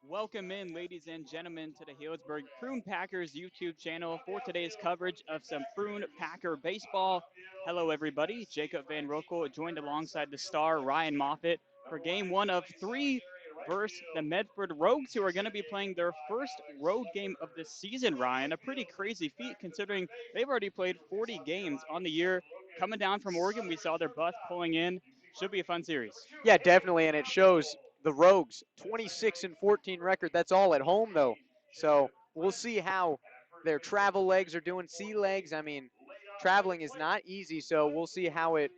Welcome in, ladies and gentlemen, to the Healdsburg Prune Packers YouTube channel for today's coverage of some Prune Packer baseball. Hello, everybody. Jacob Van Roekel joined alongside the star Ryan Moffett for game one of three versus the Medford Rogues, who are going to be playing their first road game of the season, Ryan. A pretty crazy feat considering they've already played 40 games on the year. Coming down from Oregon, we saw their bus pulling in. Should be a fun series. Yeah, definitely, and it shows the Rogues 26 and 14 record. That's all at home though. So we'll see how their travel legs are doing. Sea legs, I mean, traveling is not easy. So we'll see how it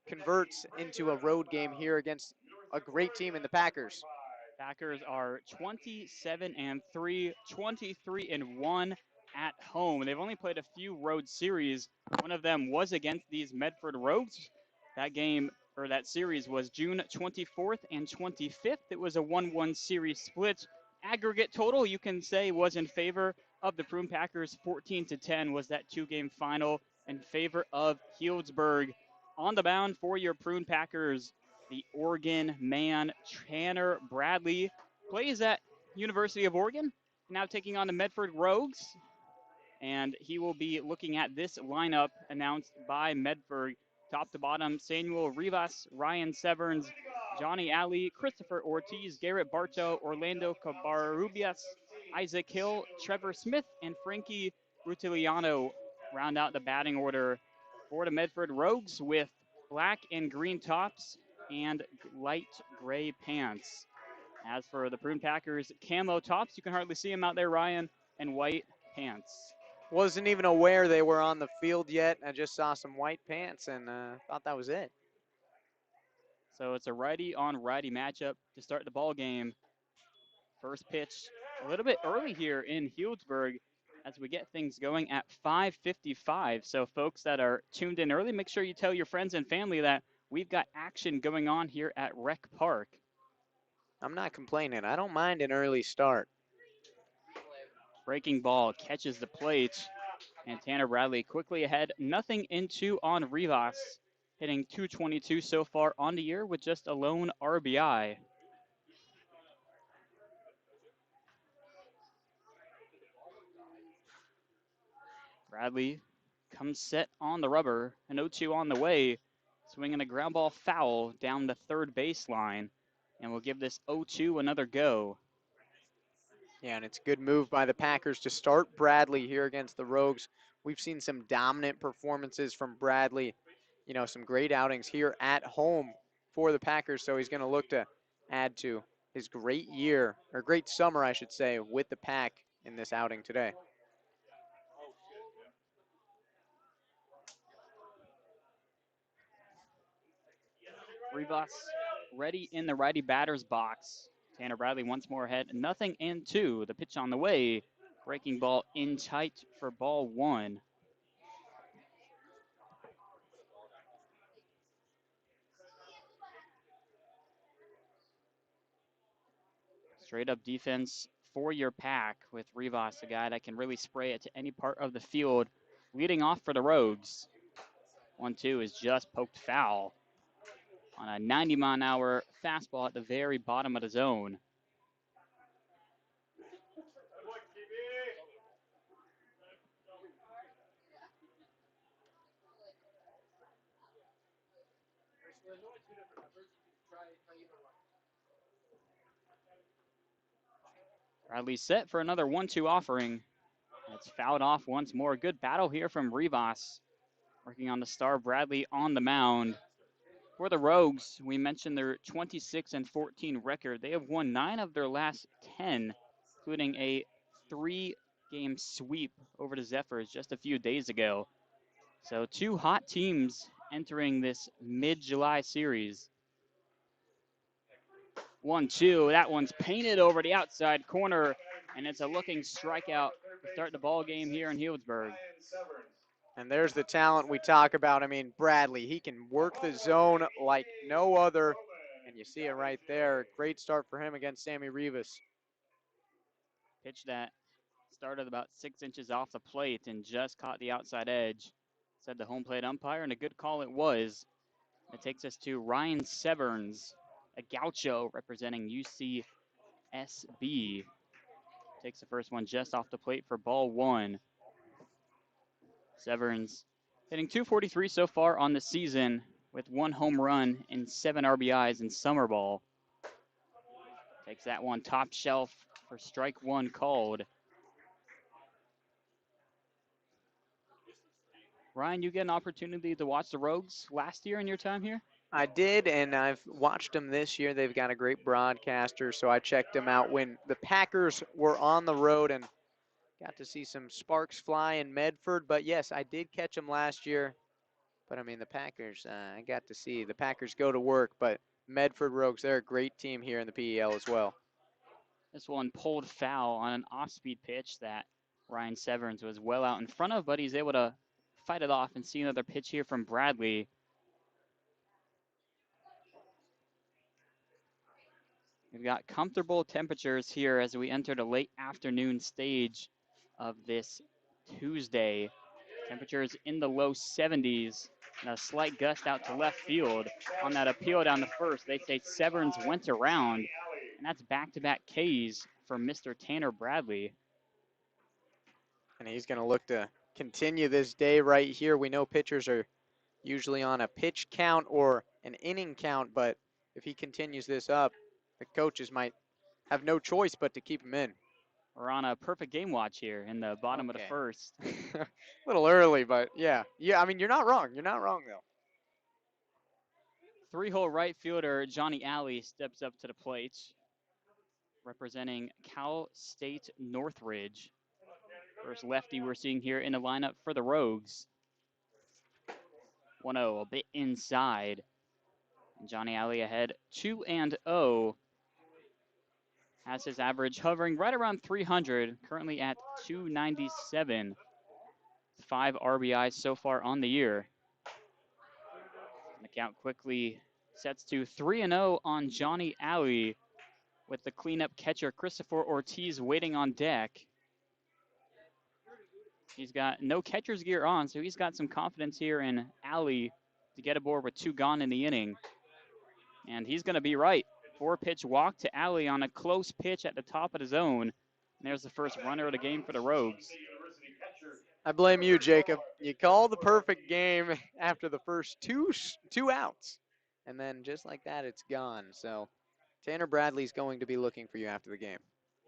converts into a road game here against a great team in the Packers. Packers are 27 and 3, 23 and 1 at home. They've only played a few road series. One of them was against these Medford Rogues. That game or that series was June 24th and 25th. It was a 1-1 series split. Aggregate total, you can say, was in favor of the Prune Packers. 14-10 was that two-game final in favor of Healdsburg. On the mound for your Prune Packers, the Oregon man, Tanner Bradley, plays at University of Oregon, now taking on the Medford Rogues. And he will be looking at this lineup announced by Medford. Top to bottom, Samuel Rivas, Ryan Severns, Johnny Alley, Christopher Ortiz, Garrett Barto, Orlando Cabarrubias, Isaac Hill, Trevor Smith, and Frankie Rutiliano round out the batting order for the Medford Rogues with black and green tops and light gray pants. As for the Prune Packers camo tops, you can hardly see them out there, Ryan, and white pants. Wasn't even aware they were on the field yet. I just saw some white pants and thought that was it. So it's a righty on righty matchup to start the ball game. First pitch a little bit early here in Healdsburg as we get things going at 5:55. So folks that are tuned in early, make sure you tell your friends and family that we've got action going on here at Rec Park. I'm not complaining. I don't mind an early start. Breaking ball catches the plate, and Tanner Bradley quickly ahead. Nothing in two on Rivas, hitting 222 so far on the year with just a lone RBI. Bradley comes set on the rubber, an 0-2 on the way, swinging a ground ball foul down the third baseline, and we'll give this 0-2 another go. Yeah, and it's a good move by the Packers to start Bradley here against the Rogues. We've seen some dominant performances from Bradley, some great outings here at home for the Packers, so he's going to look to add to his great year, or great summer, I should say, with the Pack in this outing today. Rivas ready in the righty batter's box. Tanner Bradley once more ahead, nothing in two. The pitch on the way, breaking ball in tight for ball one. Straight up defense for your Pack with Rivas, a guy that can really spray it to any part of the field. Leading off for the Rogues. 1-2 is just poked foul on a 90-mile-an-hour fastball at the very bottom of the zone. Bradley set for another 1-2 offering. It's fouled off once more. Good battle here from Rivas. Working on the star Bradley on the mound. For the Rogues, we mentioned their 26 and 14 record. They have won 9 of their last 10, including a 3-game sweep over the Zephyrs just a few days ago. So two hot teams entering this mid-July series. 1-2. That one's painted over the outside corner, and it's a looking strikeout to start the ball game here in Healdsburg. And there's the talent we talk about. I mean, Bradley, he can work the zone like no other. And you see it right there. Great start for him against Sammy Rivas. Pitch that started about 6 inches off the plate and just caught the outside edge. Said the home plate umpire, and a good call it was. It takes us to Ryan Severns, a gaucho representing UCSF. SB. Takes the first one just off the plate for ball one. Severns hitting .243 so far on the season with 1 home run and 7 RBIs in summer ball. Takes that one top shelf for strike one called. Ryan, you get an opportunity to watch the Rogues last year in your time here? I did, and I've watched them this year. They've got a great broadcaster, so I checked them out when the Packers were on the road and got to see some sparks fly in Medford. But yes, I did catch them last year. But I mean, the Packers, I got to see the Packers go to work. But Medford Rogues, they're a great team here in the PEL as well. This one pulled foul on an off-speed pitch that Ryan Severns was well out in front of, but he's able to fight it off and see another pitch here from Bradley. We've got comfortable temperatures here as we enter the late afternoon stage of this Tuesday. Temperatures in the low 70s and a slight gust out to left field. On that appeal down the first, they say Severns went around, and that's back-to-back Ks for Mr. Tanner Bradley. And he's going to look to continue this day right here. We know pitchers are usually on a pitch count or an inning count, but if he continues this up, the coaches might have no choice but to keep him in. We're on a perfect game watch here in the bottom of the first. A little early, but yeah. I mean, you're not wrong. You're not wrong, though. Three-hole right fielder Johnny Alley steps up to the plate, representing Cal State Northridge. First lefty we're seeing here in the lineup for the Rogues. 1-0, a bit inside. And Johnny Alley ahead 2-0. Has his average hovering right around 300, currently at 297. 5 RBIs so far on the year. And the count quickly sets to 3-0 on Johnny Alley, with the cleanup catcher Christopher Ortiz waiting on deck. He's got no catcher's gear on, so he's got some confidence here in Alley to get aboard with 2 gone in the inning. And he's going to be right. 4-pitch walk to Alley on a close pitch at the top of the zone. And there's the first runner of the game for the Rogues. I blame you, Jacob. You call the perfect game after the first two outs, and then just like that, it's gone. So Tanner Bradley's going to be looking for you after the game.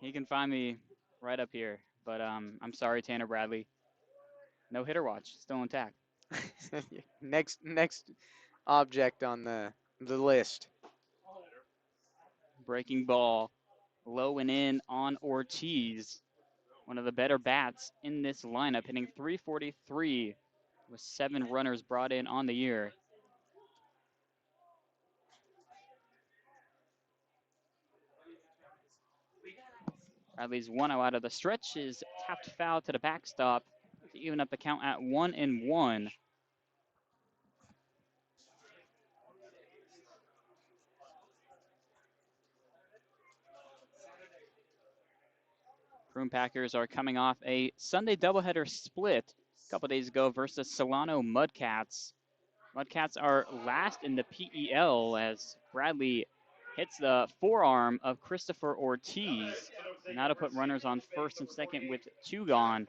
He can find me right up here, but I'm sorry, Tanner Bradley. No hitter watch, still intact. next object on the list. Breaking ball, low and in on Ortiz. One of the better bats in this lineup, hitting .343 with 7 runners brought in on the year. Bradley's 1-0 out of the stretch is tapped foul to the backstop to even up the count at 1-1. Prune Packers are coming off a Sunday doubleheader split a couple days ago versus Solano Mudcats. Mudcats are last in the PEL as Bradley hits the forearm of Christopher Ortiz. And that'll put runners on first and second with 2 gone.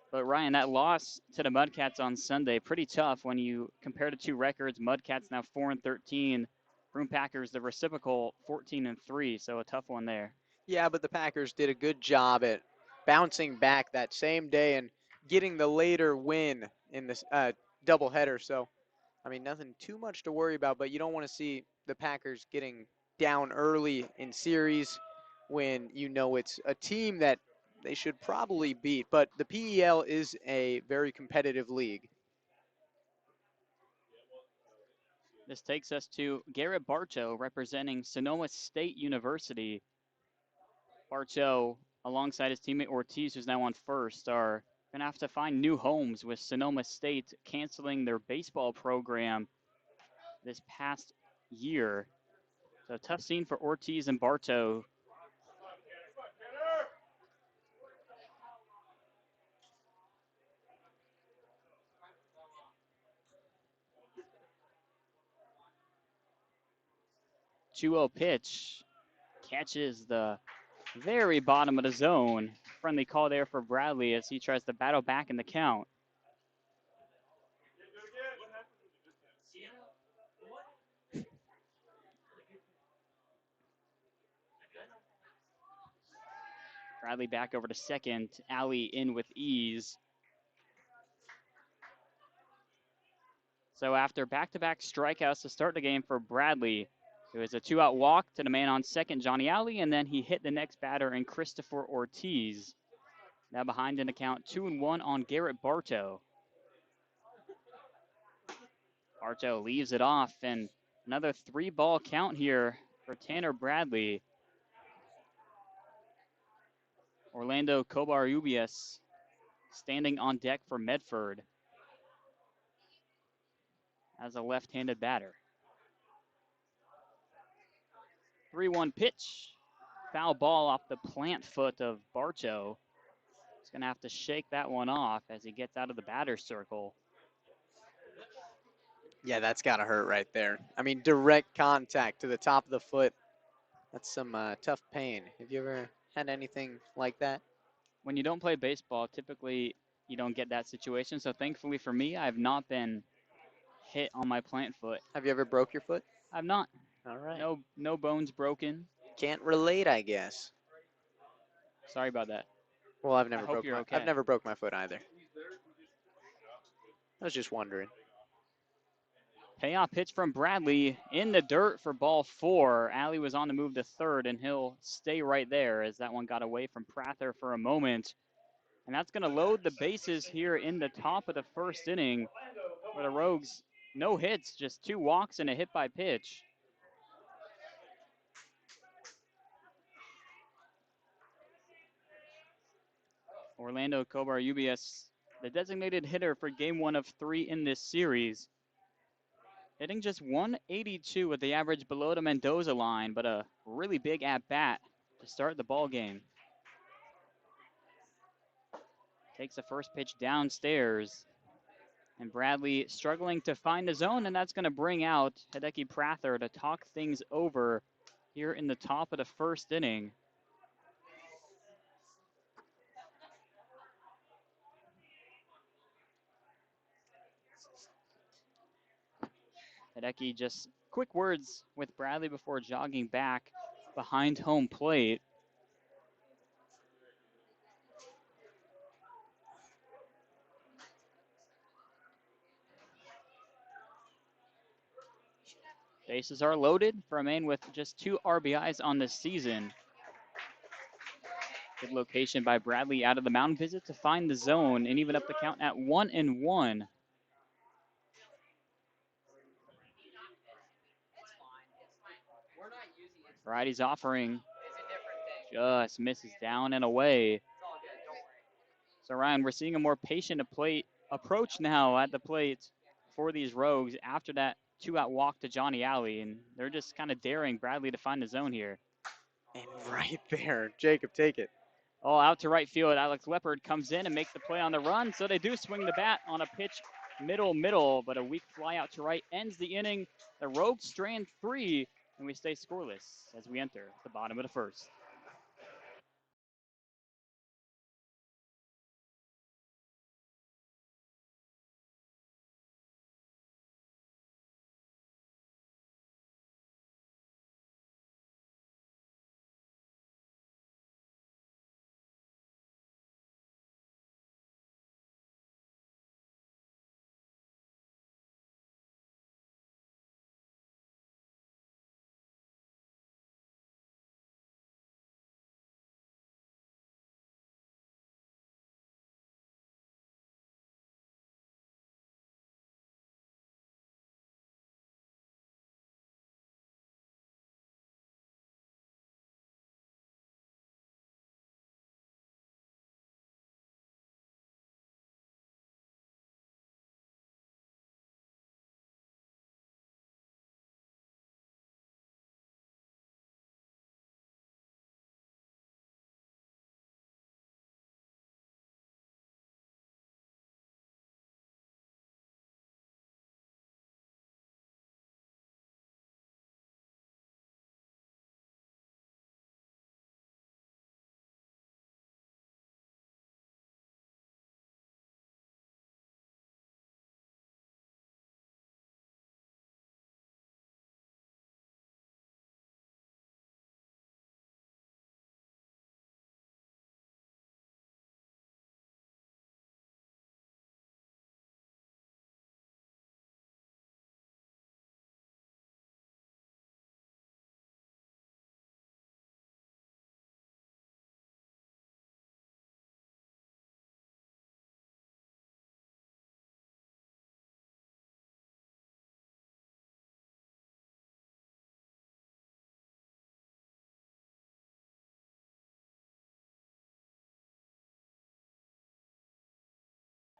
But Ryan, that loss to the Mudcats on Sunday, pretty tough when you compare the 2 records. Mudcats now 4-13. Prune Packers, the reciprocal, 14-3. So a tough one there. Yeah, but the Packers did a good job at bouncing back that same day and getting the later win in this doubleheader. So, I mean, nothing too much to worry about, but you don't want to see the Packers getting down early in series when you know it's a team that they should probably beat. But the PEL is a very competitive league. This takes us to Garrett Bartow representing Sonoma State University. Bartow, alongside his teammate Ortiz, who's now on first, are going to have to find new homes with Sonoma State canceling their baseball program this past year. So tough scene for Ortiz and Bartow. Two-0 pitch. catches the very bottom of the zone. Friendly call there for Bradley as he tries to battle back in the count. Bradley back over to second. Alley in with ease. So after back-to-back strikeouts to start the game for Bradley, it was a 2-out walk to the man on second, Johnny Alley, and then he hit the next batter in Christopher Ortiz. Now behind in the count, 2-1 on Garrett Bartow. Bartow leaves it off, and another 3-ball count here for Tanner Bradley. Orlando Covarrubias standing on deck for Medford as a left-handed batter. 3-1 pitch. Foul ball off the plant foot of Bartow. He's going to have to shake that one off as he gets out of the batter's circle. Yeah, that's got to hurt right there. I mean, direct contact to the top of the foot. That's some tough pain. Have you ever had anything like that? When you don't play baseball, typically you don't get that situation. So thankfully for me, I've not been hit on my plant foot. Have you ever broke your foot? I've not. All right. No bones broken. Can't relate, I guess. Sorry about that. Well, I've never hope you're okay. I've never broke my foot either. I was just wondering. Payoff pitch from Bradley in the dirt for ball 4. Alley was on the move to third, and he'll stay right there as that one got away from Prather for a moment. And that's going to load the bases here in the top of the first inning, where the Rogues, no hits, just 2 walks and a hit by pitch. Orlando Covarrubias, the designated hitter for game 1 of 3 in this series, hitting just 182 with the average below the Mendoza line, but a really big at-bat to start the ball game. Takes the first pitch downstairs. And Bradley struggling to find the zone, and that's going to bring out Hideki Prather to talk things over here in the top of the first inning. Hideki just quick words with Bradley before jogging back behind home plate. Bases are loaded for a man with just 2 RBIs on the season. Good location by Bradley out of the mound visit to find the zone and even up the count at 1-1. Variety's offering just misses down and away. So Ryan, we're seeing a more patient approach now at the plate for these Rogues after that 2-out walk to Johnny Alley, and they're just kind of daring Bradley to find the zone here. And right there, Jacob, take it. Oh, out to right field. Alex Leopard comes in and makes the play on the run. So they do swing the bat on a pitch middle, but a weak fly out to right ends the inning. The Rogues strand 3, and we stay scoreless as we enter the bottom of the first.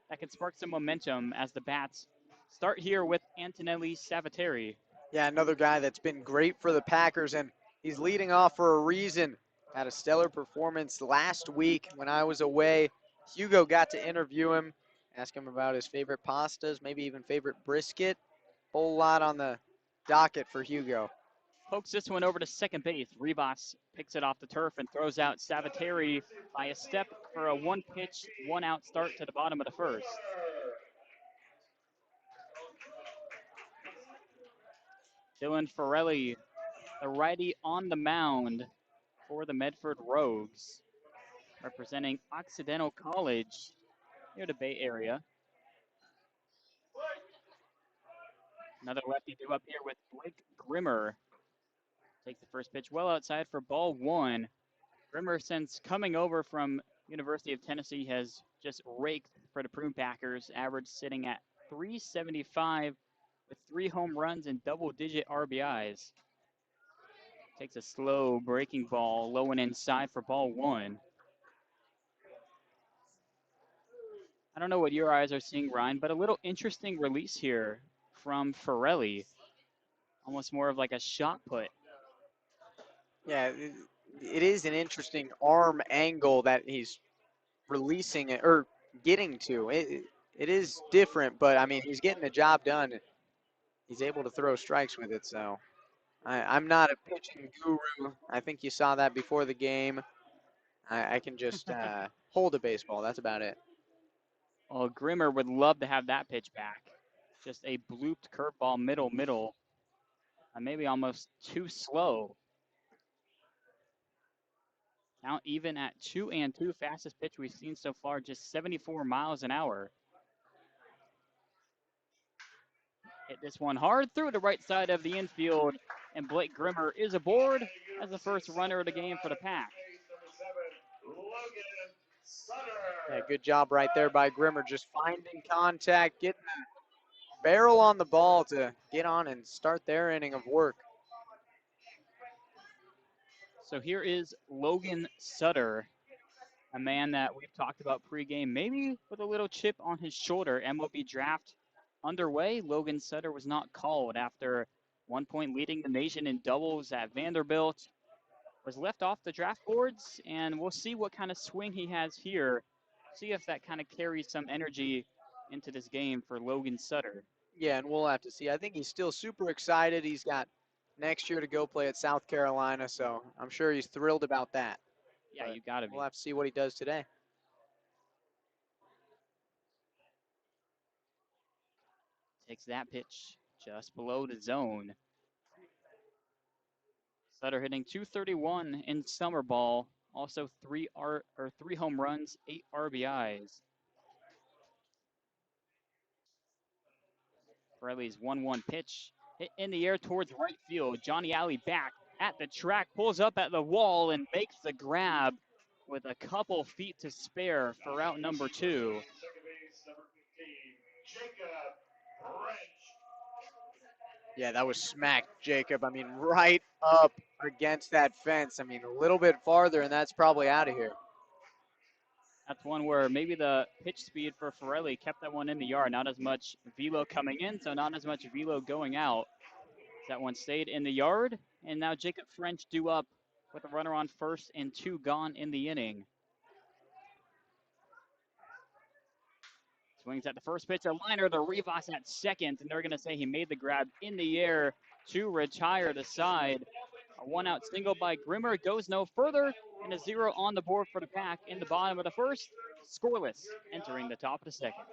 that can spark some momentum as the bats start here with Antonelli Savateri. Yeah, another guy that's been great for the Packers, and he's leading off for a reason. Had a stellar performance last week when I was away. Hugo got to interview him, ask him about his favorite pastas, maybe even favorite brisket. Whole lot on the docket for Hugo. Pokes this one over to second base. Rivas picks it off the turf and throws out Savateri by a step for a one pitch, one out start to the bottom of the first. Dylan Forelli, the righty on the mound for the Medford Rogues, representing Occidental College near the Bay Area. Another lefty due up here with Blake Grimmer. Takes the first pitch well outside for ball one. Grimmer, since coming over from University of Tennessee, has just raked for the Prune Packers, average sitting at 375 with 3 home runs and double-digit RBIs. Takes a slow breaking ball, low and inside for ball one. I don't know what your eyes are seeing, Ryan, but a little interesting release here from Forelli. Almost more of like a shot put. Yeah, it is an interesting arm angle that he's releasing it or getting to. It is different, but I mean, he's getting the job done. He's able to throw strikes with it, so I'm not a pitching guru. I think you saw that before the game. I can just hold a baseball. That's about it. Well, Grimmer would love to have that pitch back. Just a blooped curveball, middle. Maybe almost too slow. Now even at 2-2, fastest pitch we've seen so far, just 74 miles an hour. Hit this one hard through the right side of the infield, and Blake Grimmer is aboard as the first runner of the game for the Pack. Yeah, good job right there by Grimmer, just finding contact, getting a barrel on the ball to get on and start their inning of work. So here is Logan Sutter, a man that we've talked about pregame, maybe with a little chip on his shoulder. MLB draft underway. Logan Sutter was not called after 1 point leading the nation in doubles at Vanderbilt. Was left off the draft boards, and we'll see what kind of swing he has here. See if that kind of carries some energy into this game for Logan Sutter. Yeah, and we'll have to see. I think he's still super excited. He's got next year to go play at South Carolina, so I'm sure he's thrilled about that. Yeah, But you got to be. we'll have to see what he does today. Takes that pitch just below the zone. Sutter hitting 231 in summer ball. Also three home runs, 8 RBIs. Pirelli's 1-1 pitch hit in the air towards right field. Johnny Alley back at the track, pulls up at the wall and makes the grab with a couple feet to spare for out number 2. Yeah, that was smacked, Jacob. I mean, right up against that fence. I mean, a little bit farther, and that's probably out of here. That's one where maybe the pitch speed for Forelli kept that one in the yard. Not as much velo coming in, so not as much velo going out. That one stayed in the yard, and now Jacob French due up with a runner on first and 2 gone in the inning. Swings at the first pitch, a liner to Rivas at second, and they're going to say he made the grab in the air to retire the side. A 1-out single by Grimmer goes no further, and a 0 on the board for the Pack in the bottom of the first. Scoreless entering the top of the second.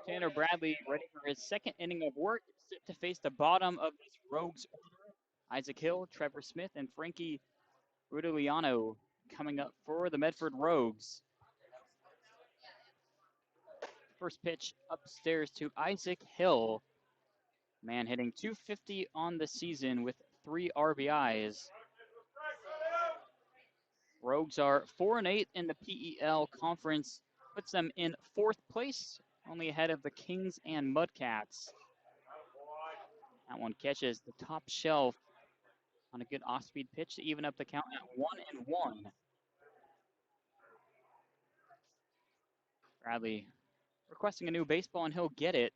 Tanner Bradley ready for his second inning of work, set to face the bottom of this Rogues order. Isaac Hill, Trevor Smith, and Frankie Rudigliano coming up for the Medford Rogues. First pitch upstairs to Isaac Hill. Man hitting .250 on the season with 3 RBIs. Rogues are 4-8 in the PEL conference, puts them in 4th place, only ahead of the Kings and Mudcats. That one catches the top shelf on a good off-speed pitch to even up the count at 1-1. Bradley requesting a new baseball, and he'll get it.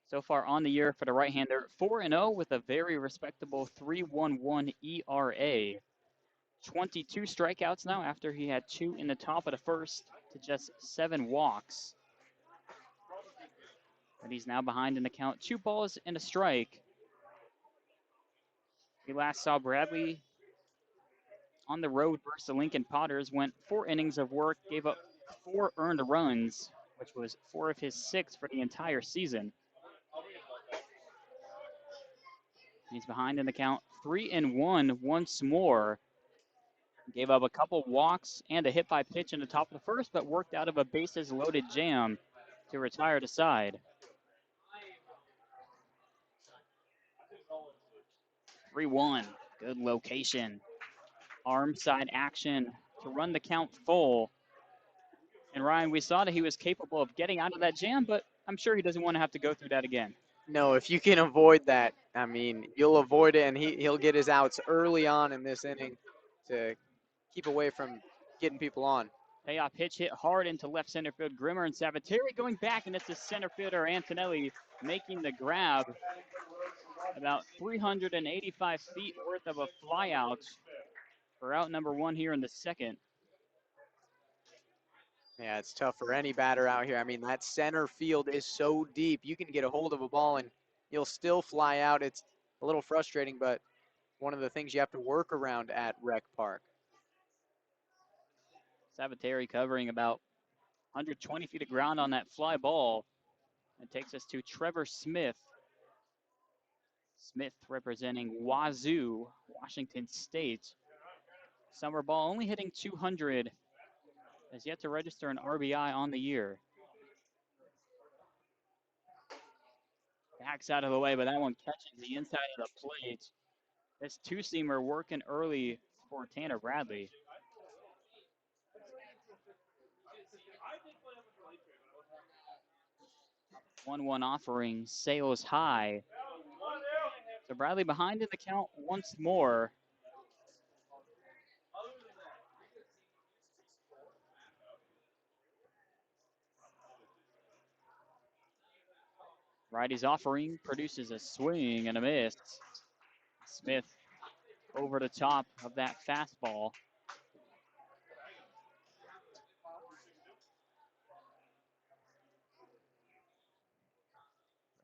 So far on the year for the right-hander, 4-0 with a very respectable 3.11 ERA. 22 strikeouts now after he had 2 in the top of the first to just 7 walks. But he's now behind in the count, 2 balls and a strike. We last saw Bradley on the road versus the Lincoln Potters, went 4 innings of work, gave up 4 earned runs, which was 4 of his 6 for the entire season. He's behind in the count, 3-1 once more. Gave up a couple walks and a hit by pitch in the top of the first, but worked out of a bases loaded jam to retire the side. 3-1, good location. Arm side action to run the count full. And Ryan, we saw that he was capable of getting out of that jam, but I'm sure he doesn't want to have to go through that again. No, if you can avoid that, I mean, you'll avoid it, and he'll get his outs early on in this inning to keep away from getting people on. Payoff pitch hit hard into left center field. Grimmer and Savateri going back, and it's the center fielder Antonelli making the grab. About 385 feet worth of a flyout for out number 1 here in the second. Yeah, it's tough for any batter out here. I mean, that center field is so deep. You can get a hold of a ball and you'll still fly out. It's a little frustrating, but one of the things you have to work around at Rec Park. Savateri covering about 120 feet of ground on that fly ball. It takes us to Trevor Smith. Smith representing Wazoo, Washington State. Summer ball only hitting 200. Has yet to register an RBI on the year. Backs out of the way, but that one catches the inside of the plate. This two-seamer working early for Tanner Bradley. 1-1 offering, sails high. So Bradley behind in the count once more. Righty's offering produces a swing and a miss. Smith over the top of that fastball.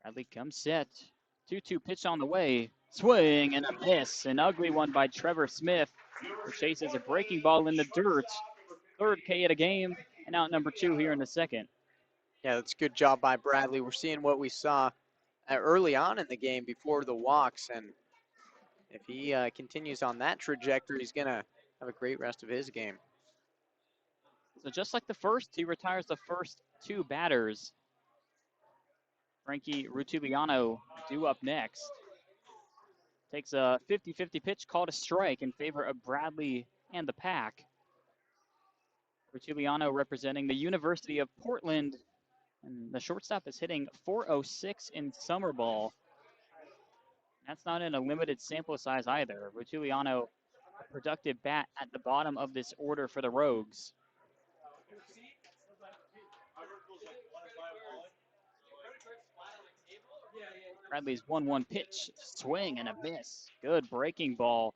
Bradley comes set. 2-2 pitch on the way. Swing and a miss. An ugly one by Trevor Smith, who chases a breaking ball in the dirt. Third K of the game, and out number 2 here in the second. Yeah, that's a good job by Bradley. We're seeing what we saw early on in the game before the walks, and if he continues on that trajectory, he's going to have a great rest of his game. So just like the first, he retires the first 2 batters. Frankie Rutuliano due up next. Takes a 50-50 pitch called a strike in favor of Bradley and the pack. Rutuliano representing the University of Portland. And the shortstop is hitting .406 in summer ball. That's not in a limited sample size either. Rutuliano, a productive bat at the bottom of this order for the Rogues. Bradley's 1-1 pitch, swing and a miss. Good breaking ball.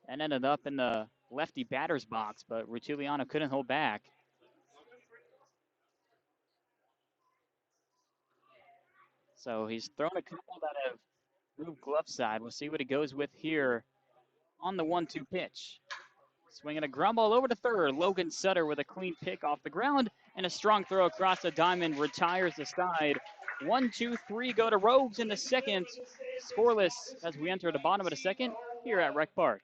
And ended up in the lefty batter's box, but Rutuliano couldn't hold back. So he's thrown a couple that have moved glove side. We'll see what he goes with here on the 1-2 pitch. Swinging a ground ball over to third. Logan Sutter with a clean pick off the ground and a strong throw across the diamond retires the side. 1, 2, 3 go to Rogues in the second. Scoreless as we enter the bottom of the second here at Rec Park.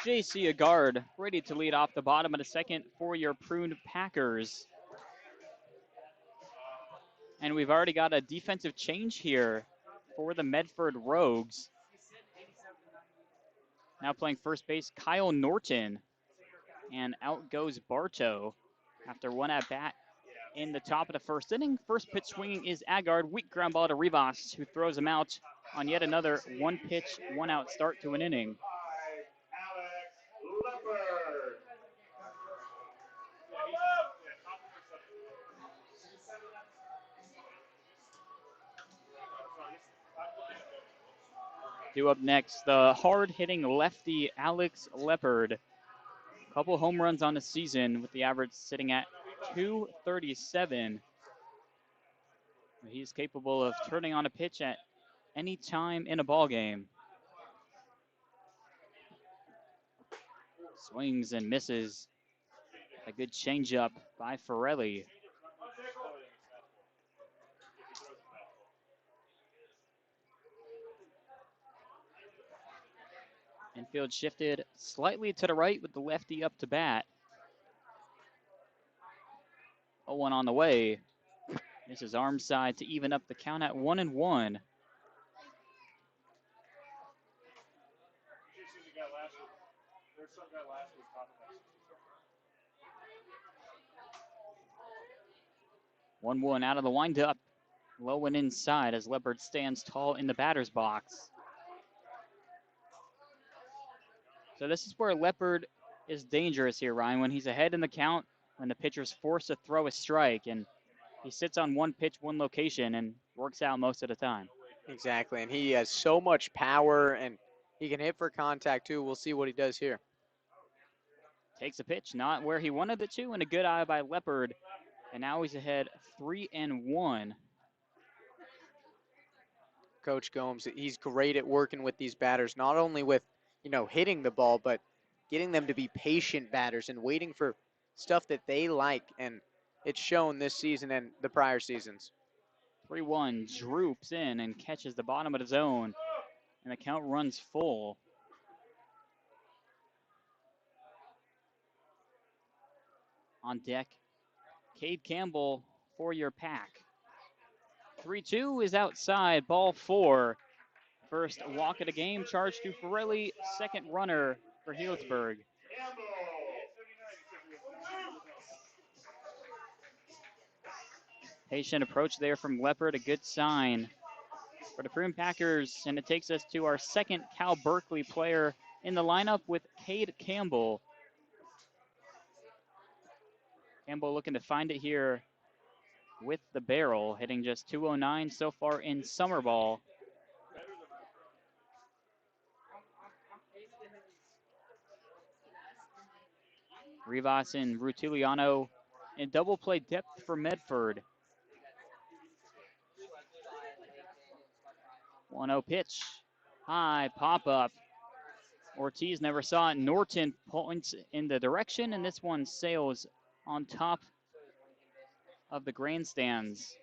JC Agard ready to lead off the bottom of the second for your Prune Packers. And we've already got a defensive change here for the Medford Rogues. Now playing first base, Kyle Norton. And out goes Bartow after one at bat in the top of the first inning. First pitch swinging is Agard. Weak ground ball to Rivas, who throws him out on yet another one pitch, one out start to an inning. Due up next, the hard-hitting lefty Alex Leopard. Couple home runs on the season with the average sitting at 237. He's capable of turning on a pitch at any time in a ball game. Swings and misses. A good changeup by Forelli. Infield shifted slightly to the right with the lefty up to bat. 0-1 on the way. This is arm side to even up the count at 1-1. One out of the windup. Low and inside as Leopard stands tall in the batter's box. So this is where Leopard is dangerous here, Ryan, when he's ahead in the count, when the pitcher's forced to throw a strike, and he sits on one pitch, one location, and works out most of the time. Exactly, and he has so much power, and he can hit for contact too. We'll see what he does here. Takes a pitch, not where he wanted it to, and a good eye by Leopard, and now he's ahead 3-1. Coach Gomes, he's great at working with these batters, not only with, hitting the ball, but getting them to be patient batters and waiting for stuff that they like, and it's shown this season and the prior seasons. 3-1 droops in and catches the bottom of the zone, and the count runs full. On deck, Cade Campbell for your pack. 3-2 is outside, ball 4. First walk of the game, charge to Forelli, second runner for Healdsburg. Patient approach there from Leopard, a good sign for the Prune Packers, and it takes us to our second Cal Berkeley player in the lineup with Cade Campbell. Campbell looking to find it here with the barrel, hitting just 209 so far in summer ball. Rivas and Rutiliano in double play depth for Medford. 1-0 pitch. High pop up. Ortiz never saw it. Norton points in the direction, and this one sails on top of the grandstands.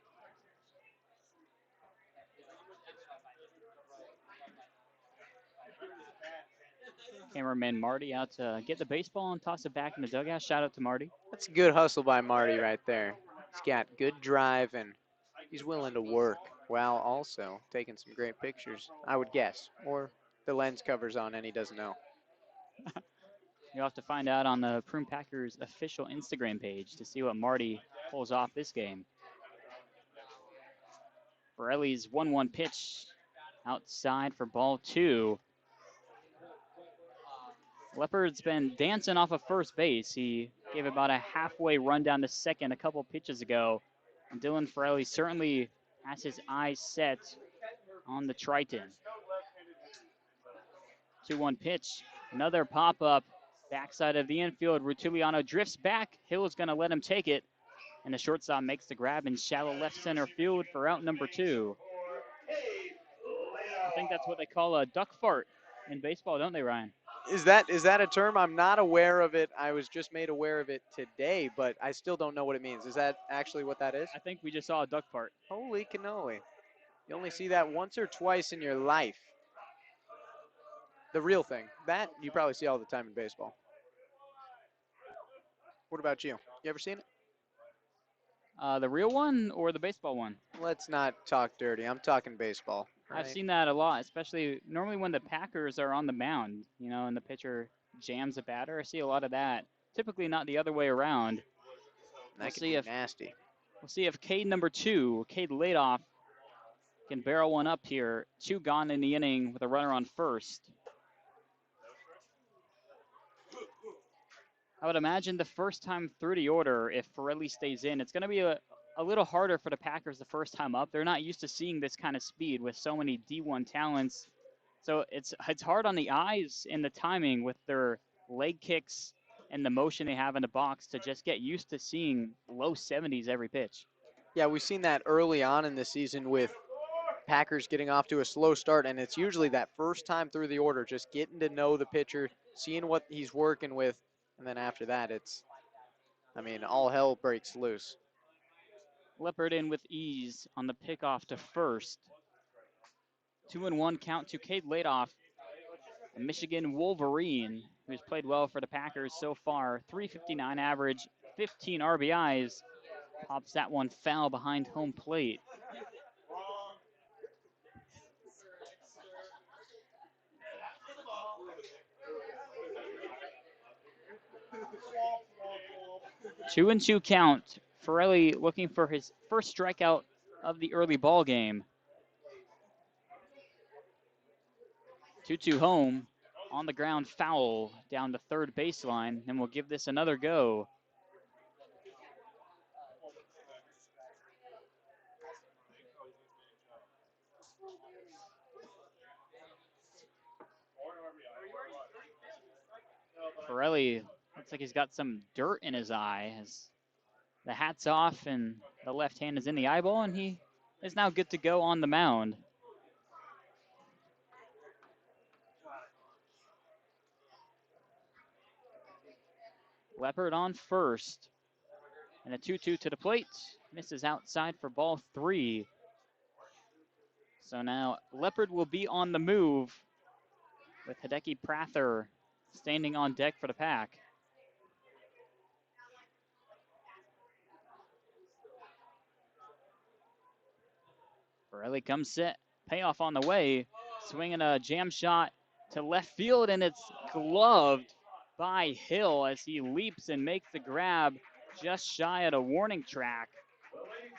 Cameraman Marty out to get the baseball and toss it back in the dugout. Shout out to Marty. That's a good hustle by Marty right there. He's got good drive and he's willing to work while also taking some great pictures, I would guess. Or the lens covers on and he doesn't know. You'll have to find out on the Prune Packers official Instagram page to see what Marty pulls off this game. Borelli's 1-1 pitch outside for ball 2. Leopard's been dancing off of first base. He gave about a halfway run down to second a couple pitches ago. And Dylan Ferrelli certainly has his eyes set on the Triton. 2-1 pitch. Another pop-up. Backside of the infield. Rutuliano drifts back. Hill is going to let him take it. And the shortstop makes the grab in shallow left center field for out number 2. I think that's what they call a duck fart in baseball, don't they, Ryan? Is that a term? I'm not aware of it. I was just made aware of it today, but I still don't know what it means. Is that actually what that is? I think we just saw a duck fart. Holy cannoli. You only see that once or twice in your life. The real thing. That you probably see all the time in baseball. What about you? You ever seen it? The real one or the baseball one? Let's not talk dirty. I'm talking baseball. Right? I've seen that a lot, especially normally when the Packers are on the mound, and the pitcher jams a batter. I see a lot of that. Typically not the other way around. That could be nasty. We'll see if Cade number 2, Cade Ladoff, can barrel one up here. 2 gone in the inning with a runner on first. I would imagine the first time through the order, if Ferrelli stays in, it's going to be a little harder for the Packers the first time up. They're not used to seeing this kind of speed with so many D1 talents. So it's hard on the eyes and the timing with their leg kicks and the motion they have in the box to just get used to seeing low 70s every pitch. Yeah, we've seen that early on in the season with Packers getting off to a slow start, and it's usually that first time through the order, just getting to know the pitcher, seeing what he's working with, and then after that, all hell breaks loose. Leopard in with ease on the pickoff to first. 2-1 count to Cade Ladoff, a Michigan Wolverine, who's played well for the Packers so far. 359 average, 15 RBIs. Pops that one foul behind home plate. Two and two count. Ferrelli looking for his first strikeout of the early ball game. 2-2 home. On the ground foul down the third baseline, and we'll give this another go. Ferrelli looks like he's got some dirt in his eye as the hat's off and the left hand is in the eyeball, and he is now good to go on the mound. Leopard on first. And a 2-2 to the plate. Misses outside for ball 3. So now Leopard will be on the move with Hideki Prather standing on deck for the Pack. Borelli comes set. Payoff on the way. Swinging a jam shot to left field, and it's gloved by Hill as he leaps and makes the grab just shy of a warning track.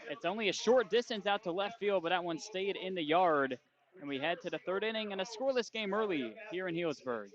It's only a short distance out to left field, but that one stayed in the yard. And we head to the third inning and a scoreless game early here in Healdsburg.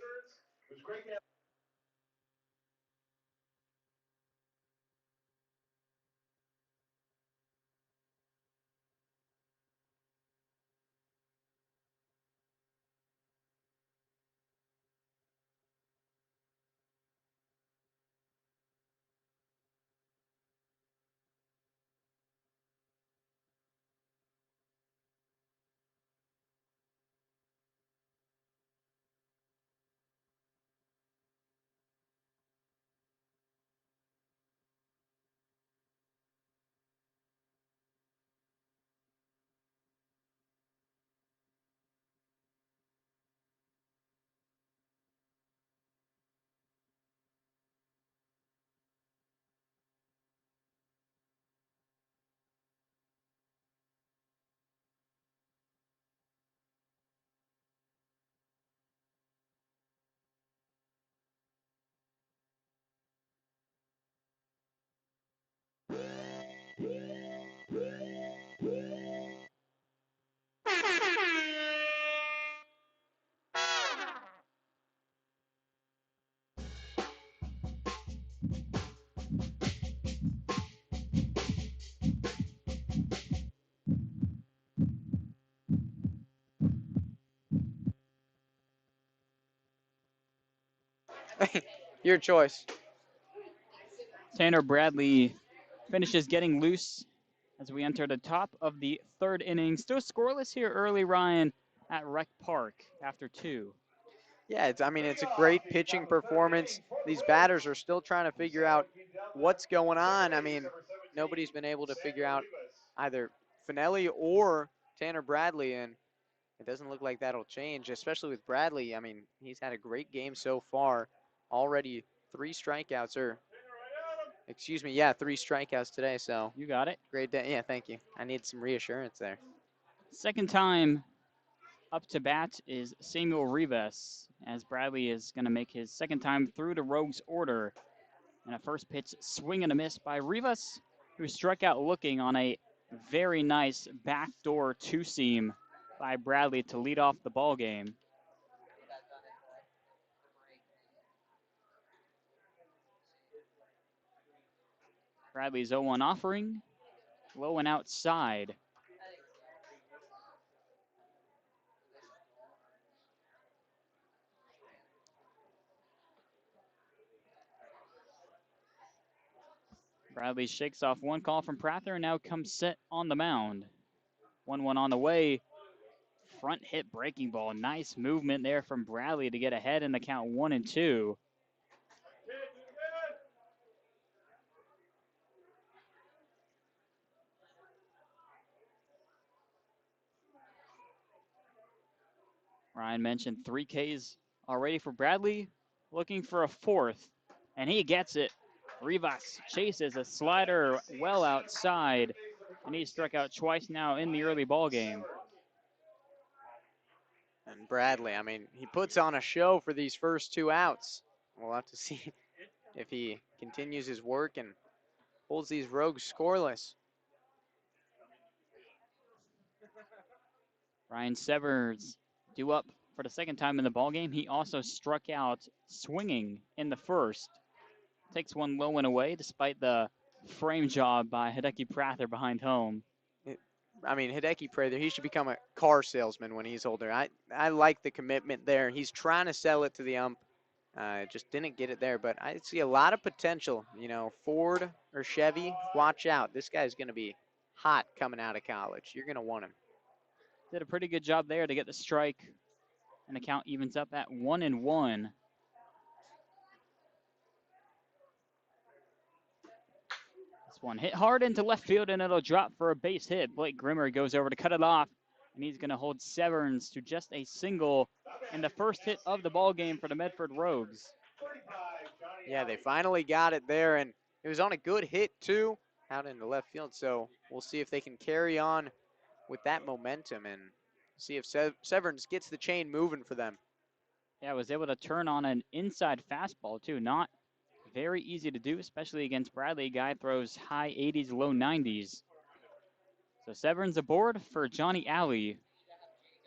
Your choice. Tanner Bradley finishes getting loose as we enter the top of the third inning. Still scoreless here early, Ryan, at Rec Park after 2. Yeah, it's a great pitching performance. These batters are still trying to figure out what's going on. I mean, nobody's been able to figure out either Finelli or Tanner Bradley, and it doesn't look like that'll change, especially with Bradley. I mean, he's had a great game so far. Already 3 strikeouts, or excuse me, yeah, 3 strikeouts today. So You got it. great day. Yeah, thank you. I need some reassurance there. Second time up to bat is Samuel Rivas, as Bradley is going to make his second time through the Rogues order. And a first pitch swing and a miss by Rivas, who struck out looking on a very nice backdoor two-seam by Bradley to lead off the ball game. Bradley's 0-1 offering, low and outside. Bradley shakes off one call from Prather and now comes set on the mound. 1-1 on the way. Front hit breaking ball. Nice movement there from Bradley to get ahead in the count 1-2. Ryan mentioned 3 Ks already for Bradley, looking for a 4th, and he gets it. Rivas chases a slider well outside, and he struck out twice now in the early ball game. And Bradley, I mean, he puts on a show for these first 2 outs. We'll have to see if he continues his work and holds these Rogues scoreless. Ryan Severs due up for the second time in the ball game. He also struck out swinging in the first. Takes one low and away despite the frame job by Hideki Prather behind home. I mean, Hideki Prather, he should become a car salesman when he's older. I like the commitment there. He's trying to sell it to the ump. Just didn't get it there, but I see a lot of potential. You know, Ford or Chevy, watch out. This guy's going to be hot coming out of college. You're going to want him. Did a pretty good job there to get the strike, and the count evens up at 1-1. This one hit hard into left field, and it'll drop for a base hit. Blake Grimmer goes over to cut it off, and he's going to hold Severns to just a single in the first hit of the ball game for the Medford Rogues. Yeah, they finally got it there, and it was on a good hit, too, out into left field. So we'll see if they can carry on with that momentum and see if Severns gets the chain moving for them. Yeah, was able to turn on an inside fastball, too. Not very easy to do, especially against Bradley. Guy throws high 80s, low 90s. So Severns aboard for Johnny Alley.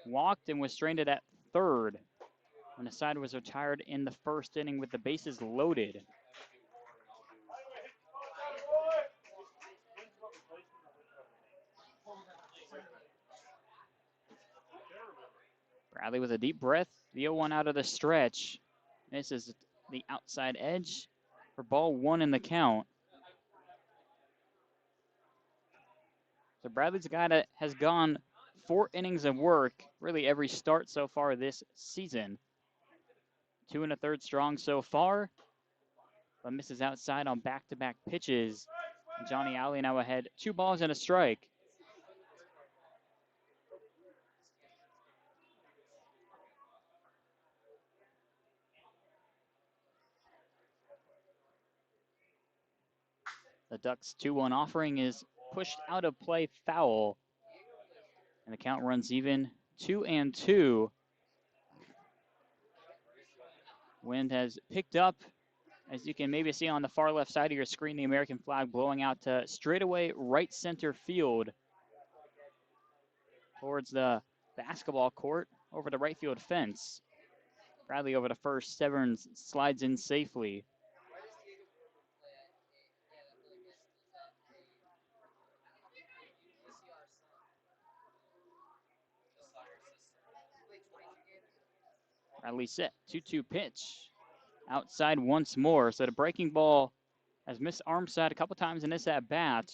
Walked and was stranded at third when the side was retired in the first inning with the bases loaded. Bradley with a deep breath. The 0-1 out of the stretch. This is the outside edge for ball 1 in the count. So Bradley's a guy that has gone 4 innings of work, really every start so far this season. 2 1/3 strong so far, but misses outside on back-to-back pitches. Johnny Alley now ahead, 2 balls and a strike. The Ducks' 2-1 offering is pushed out of play, foul. And the count runs even, 2-2. Wind has picked up As you can maybe see on the far left side of your screen, the American flag blowing out to straightaway right center field towards the basketball court over the right field fence. Bradley over to first. Severns slides in safely. Bradley set. 2-2 pitch. Outside once more. So the breaking ball has missed arm side a couple times in this at bat.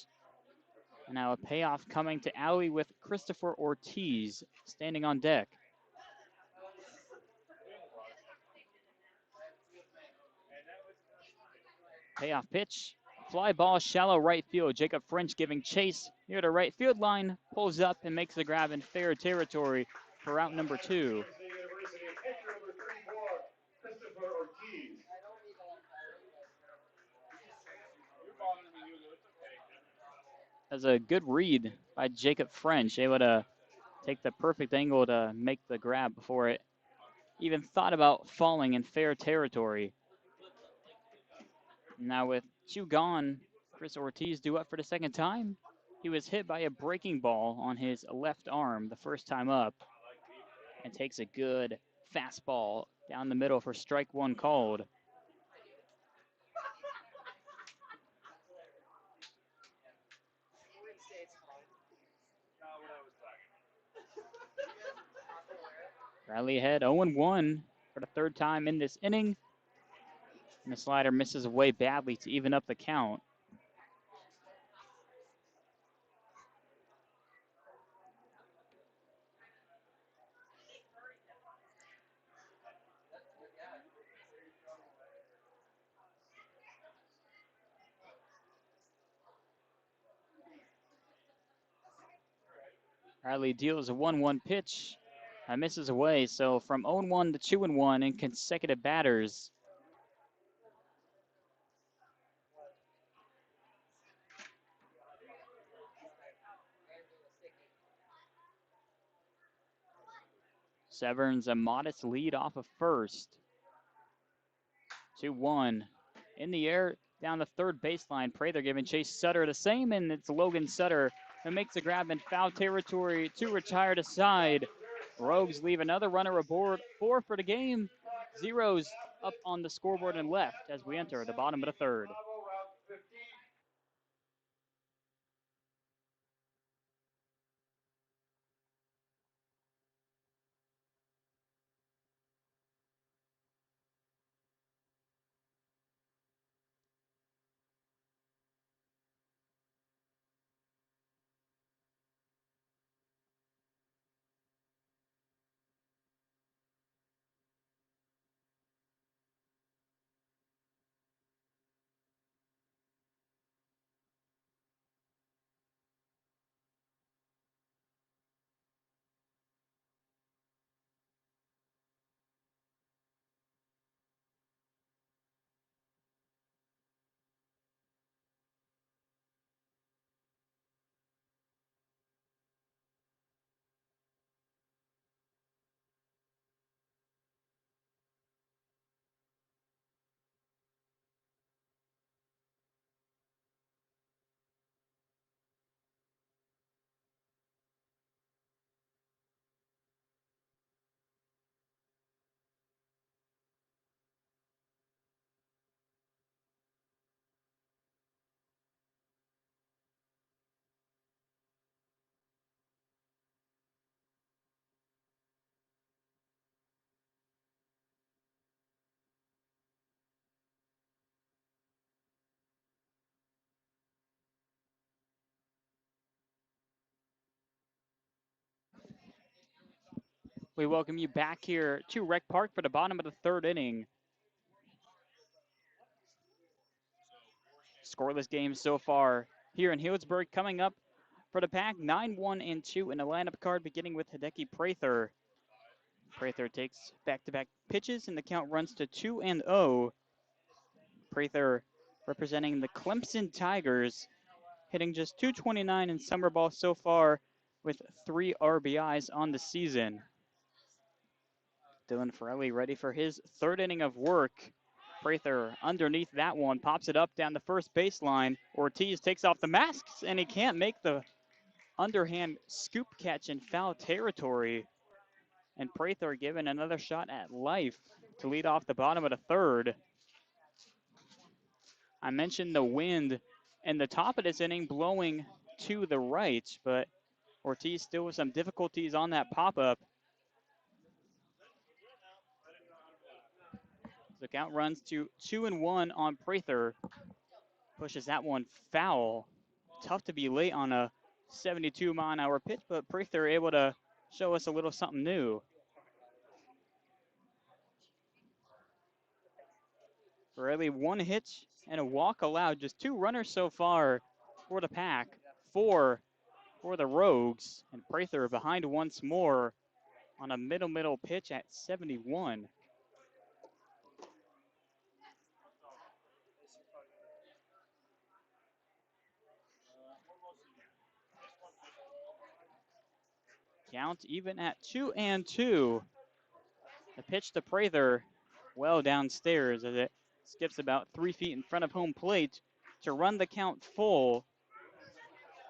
And now a payoff coming to Alley with Christopher Ortiz standing on deck. Payoff pitch. Fly ball, shallow right field. Jacob French giving chase near the right field line. Pulls up and makes the grab in fair territory for out number 2. That's a good read by Jacob French, able to take the perfect angle to make the grab before it even thought about falling in fair territory. Now with 2 gone, Chris Ortiz due up for the second time. He was hit by a breaking ball on his left arm the first time up and takes a good fastball down the middle for strike 1 called. Bradley ahead 0-1 for the third time in this inning. And the slider misses away badly to even up the count. Bradley deals a 1-1 pitch. Misses away, so from 0-1 to 2-1 in consecutive batters. Severns a modest lead off of first. 2-1. In the air, down the third baseline. Prather giving Chase Sutter the same, and it's Logan Sutter who makes a grab in foul territory to retire to side. Rogues leave another runner aboard. 4 for the game. Zeros up on the scoreboard and left as we enter the bottom of the third. We welcome you back here to Rec Park for the bottom of the third inning. Scoreless game so far here in Healdsburg. Coming up for the pack, 9-1-2 in the lineup card, beginning with Hideki Prather. Prather takes back-to-back pitches, and the count runs to 2-0. Prather representing the Clemson Tigers, hitting just .229 in summer ball so far with 3 RBIs on the season. Dylan Farrelly ready for his third inning of work. Prather underneath that one, pops it up down the first baseline. Ortiz takes off the masks, and he can't make the underhand scoop catch in foul territory. And Prather given another shot at life to lead off the bottom of the third. I mentioned the wind and the top of this inning blowing to the right, but Ortiz still with some difficulties on that pop-up. The count runs to 2-1 on Prather. Pushes that one foul. Tough to be late on a 72-mile-an-hour pitch, but Prather able to show us a little something new. Borelli, 1 hit and a walk allowed. Just 2 runners so far for the Pack. 4 for the Rogues. And Prather behind once more on a middle pitch at 71. Count even at 2-2. The pitch to Prather well downstairs as it skips about 3 feet in front of home plate to run the count full.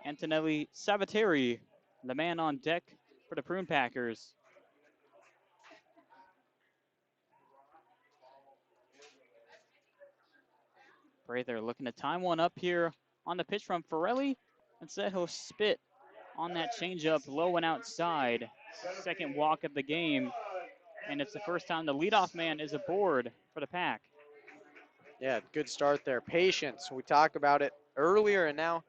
Antonelli Sabateri, the man on deck for the Prune Packers. Prather looking to time one up here on the pitch from Forelli. Instead, he'll spit on that changeup low and outside. Second walk of the game, and it's the first time the leadoff man is aboard for the Pack. Yeah, good start there. Patience. We talked about it earlier, and now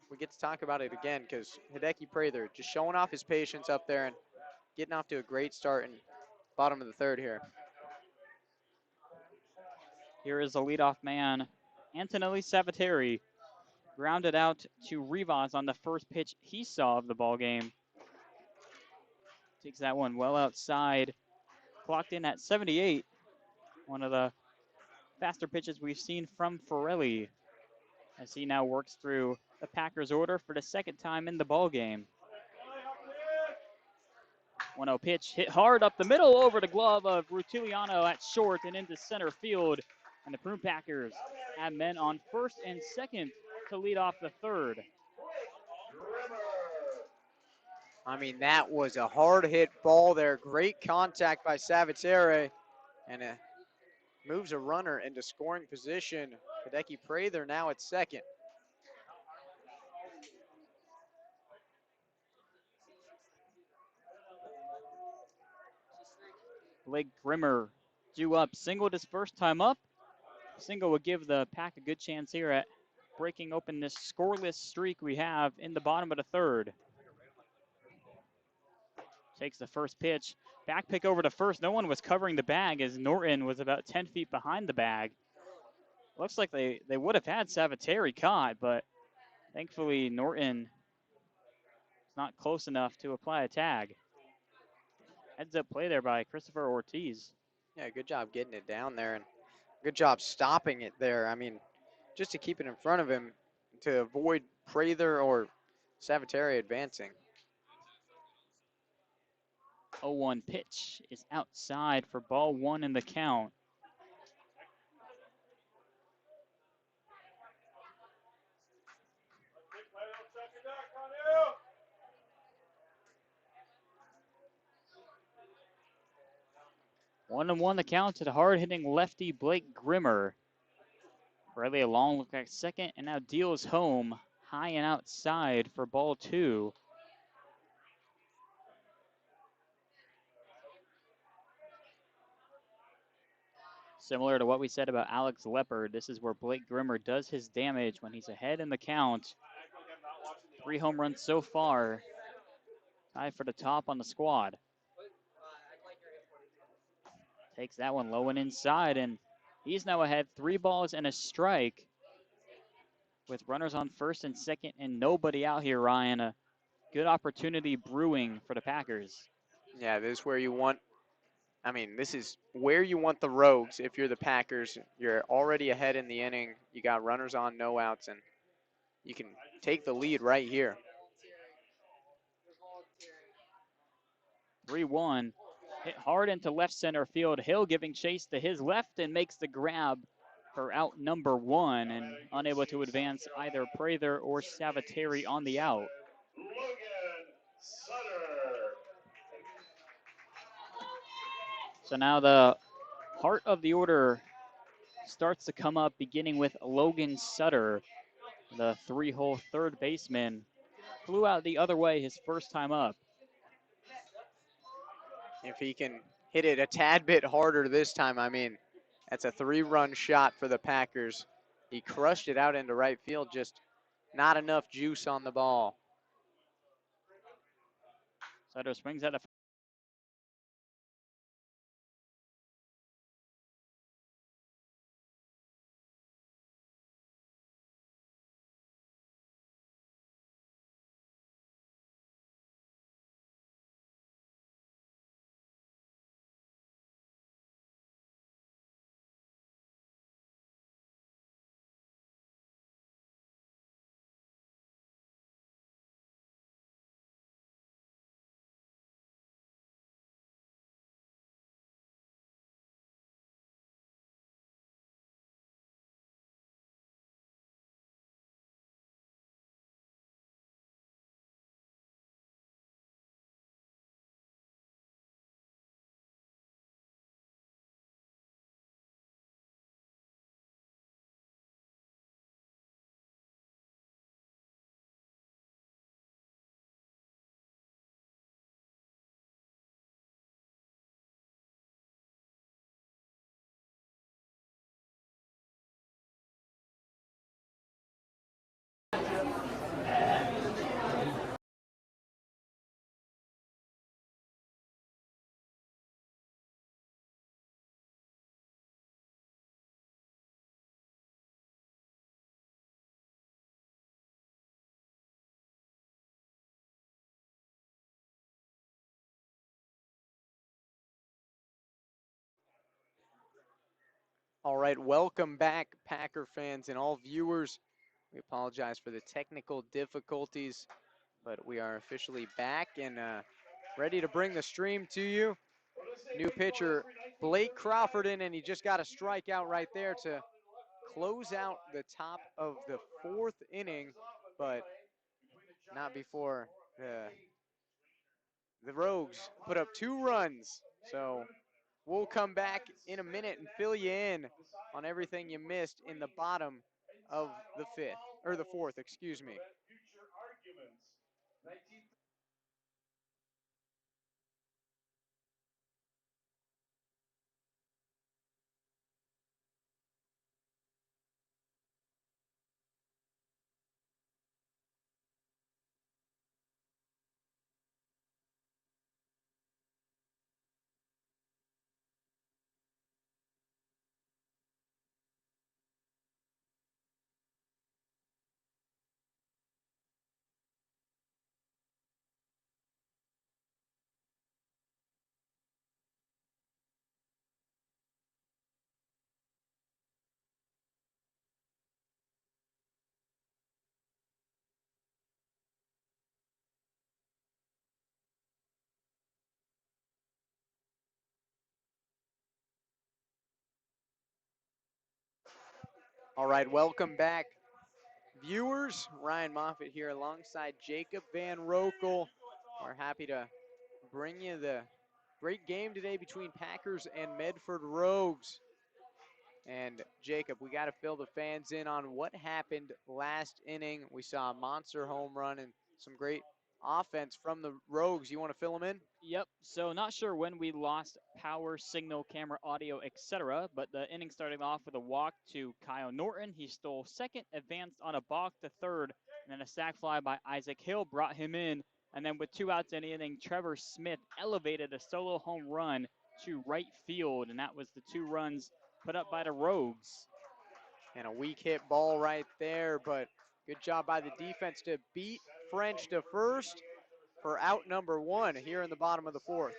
we get to talk about it again because Hideki Prather just showing off his patience up there and getting off to a great start in bottom of the third here. Here is the leadoff man, Antonelli Sabateri, grounded out to Rivas on the first pitch he saw of the ball game. Takes that one well outside. Clocked in at 78. One of the faster pitches we've seen from Forelli as he now works through the Packers order for the second time in the ball game. 1-0 pitch hit hard up the middle over the glove of Rutiliano at short and into center field. And the Prune Packers have men on first and second to lead off the third. I mean, that was a hard hit ball there. Great contact by Savitere, and it moves a runner into scoring position. Hideki Prather now at second. Blake Grimmer due up, singled his first time up. Single would give the Pack a good chance here at breaking open this scoreless streak we have in the bottom of the third. Takes the first pitch. Back pick over to first. No one was covering the bag as Norton was about 10 feet behind the bag. Looks like they would have had Savateri caught, but thankfully Norton is not close enough to apply a tag. Heads up play there by Christopher Ortiz. Yeah, good job getting it down there, and good job stopping it there. I mean, just to keep it in front of him to avoid Prather or Savitere advancing. 0-1 pitch is outside for ball 1 in the count. One and one the count to the hard-hitting lefty Blake Grimmer. Riley a long look at second and now deals home high and outside for ball 2. Similar to what we said about Alex Leopard, this is where Blake Grimmer does his damage when he's ahead in the count. 3 home runs so far. Tied for the top on the squad. Takes that one low and inside, and he's now ahead 3 balls and a strike. With runners on first and second and nobody out here, Ryan. A good opportunity brewing for the Packers. Yeah, this is where you want, this is where you want the Rogues if you're the Packers. You're already ahead in the inning. You got runners on, no outs, and you can take the lead right here. 3-1. Hit hard into left center field. Hill giving chase to his left and makes the grab for out number 1 and unable to advance either Prather or Savateri on the out. So now the heart of the order starts to come up, beginning with Logan Sutter, the 3-hole third baseman. Flew out the other way his first time up. If he can hit it a tad bit harder this time, I mean, that's a 3-run shot for the Packers. He crushed it out into right field, just not enough juice on the ball. Sutter swings at a All right, welcome back, Packer fans and all viewers. We apologize for the technical difficulties, but we are officially back and ready to bring the stream to you. New pitcher, Blake Crawford in, and he just got a strikeout right there to close out the top of the 4th inning, but not before the Rogues put up 2 runs. So we'll come back in a minute and fill you in on everything you missed in the bottom of the 5th, or the 4th, excuse me. All right, welcome back, viewers. Ryan Moffett here alongside Jacob Van Roekel. We're happy to bring you the great game today between Packers and Medford Rogues. And Jacob, we got to fill the fans in on what happened last inning. We saw a monster home run and some great offense from the Rogues. You want to fill them in? Yep, so not sure when we lost power, signal, camera, audio, etc., but the inning started off with a walk to Kyle Norton. He stole second, advanced on a balk to third, and then a sac fly by Isaac Hill brought him in. And then with 2 outs in the inning, Trevor Smith elevated a solo home run to right field, and that was the 2 runs put up by the Rogues. And a weak hit ball right there, but good job by the defense to beat French to first for out number 1 here in the bottom of the 4th.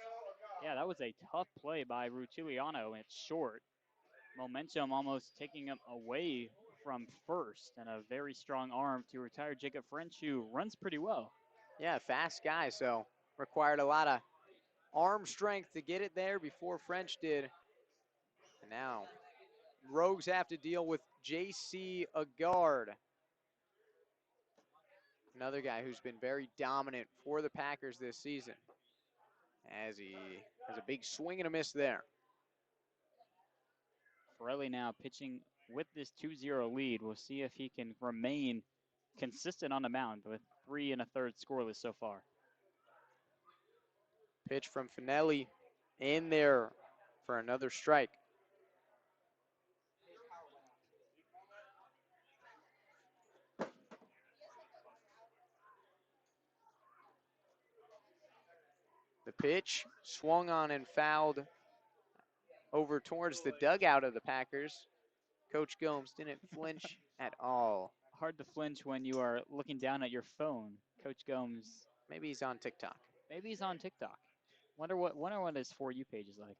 Yeah, that was a tough play by Rutiliano, and it's short. Momentum almost taking him away from first, and a very strong arm to retire Jacob French, who runs pretty well. Yeah, fast guy, so required a lot of arm strength to get it there before French did. And now Rogues have to deal with J.C. Agard, another guy who's been very dominant for the Packers this season, as he has a big swing and a miss there. Forelli now pitching with this 2-0 lead. We'll see if he can remain consistent on the mound with 3 1/3 scoreless so far. Pitch from Finelli in there for another strike. The pitch swung on and fouled over towards the dugout of the Packers. Coach Gomes didn't flinch at all. Hard to flinch when you are looking down at your phone. Coach Gomes, Maybe he's on TikTok. maybe he's on TikTok. Wonder what his For You page is like.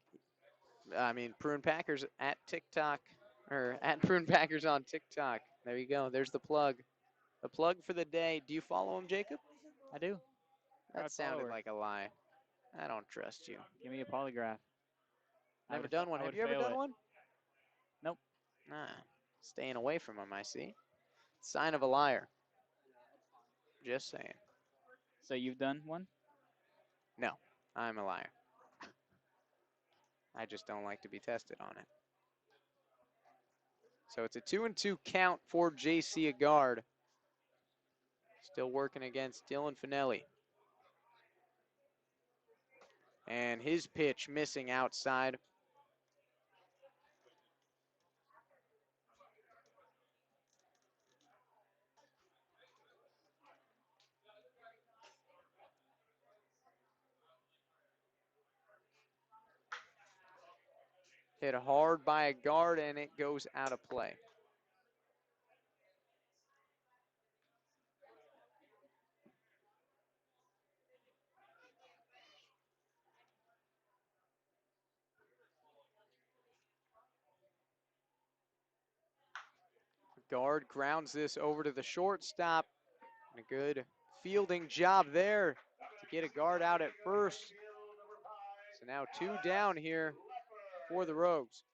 I mean, Prune Packers at TikTok, or at Prune Packers on TikTok. There you go. There's the plug. The plug for the day. Do you follow him, Jacob? I do. That Proud sounded follower. like a lie. I don't trust you. Give me a polygraph. Never done one. I Have would you ever fail done it. one? Nope. Nah. Staying away from him, I see. Sign of a liar. Just saying. So you've done one? No, I'm a liar. I just don't like to be tested on it. So it's a 2-2 count for J.C. Agard. Still working against Dylan Finelli. And his pitch missing outside. Hit hard by Agard, and it goes out of play. Agard grounds this over to the shortstop. And a good fielding job there to get Agard out at first. So now 2 down here for the Rogues.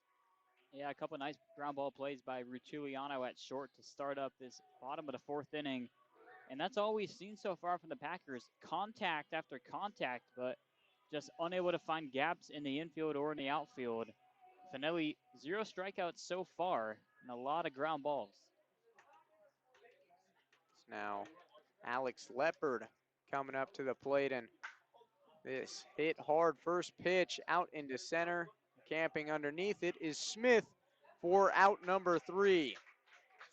Yeah, a couple nice ground ball plays by Rutuliano at short to start up this bottom of the 4th inning. And that's all we've seen so far from the Packers. Contact after contact, but just unable to find gaps in the infield or in the outfield. Finelli, 0 strikeouts so far and a lot of ground balls. Now Alex Leopard coming up to the plate, and this hit hard first pitch out into center. Camping underneath it is Smith for out number 3.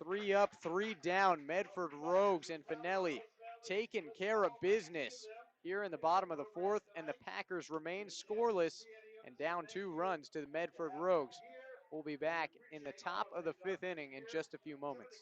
3 up, 3 down. Medford Rogues and Finelli taking care of business here in the bottom of the 4th, and the Packers remain scoreless and down 2 runs to the Medford Rogues. We'll be back in the top of the 5th inning in just a few moments.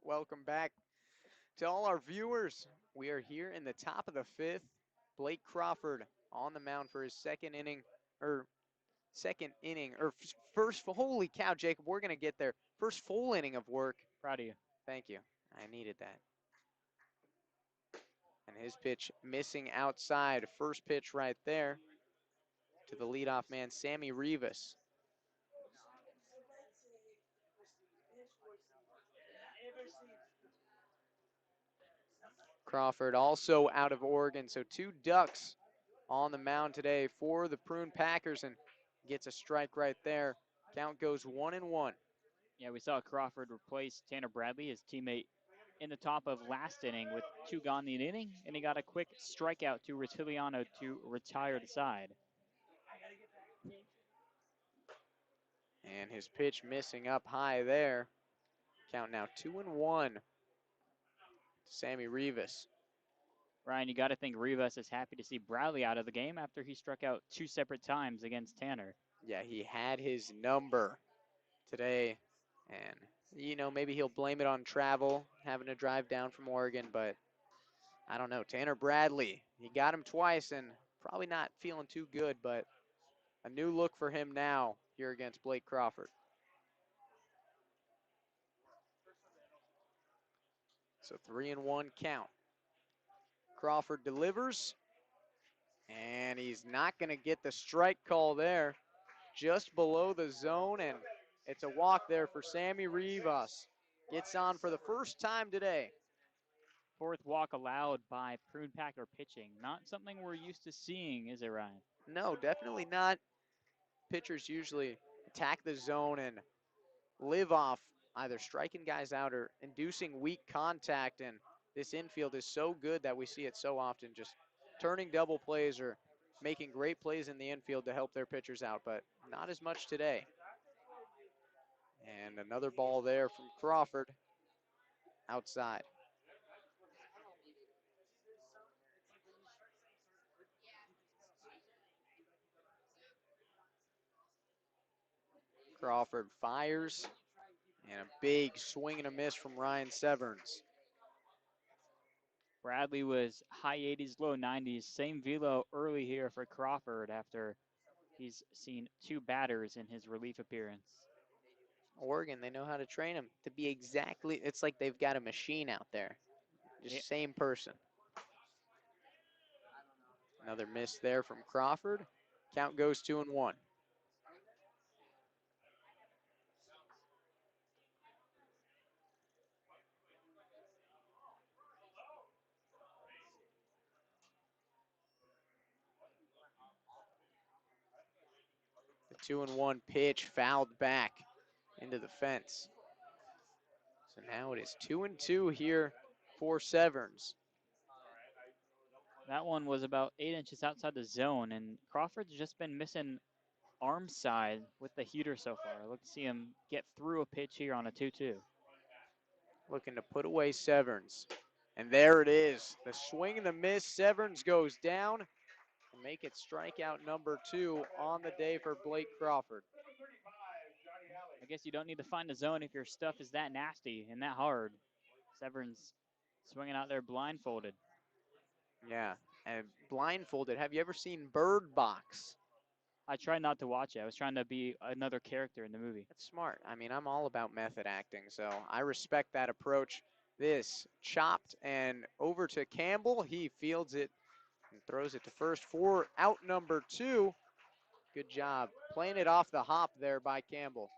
Welcome back to all our viewers. We are here in the top of the fifth. Blake Crawford on the mound for his second inning, or first, holy cow, Jacob, we're going to get there. First full inning of work. Proud of you. Thank you. I needed that. And his pitch missing outside. First pitch right there to the leadoff man, Sammy Rivas. Crawford also out of Oregon, so 2 Ducks on the mound today for the Prune Packers, and gets a strike right there. Count goes 1-1. Yeah, we saw Crawford replace Tanner Bradley, his teammate, in the top of last inning with 2 gone in the inning, and he got a quick strikeout to Rotiliano to retire the side. And his pitch missing up high there. Count now 2-1 to Sammy Rivas. Ryan, you got to think Rivas is happy to see Bradley out of the game after he struck out 2 separate times against Tanner. Yeah, he had his number today, and maybe he'll blame it on travel, having to drive down from Oregon, but I don't know. Tanner Bradley, he got him twice and probably not feeling too good, but a new look for him now here against Blake Crawford. So 3-1 count. Crawford delivers, and he's not going to get the strike call there. Just below the zone, and it's a walk there for Sammy Rivas. Gets on for the first time today. 4th walk allowed by Prune Packer pitching. Not something we're used to seeing, is it, Ryan? No, definitely not. Pitchers usually attack the zone and live off either striking guys out or inducing weak contact, and this infield is so good that we see it so often, just turning double plays or making great plays in the infield to help their pitchers out, but not as much today. And another ball there from Crawford outside. Crawford fires, and a big swing and a miss from Ryan Severns. Bradley was high 80s, low 90s. Same velo early here for Crawford after he's seen 2 batters in his relief appearance. Oregon, they know how to train him to be exactly, it's like they've got a machine out there. Just same person. Another miss there from Crawford. Count goes 2-1. The 2-1 pitch fouled back into the fence. So now it is 2-2 here for Severns. That one was about 8 inches outside the zone, and Crawford's just been missing arm side with the heater so far. Look to see him get through a pitch here on a 2-2. Looking to put away Severns. And there it is. The swing and the miss. Severns goes down. And make it strikeout number 2 on the day for Blake Crawford. I guess you don't need to find a zone if your stuff is that nasty and that hard. Severns swinging out there blindfolded. Yeah, and blindfolded. Have you ever seen Bird Box? I tried not to watch it. I was trying to be another character in the movie. That's smart. I mean, I'm all about method acting, so I respect that approach. This chopped and over to Campbell. He fields it and throws it to first for out number 2. Good job playing it off the hop there by Campbell.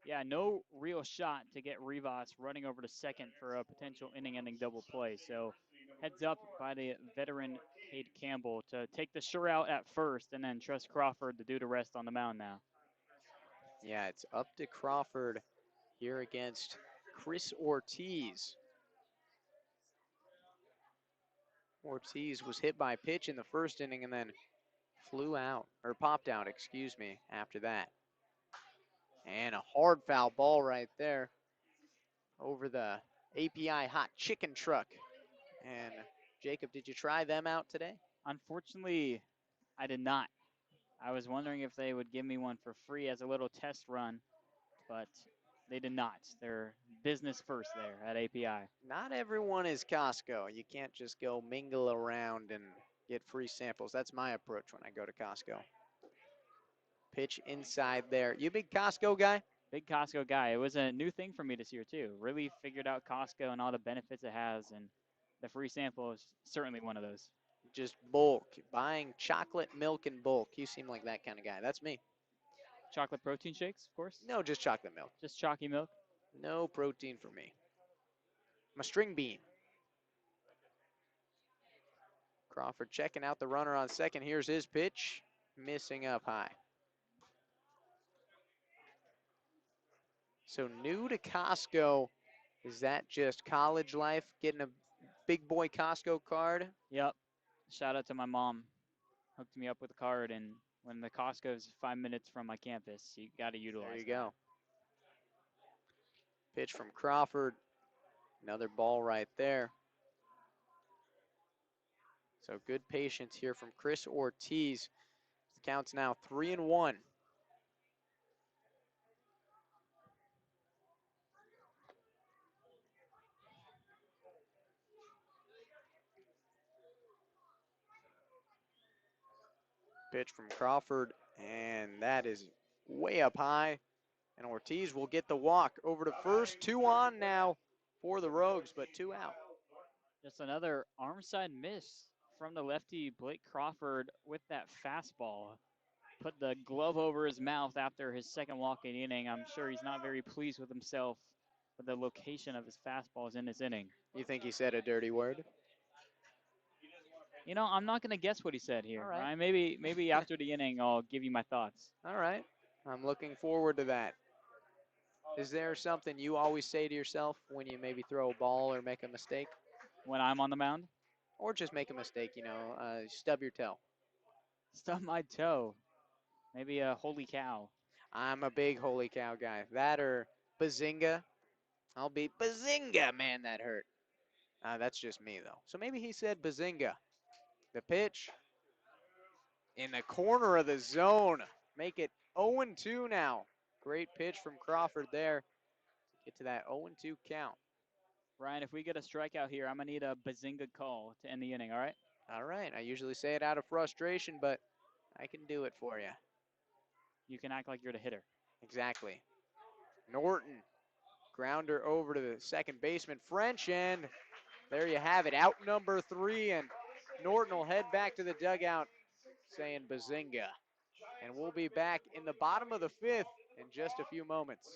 Yeah, no real shot to get Rivas running over to second for a potential inning-ending double play. So heads up by the veteran Cade Campbell to take the sure out at first and then trust Crawford to do the rest on the mound now. Yeah, it's up to Crawford here against Chris Ortiz. Ortiz was hit by a pitch in the first inning and then flew out, or popped out, excuse me, after that. And a hard foul ball right there over the API hot chicken truck. And Jacob, did you try them out today? Unfortunately, I did not. I was wondering if they would give me one for free as a little test run, but They did not. They're business first there at API. Not everyone is Costco. You can't just go mingle around and get free samples. That's my approach when I go to Costco. Pitch inside there. You a big Costco guy? Big Costco guy. It was a new thing for me this year too. Really figured out Costco and all the benefits it has, and the free sample is certainly one of those. Just bulk, buying chocolate milk in bulk. You seem like that kind of guy. That's me. Chocolate protein shakes, of course. No, just chocolate milk. Just chalky milk. No protein for me. I'm a string bean. Crawford checking out the runner on second. Here's his pitch. Missing up high. So new to Costco. Is that just college life? Getting a big boy Costco card? Yep. Shout out to my mom. Hooked me up with a card, and when the Costco's 5 minutes from my campus, you got to utilize There you that. go. Pitch from Crawford. Another ball right there. So good patience here from Chris Ortiz. The count's now 3-1. Pitch from Crawford, and that is way up high. And Ortiz will get the walk over to first. 2 on now for the Rogues, but 2 out. Just another arm side miss from the lefty Blake Crawford with that fastball. Put the glove over his mouth after his second walk in the inning. I'm sure he's not very pleased with himself, but the location of his fastball is in this inning. You think he said a dirty word? You know, I'm not going to guess what he said here. All right. Ryan. Maybe after the inning, I'll give you my thoughts. All right. I'm looking forward to that. Is there something you always say to yourself when you maybe throw a ball or make a mistake? When I'm on the mound, Or just make a mistake, stub your toe. stub my toe. Maybe a holy cow. I'm a big holy cow guy. That or bazinga. I'll be bazinga, man, that hurt. That's just me, though. So maybe he said bazinga. The pitch in the corner of the zone. Make it 0-2 now. Great pitch from Crawford there. Get to that 0-2 count. Ryan, if we get a strikeout here, I'm going to need a bazinga call to end the inning, all right? All right. I usually say it out of frustration, but I can do it for you. You can act like you're the hitter. Exactly. Norton. Grounder over to the second baseman, French, and there you have it. Out number 3, and Norton will head back to the dugout saying bazinga. And we'll be back in the bottom of the 5th in just a few moments.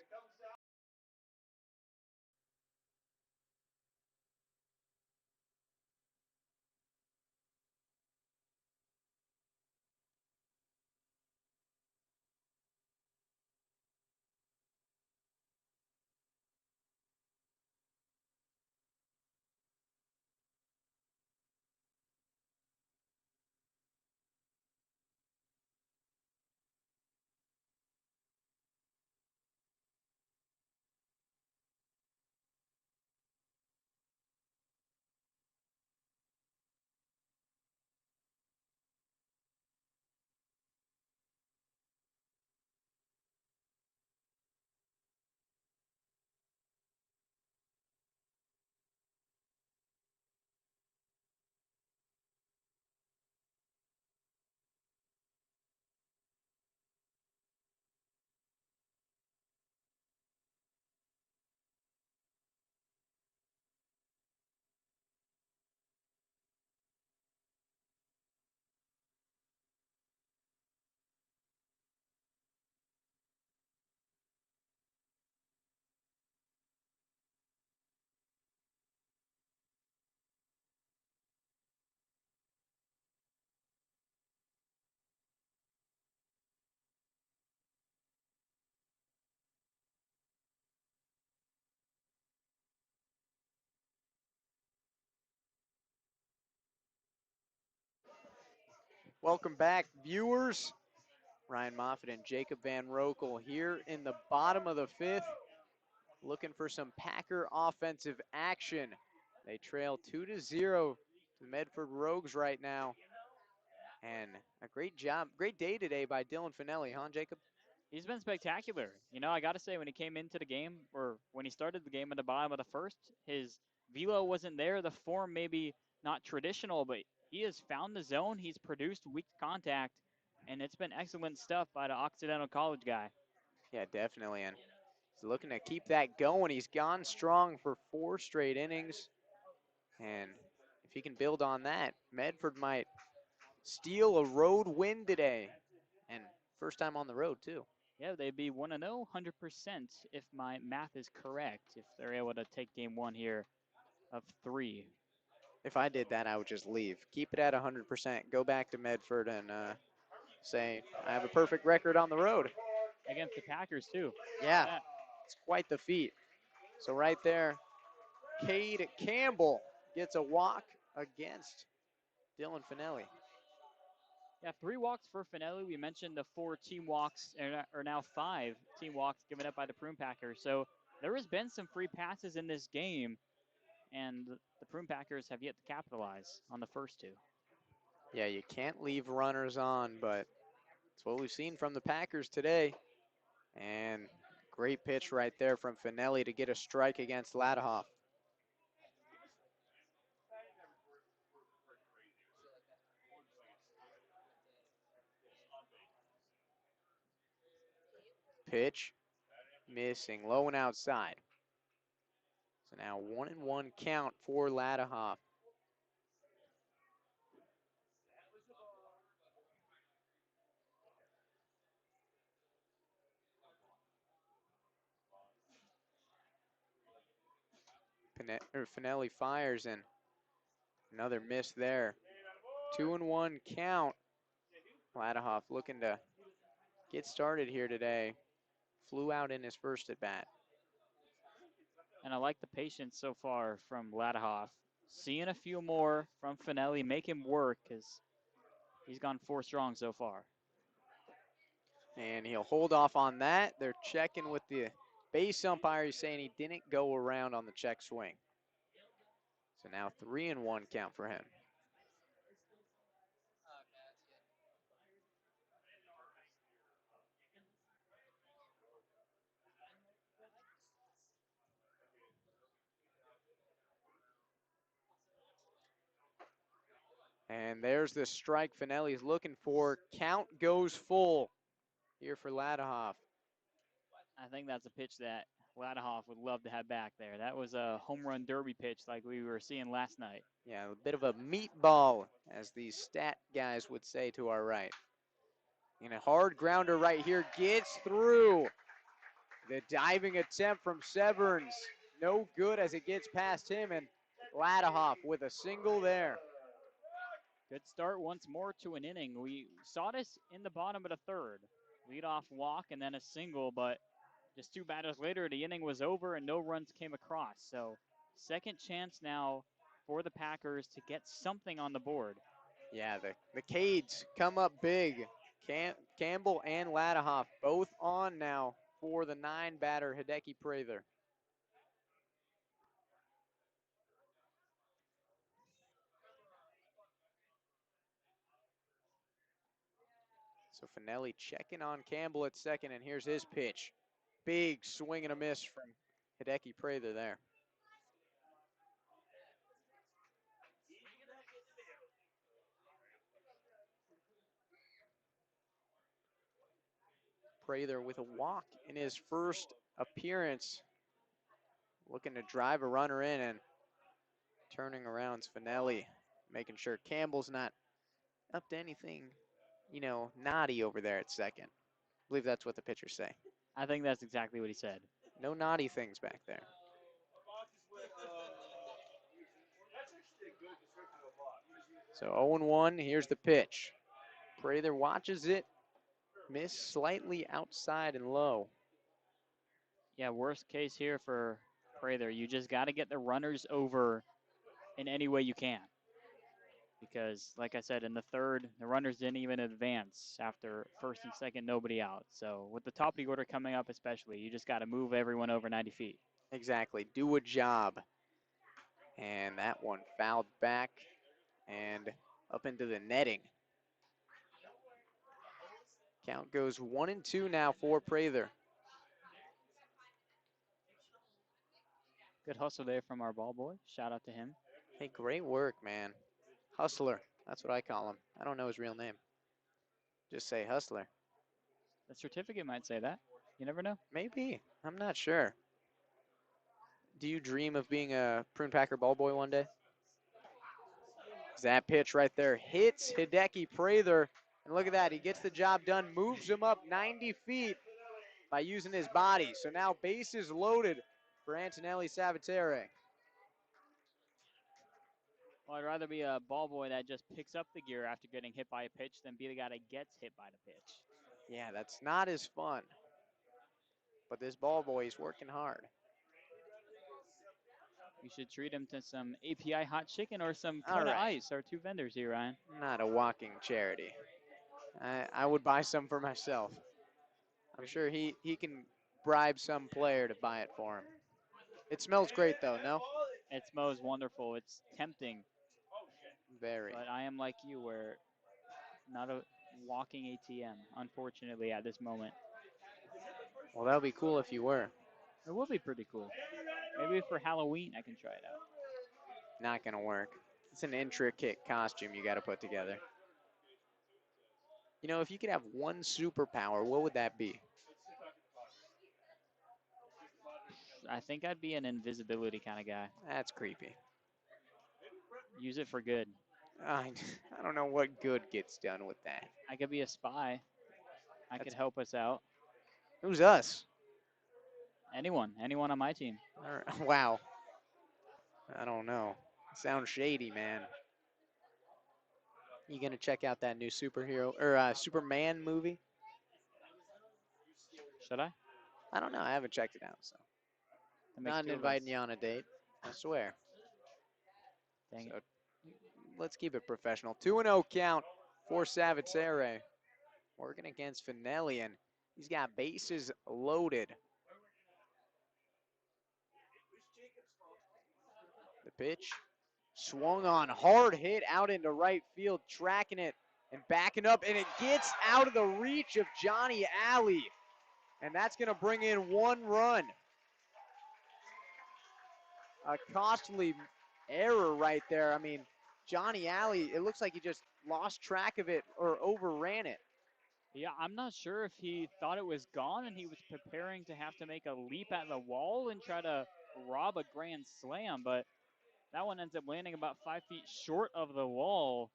Welcome back, viewers. Ryan Moffett and Jacob Van Roekel here in the bottom of the 5th, looking for some Packer offensive action. They trail 2-0 to the Medford Rogues right now. And a great job, great day today by Dylan Finelli, huh, Jacob? He's been spectacular. You know, I got to say, when he came into the game, or when he started the game at the bottom of the first, his velo wasn't there. The form maybe not traditional, but he has found the zone. He's produced weak contact, and it's been excellent stuff by the Occidental College guy. Yeah, definitely. And he's looking to keep that going. He's gone strong for 4 straight innings. And if he can build on that, Medford might steal a road win today. And first time on the road, too. Yeah, they'd be 1 0, 100% if my math is correct, if they're able to take game one here of 3 If I did that, I would just leave. Keep it at 100%. Go back to Medford and say, I have a perfect record on the road. against the Packers, too. Yeah, Yeah, it's quite the feat. So right there, Cade Campbell gets a walk against Dylan Finelli. yeah, 3 walks for Finelli. We mentioned the 4 team walks, or now 5 team walks given up by the Prune Packers. So there has been some free passes in this game, and the Prune Packers have yet to capitalize on the first 2. Yeah, you can't leave runners on, but it's what we've seen from the Packers today. And great pitch right there from Finelli to get a strike against Ladahoff. Pitch missing, low and outside. So now 1-1 count for Ladahoff. Finelli fires and another miss there. 2-1 count. Ladahoff looking to get started here today. Flew out in his first at bat. And I like the patience so far from Ladahoff. Seeing a few more from Finelli, make him work, because he's gone 4 strong so far. And he'll hold off on that. They're checking with the base umpire. He's saying he didn't go around on the check swing. So now 3-1 count for him. And there's the strike Finelli's looking for. Count goes full here for Ladahoff. I think that's a pitch that Ladahoff would love to have back there. That was a home run derby pitch like we were seeing last night. Yeah, a bit of a meatball, as these stat guys would say to our right. And a hard grounder right here gets through. The diving attempt from Severns, no good as it gets past him, and Ladahoff with a single there. Good start once more to an inning. We saw this in the bottom of the third. Leadoff walk and then a single, but just 2 batters later, the inning was over and no runs came across. So, second chance now for the Packers to get something on the board. Yeah, the Cades come up big. Campbell and Ladahoff both on now for the 9-batter Hideki Prather. So Finelli checking on Campbell at second, and here's his pitch. Big swing and a miss from Hideki Prather there. Prather with a walk in his first appearance, looking to drive a runner in, and turning around Finelli, making sure Campbell's not up to anything, naughty over there at second. I believe that's what the pitchers say. I think that's exactly what he said. No naughty things back there. So 0-1, here's the pitch. Prather watches it, miss slightly outside and low. Yeah, worst case here for Prather. You just got to get the runners over in any way you can. Because, like I said, in the third, the runners didn't even advance after first and second, nobody out. So, with the top of the order coming up, especially, you just got to move everyone over 90 feet. Exactly, do a job. And that one fouled back and up into the netting. Count goes 1-2 now for Prather. Good hustle there from our ball boy. Shout out to him. Hey, great work, man. Hustler. That's what I call him. I don't know his real name. Just say Hustler. The certificate might say that. You never know. Maybe. I'm not sure. Do you dream of being a Prune Packer ball boy one day? That pitch right there hits Hideki Prather. And look at that. He gets the job done, moves him up 90 feet by using his body. So now bases loaded for Antonelli Savitere. Well, I'd rather be a ball boy that just picks up the gear after getting hit by a pitch than be the guy that gets hit by the pitch. Yeah, that's not as fun. But this ball boy is working hard. You should treat him to some API hot chicken or some All Kona right. Ice, our two vendors here, Ryan. Not a walking charity. I would buy some for myself. I'm sure he can bribe some player to buy it for him. It smells great though, no? It smells wonderful. It's tempting, Very. but I am like you, where not a walking ATM, unfortunately, at this moment. Well, that would be cool if you were. It would be pretty cool. Maybe for Halloween I can try it out. Not gonna work. It's an intricate costume you gotta put together. You know, if you could have one superpower, what would that be? I think I'd be an invisibility kind of guy. That's creepy. Use it for good. I, I don't know what good gets done with that. I could be a spy. I could That's help us out. who's us? Anyone on my team. Wow. I don't know. Sounds shady, man. You gonna check out that new superhero or Superman movie? Should I? I don't know. I haven't checked it out, so That makes not two of us. inviting you on a date. I swear. Dang So it. let's keep it professional. 2-0 count for Savitere. Working against Finellian. He's got bases loaded. The pitch swung on, hard hit out into right field, tracking it and backing up, and it gets out of the reach of Johnny Alley. And that's going to bring in one run. A costly error right there. I mean, Johnny Alley, it looks like he just lost track of it or overran it. Yeah, I'm not sure if he thought it was gone and he was preparing to have to make a leap at the wall and try to rob a grand slam, but that one ends up landing about 5 feet short of the wall.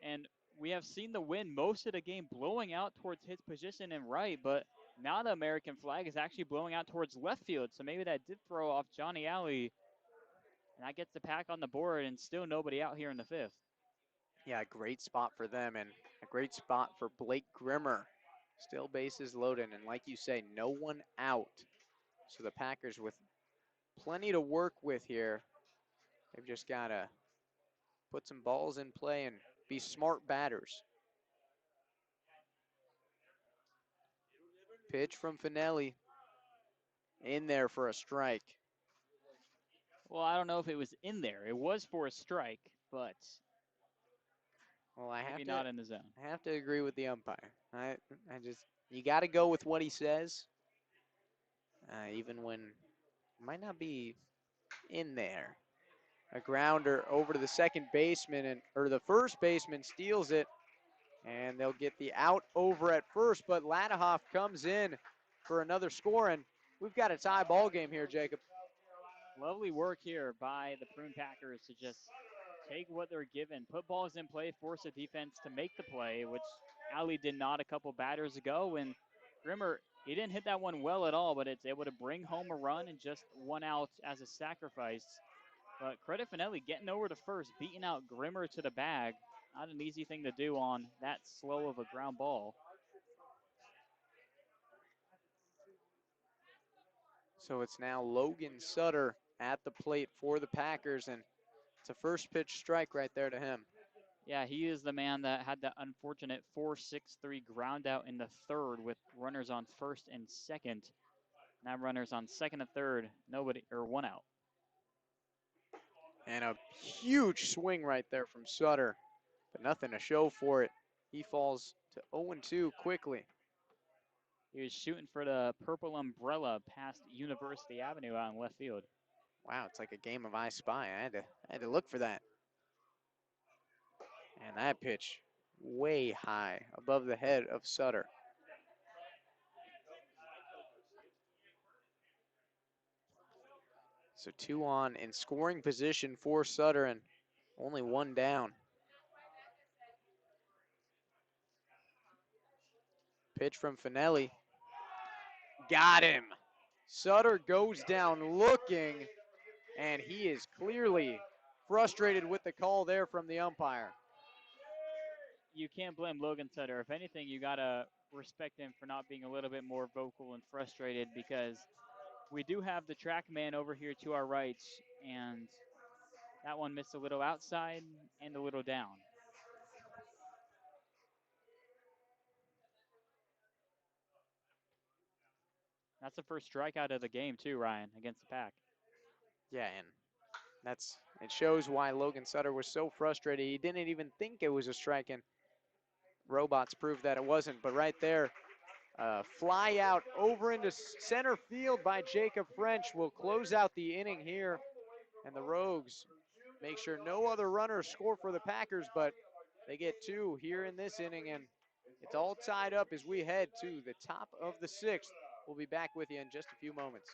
And we have seen the wind most of the game blowing out towards his position in right, but now the American flag is actually blowing out towards left field. So maybe that did throw off Johnny Alley. And that gets the Pack on the board and still nobody out here in the fifth. Yeah, great spot for them and a great spot for Blake Grimmer. Still bases loaded, and like you say, no one out. So the Packers with plenty to work with here. They've just got to put some balls in play and be smart batters. Pitch from Finelli. In there for a strike. Well, I don't know if it was in there. It was for a strike, but Well, maybe not in the zone. I have to agree with the umpire. You got to go with what he says, even when it might not be in there. A grounder over to the second baseman, or the first baseman steals it, and they'll get the out over at first, but Ladahoff comes in for another score, and we've got a tie ball game here, Jacob. Lovely work here by the Prune Packers to just take what they're given, put balls in play, force the defense to make the play, which Alley did not a couple batters ago. And Grimmer, he didn't hit that one well at all, but it's able to bring home a run and just one out as a sacrifice. But credit Finelli getting over to first, beating out Grimmer to the bag. Not an easy thing to do on that slow of a ground ball. So it's now Logan Sutter at the plate for the Packers, and it's a first pitch strike right there to him. Yeah, he is the man that had that unfortunate 4-6-3 ground out in the third with runners on first and second. Now runners on second and third, nobody, or one out. And a huge swing right there from Sutter, but nothing to show for it. He falls to 0-2 quickly. He was shooting for the purple umbrella past University Avenue out in left field. Wow, it's like a game of I Spy. I had to look for that. And that pitch way high above the head of Sutter. So 2 on in scoring position for Sutter and only 1 down. Pitch from Finelli. Got him. Sutter goes down looking, and he is clearly frustrated with the call there from the umpire. You can't blame Logan Sutter. If anything, you got to respect him for not being a little bit more vocal and frustrated, because we do have the track man over here to our right, and that one missed a little outside and a little down. That's the first strikeout of the game too, Ryan, against the Pack. Yeah, and it shows why Logan Sutter was so frustrated. He didn't even think it was a strike, and robots proved that it wasn't. But right there, fly out over into center field by Jacob French will close out the inning here. And the Rogues make sure no other runners score for the Packers, but they get 2 here in this inning, and it's all tied up as we head to the top of the 6th. We'll be back with you in just a few moments.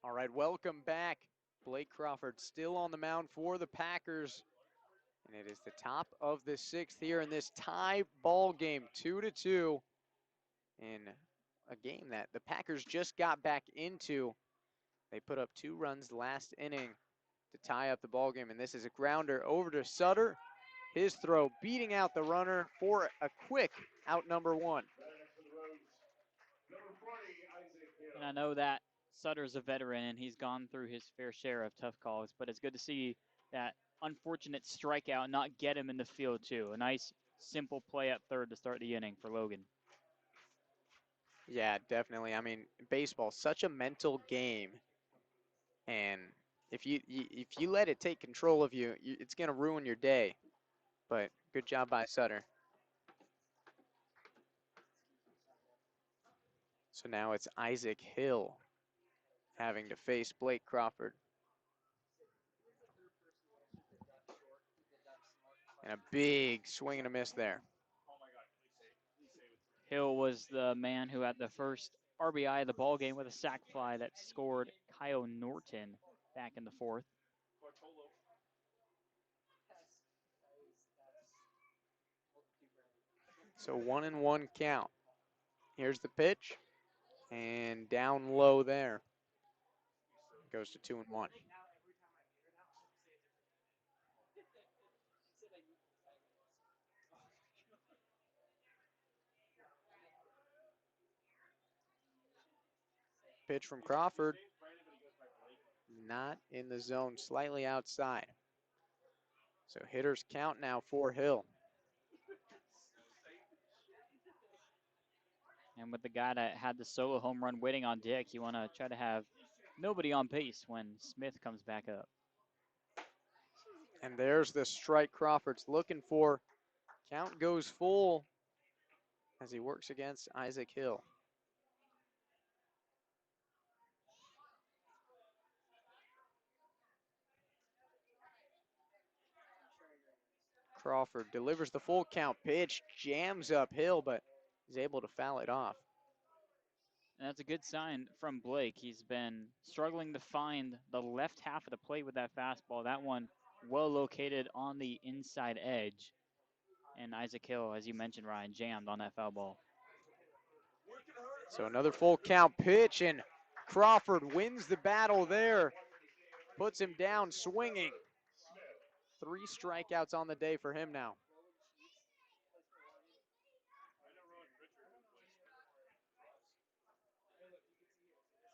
All right, welcome back. Blake Crawford still on the mound for the Packers. And it is the top of the 6th here in this tie ball game, 2-2, in a game that the Packers just got back into. They put up 2 runs last inning to tie up the ball game, and this is a grounder over to Sutter. His throw beating out the runner for a quick out number 1. And I know that Sutter's a veteran and he's gone through his fair share of tough calls, but it's good to see that unfortunate strikeout not get him in the field too. A nice, simple play at third to start the inning for Logan. Yeah, definitely. I mean, baseball, such a mental game, and if you let it take control of you, it's going to ruin your day. But good job by Sutter. So now it's Isaac Hill having to face Blake Crawford. And a big swing and a miss there. Hill was the man who had the first RBI of the ball game with a sac fly that scored Kyle Norton back in the 4th. So 1-1 count. Here's the pitch, and down low there. Goes to 2-1. Pitch from Crawford. Not in the zone, slightly outside. So hitters count now for Hill. And with the guy that had the solo home run waiting on deck, you want to try to have nobody on base when Smith comes back up. And there's the strike Crawford's looking for. Count goes full as he works against Isaac Hill. Crawford delivers the full count pitch, jams uphill, but is able to foul it off. And that's a good sign from Blake. He's been struggling to find the left half of the plate with that fastball. That one well located on the inside edge. And Isaac Hill, as you mentioned, Ryan, jammed on that foul ball. So another full count pitch, and Crawford wins the battle there. Puts him down swinging. 3 strikeouts on the day for him now.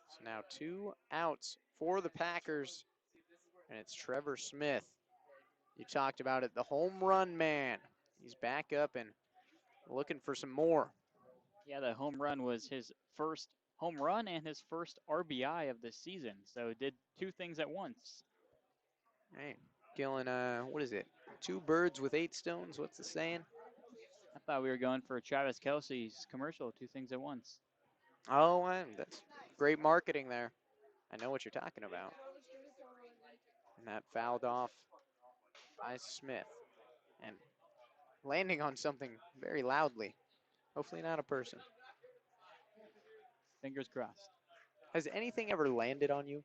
So now 2 outs for the Packers, and it's Trevor Smith. You talked about it, the home run man. He's back up and looking for some more. Yeah, the home run was his first home run and his first RBI of the season. So did 2 things at once. Hey, killing, what is it? 2 birds with 8 stones, what's the saying? I thought we were going for Travis Kelce's commercial, 2 things at once. Oh, that's great marketing there. I know what you're talking about. And that fouled off by Smith. And landing on something very loudly. Hopefully not a person. Fingers crossed. Has anything ever landed on you?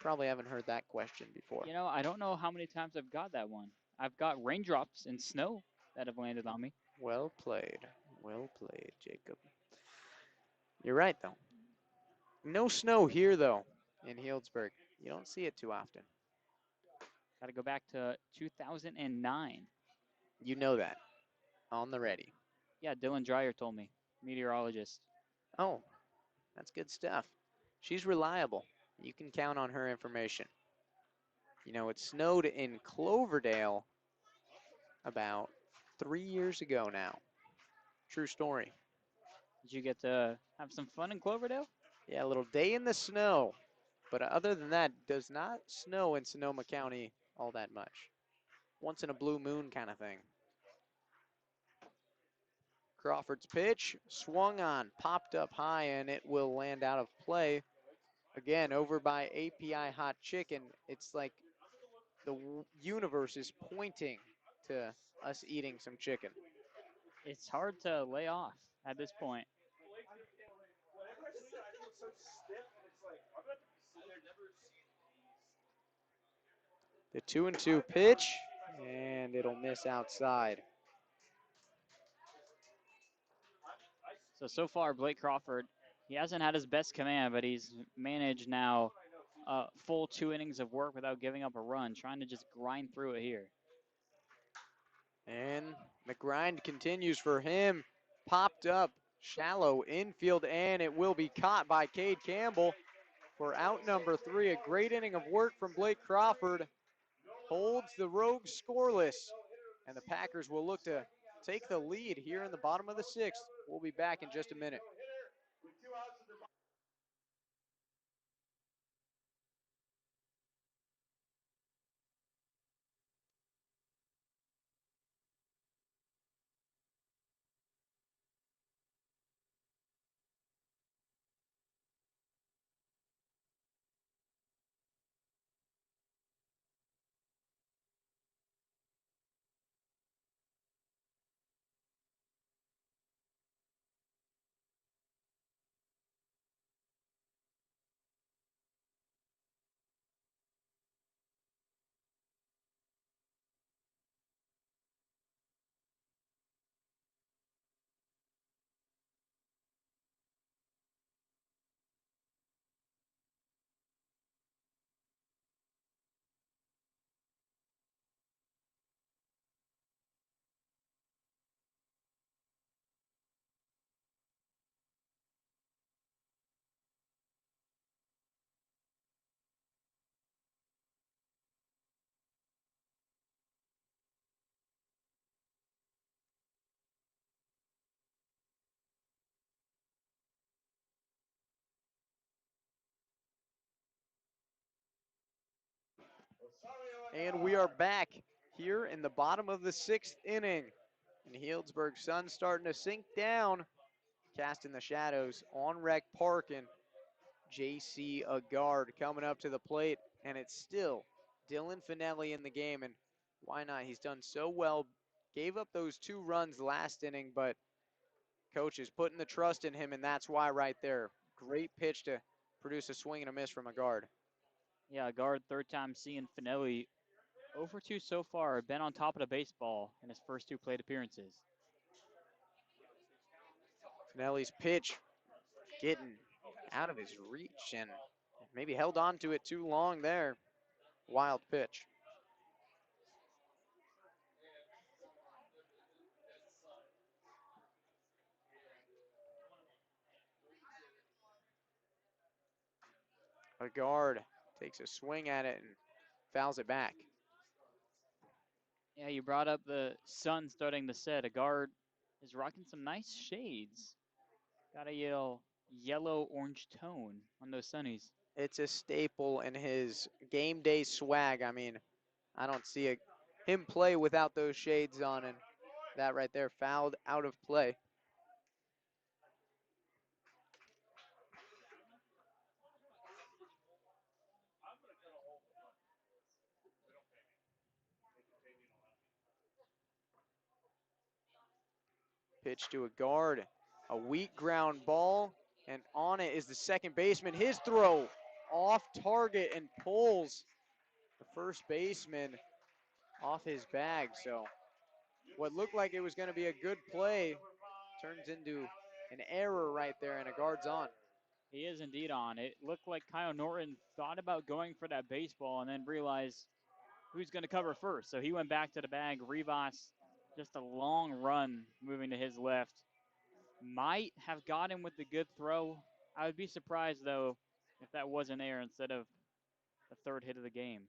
Probably haven't heard that question before. You know, I don't know how many times I've got that one. I've got raindrops and snow that have landed on me. Well played, Jacob. You're right, though. No snow here, though, in Healdsburg. You don't see it too often. Got to go back to 2009. You know that. On the ready. Yeah, Dylan Dreyer told me, meteorologist. Oh, that's good stuff. She's reliable. You can count on her information. You know, it snowed in Cloverdale about 3 years ago now. True story. Did you get to have some fun in Cloverdale? Yeah, a little day in the snow. But other than that, does not snow in Sonoma County all that much. Once in a blue moon kind of thing. Crawford's pitch, swung on, popped up high, and it will land out of play. Again, over by API Hot Chicken. It's like the universe is pointing to us eating some chicken. It's hard to lay off at this point. The 2-2 pitch, and it'll miss outside. So far, Blake Crawford, he hasn't had his best command, but he's managed now a full 2 innings of work without giving up a run, trying to just grind through it here. And the grind continues for him. Popped up, shallow infield, and it will be caught by Cade Campbell for out number 3. A great inning of work from Blake Crawford. Holds the Rogues scoreless, and the Packers will look to take the lead here in the bottom of the 6th. We'll be back in just a minute. And we are back here in the bottom of the 6th inning. And Healdsburg sun starting to sink down, casting the shadows on Rec Park, and JC Agard coming up to the plate. And it's still Dylan Finelli in the game, and why not? He's done so well. Gave up those 2 runs last inning, but coach is putting the trust in him, and that's why right there. Great pitch to produce a swing and a miss from Agard. Yeah, guard, third time seeing Finelli. 0 for 2 so far, been on top of the baseball in his first 2 plate appearances. Finelli's pitch getting out of his reach and maybe held on to it too long there. Wild pitch. Agard takes a swing at it and fouls it back. Yeah, you brought up the sun starting to set. Agard is rocking some nice shades. Got a yellow-orange tone on those sunnies. It's a staple in his game day swag. I mean, I don't see him play without those shades on, and that right there fouled out of play. Pitch to Agard, a weak ground ball, and on it is the second baseman. His throw off target and pulls the first baseman off his bag. So what looked like it was going to be a good play turns into an error right there, and Agard's on. He is indeed on. It looked like Kyle Norton thought about going for that baseball and then realized who's going to cover first. So he went back to the bag. Rivas, just a long run moving to his left. Might have got him with the good throw. I would be surprised, though, if that was an error instead of the third hit of the game.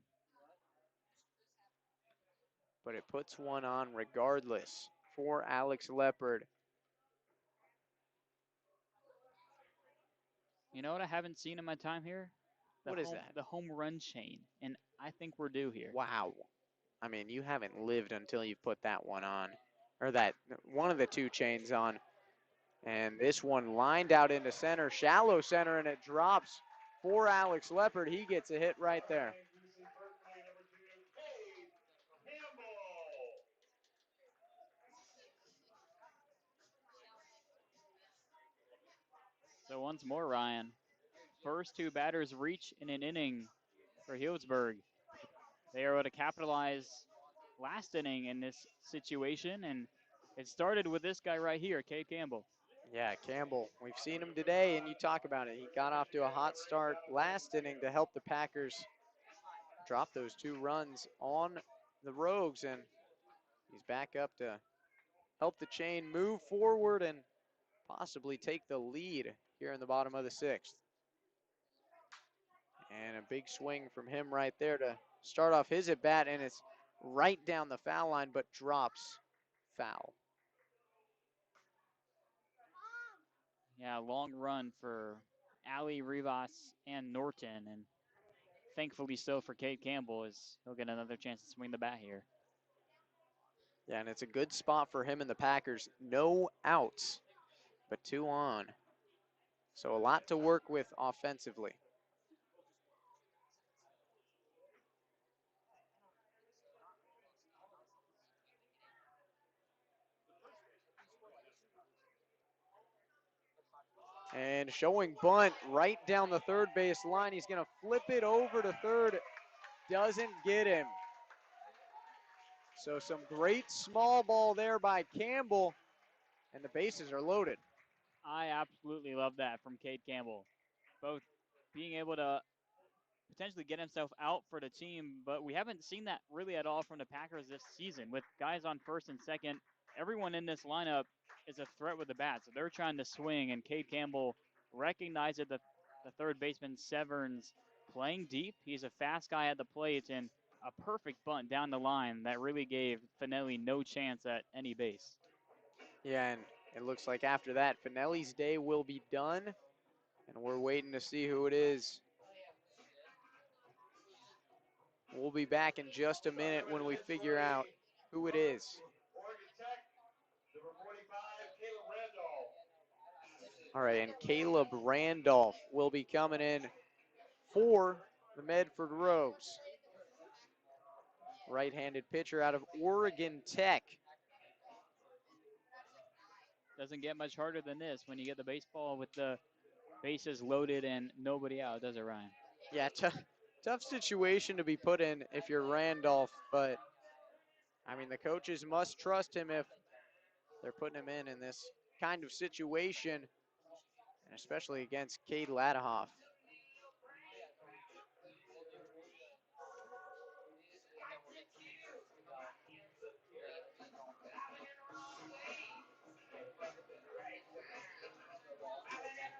But it puts one on regardless for Alex Leopard. You know what I haven't seen in my time here? What is that? The home run chain, and I think we're due here. Wow. I mean, you haven't lived until you've put that one on, or that one of the 2 chains on. And this one lined out into center, shallow center, and it drops for Alex Leopard. He gets a hit right there. So once more, Ryan. First 2 batters reach in an inning for Healdsburg. They are able to capitalize last inning in this situation, and it started with this guy right here, Cade Campbell. Yeah, Campbell, we've seen him today, and you talk about it. He got off to a hot start last inning to help the Packers drop those 2 runs on the Rogues, and he's back up to help the chain move forward and possibly take the lead here in the bottom of the 6th. And a big swing from him right there to start off his at bat, and it's right down the foul line, but drops foul. Yeah, long run for Ali, Rivas, and Norton, and thankfully so for Cade Campbell, as he'll get another chance to swing the bat here. Yeah, and it's a good spot for him and the Packers. No outs, but 2 on. So a lot to work with offensively. And showing bunt right down the third base line. He's going to flip it over to third. Doesn't get him. So some great small ball there by Campbell, and the bases are loaded. I absolutely love that from Cade Campbell. Both being able to potentially get himself out for the team, but we haven't seen that really at all from the Packers this season. With guys on first and second, everyone in this lineup is a threat with the bat, so they're trying to swing, and Cade Campbell recognizes the third baseman Severns playing deep. He's a fast guy at the plate, and a perfect bunt down the line that really gave Finelli no chance at any base. Yeah, and it looks like after that, Finelli's day will be done, and we're waiting to see who it is. We'll be back in just a minute when we figure out who it is. All right, and Caleb Randolph will be coming in for the Medford Rogues. Right-handed pitcher out of Oregon Tech. Doesn't get much harder than this when you get the baseball with the bases loaded and nobody out, does it, Ryan? Yeah, tough situation to be put in if you're Randolph, but I mean, the coaches must trust him if they're putting him in this kind of situation, and especially against Cade Ladahoff.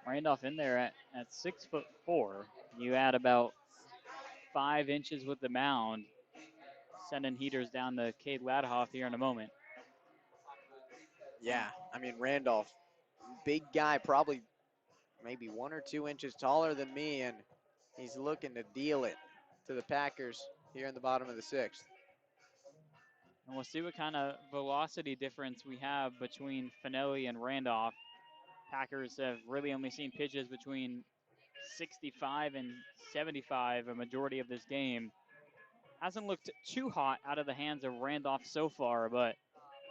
Randolph in there at 6'4". You add about 5 inches with the mound, sending heaters down to Cade Ladahoff here in a moment. Yeah, I mean, Randolph, big guy, probably maybe 1 or 2 inches taller than me, and he's looking to deal it to the Packers here in the bottom of the 6th. And we'll see what kind of velocity difference we have between Finelli and Randolph. Packers have really only seen pitches between 65 and 75 a majority of this game. Hasn't looked too hot out of the hands of Randolph so far, but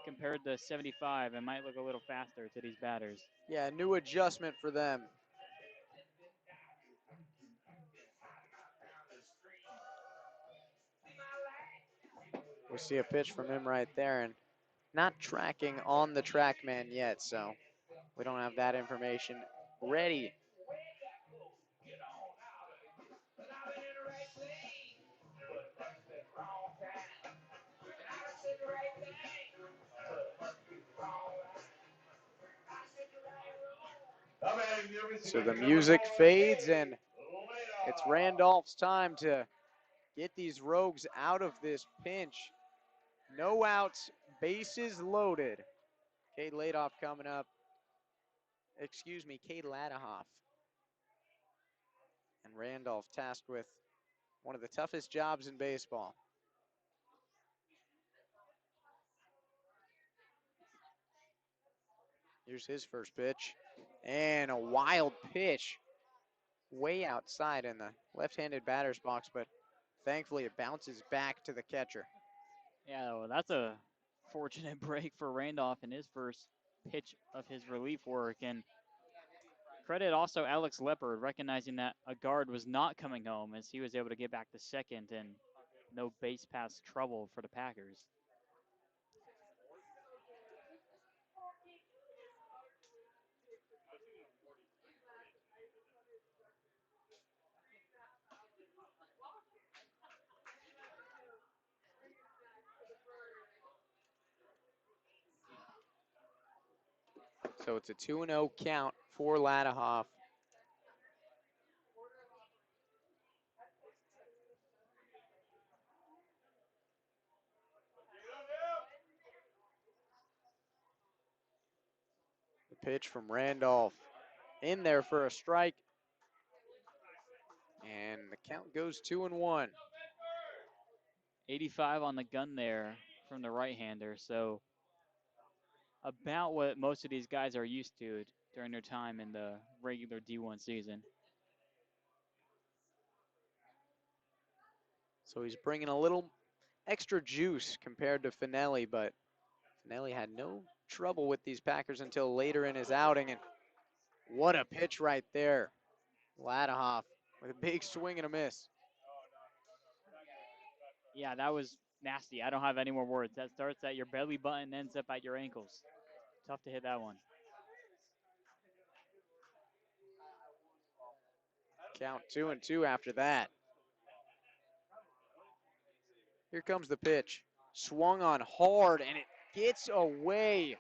compared to 75, it might look a little faster to these batters. Yeah, new adjustment for them. We see a pitch from him right there, and not tracking on the TrackMan yet, so we don't have that information ready. So the music fades, and it's Randolph's time to get these Rogues out of this pinch. No outs, bases loaded. Cade Ladoff coming up. Excuse me, Cade Ladahoff. And Randolph tasked with one of the toughest jobs in baseball. Here's his first pitch. And a wild pitch way outside in the left-handed batter's box, but thankfully it bounces back to the catcher. Yeah, well, that's a fortunate break for Randolph in his first pitch of his relief work. And credit also Alex Leopard, recognizing that a guard was not coming home as he was able to get back to second and no base pass trouble for the Packers. So it's a 2-0 count for Ladahoff. The pitch from Randolph in there for a strike. And the count goes 2-1. 85 on the gun there from the right-hander. So about what most of these guys are used to during their time in the regular D1 season. So he's bringing a little extra juice compared to Finelli, but Finelli had no trouble with these Packers until later in his outing. And what a pitch right there. Ladahoff with a big swing and a miss. Yeah, that was nasty. I don't have any more words. That starts at your belly button, ends up at your ankles. Tough to hit that one. Count 2-2 after that. Here comes the pitch. Swung on hard, and it gets away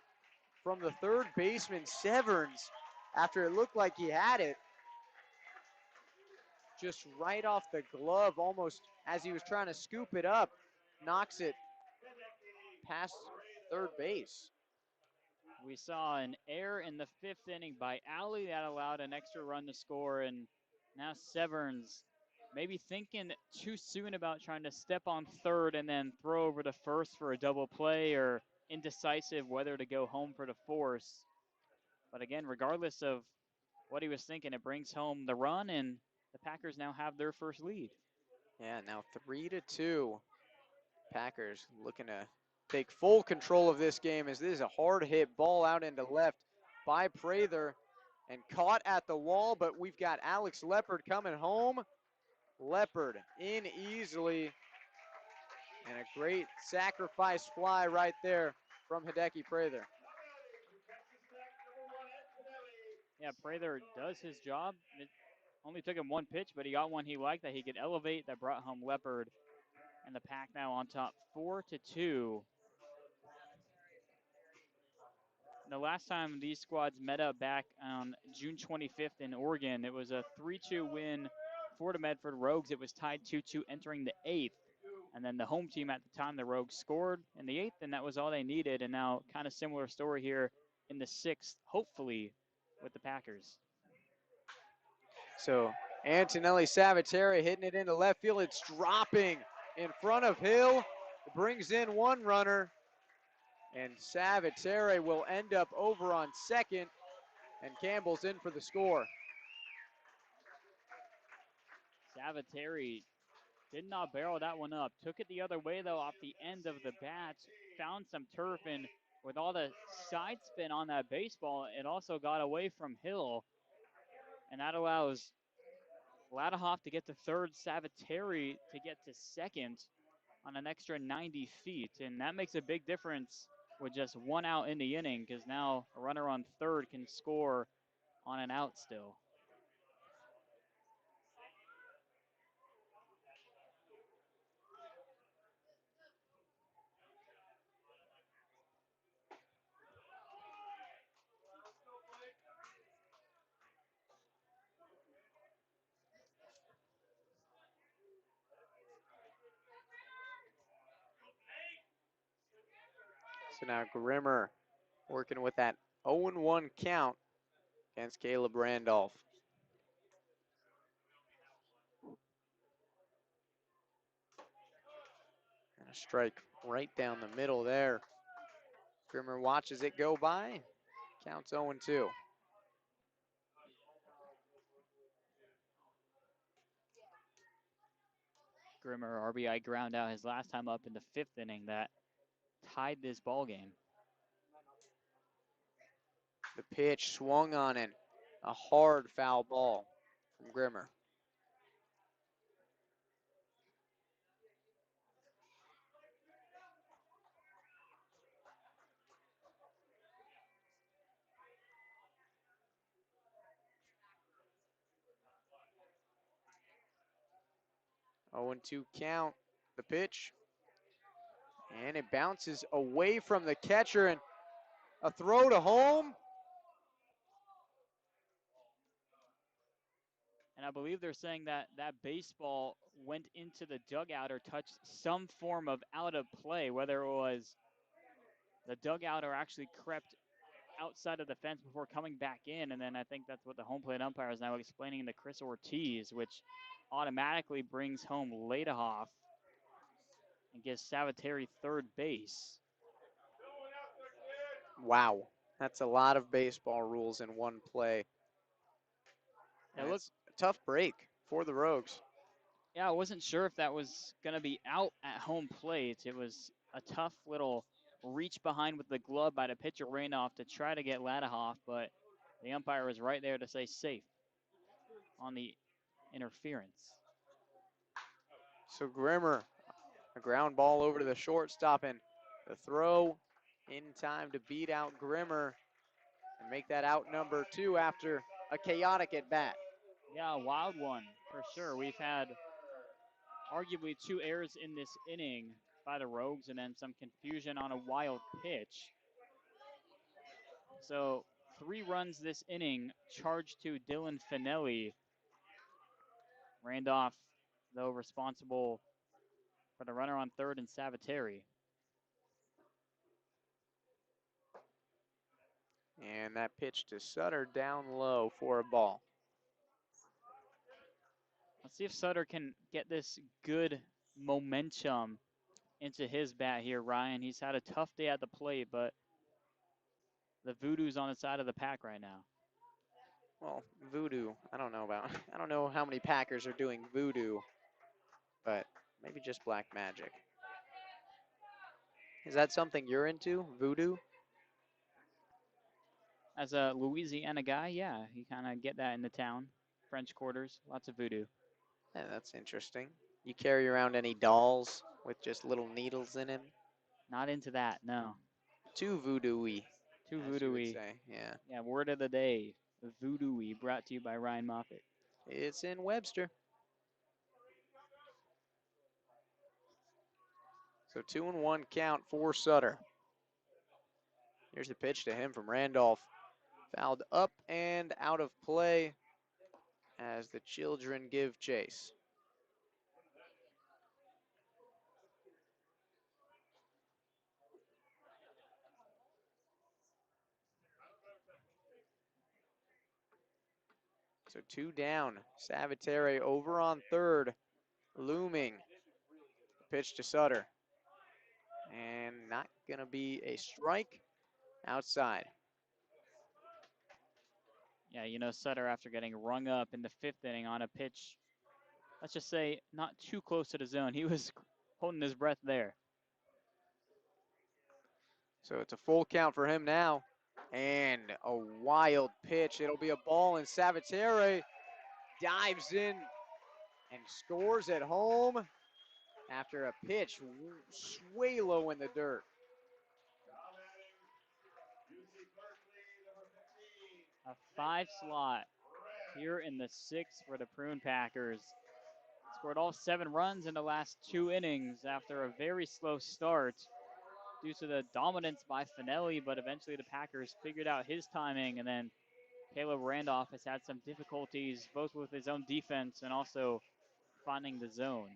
from the third baseman, Severns, after it looked like he had it. Just right off the glove, almost as he was trying to scoop it up, knocks it past third base. We saw an error in the 5th inning by Alley that allowed an extra run to score, and now Severns maybe thinking too soon about trying to step on third and then throw over to first for a double play, or indecisive whether to go home for the force. But again, regardless of what he was thinking, it brings home the run, and the Packers now have their first lead. Yeah, now 3-2. Packers looking to take full control of this game as this is a hard hit ball out into left by Prather and caught at the wall, but we've got Alex Leopard coming home. Leopard in easily, and a great sacrifice fly right there from Hideki Prather. Yeah, Prather does his job. It only took him one pitch, but he got one he liked that he could elevate that brought home Leopard. And the Pack now on top 4-2. The last time these squads met up back on June 25th in Oregon, it was a 3-2 win for the Medford Rogues. It was tied 2-2 entering the 8th. And then the home team at the time, the Rogues, scored in the 8th, and that was all they needed. And now kind of similar story here in the 6th, hopefully, with the Packers. So Antonelli Savateri hitting it into left field. It's dropping in front of Hill. It brings in one runner, and Savateri will end up over on second, and Campbell's in for the score. Savateri did not barrel that one up. Took it the other way, though, off the end of the bat. Found some turf, and with all the side spin on that baseball, it also got away from Hill. And that allows Ladahoff to get to third, Savateri to get to second on an extra 90 feet. And that makes a big difference with just one out in the inning, because now a runner on third can score on an out still. So now Grimmer working with that 0-1 count against Caleb Randolph. And a strike right down the middle there. Grimmer watches it go by. Counts 0-2. Grimmer RBI ground out his last time up in the 5th inning that tied this ball game. The pitch swung on and a hard foul ball from Grimmer. Oh, 0-2 count. The pitch. And it bounces away from the catcher, and a throw to home. And I believe they're saying that that baseball went into the dugout or touched some form of out of play, whether it was the dugout or actually crept outside of the fence before coming back in. And then I think that's what the home plate umpire is now explaining to Chris Ortiz, which automatically brings home Ladahoff and gives Savateri third base. Wow, that's a lot of baseball rules in one play. It And looked, it's a tough break for the Rogues. yeah, I wasn't sure if that was going to be out at home plate. It was a tough little reach behind with the glove by the pitcher Randolph to try to get Ladahoff, but the umpire was right there to say safe on the interference. So Grimmer, a ground ball over to the shortstop, and the throw in time to beat out Grimmer and make that out number 2 after a chaotic at bat. Yeah, a wild one for sure. We've had arguably 2 errors in this inning by the Rogues and then some confusion on a wild pitch. So 3 runs this inning charged to Dylan Finelli. Randolph, though, responsible for the runner on third and Savateri. And that pitch to Sutter down low for a ball. Let's see if Sutter can get this good momentum into his bat here, Ryan. He's had a tough day at the plate, but the voodoo's on the side of the pack right now. Well, voodoo, I don't know about. I don't know how many Packers are doing voodoo, but maybe just black magic. Is that something you're into, voodoo? As a Louisiana guy, yeah, you kind of get that in the town. French Quarters, lots of voodoo. Yeah, that's interesting. You carry around any dolls with just little needles in them? Not into that, no. Too voodoo-y, Too as you would voodoo-y. say. Yeah, Yeah, word of the day, voodoo-y, brought to you by Ryan Moffett. it's in Webster. So 2-1 count for Sutter. Here's the pitch to him from Randolph. Fouled up and out of play as the children give chase. So 2 down. Saviteri over on third. Looming. Pitch to Sutter. And not going to be a strike outside. Yeah, you know, Sutter, after getting rung up in the 5th inning on a pitch, let's just say not too close to the zone, he was holding his breath there. So it's a full count for him now. And a wild pitch. It'll be a ball, and Saviteri dives in and scores at home after a pitch way low in the dirt. A 5 slot here in the 6th for the Prune Packers. Scored all 7 runs in the last 2 innings after a very slow start due to the dominance by Finelli, but eventually the Packers figured out his timing, and then Caleb Randolph has had some difficulties both with his own defense and also finding the zone.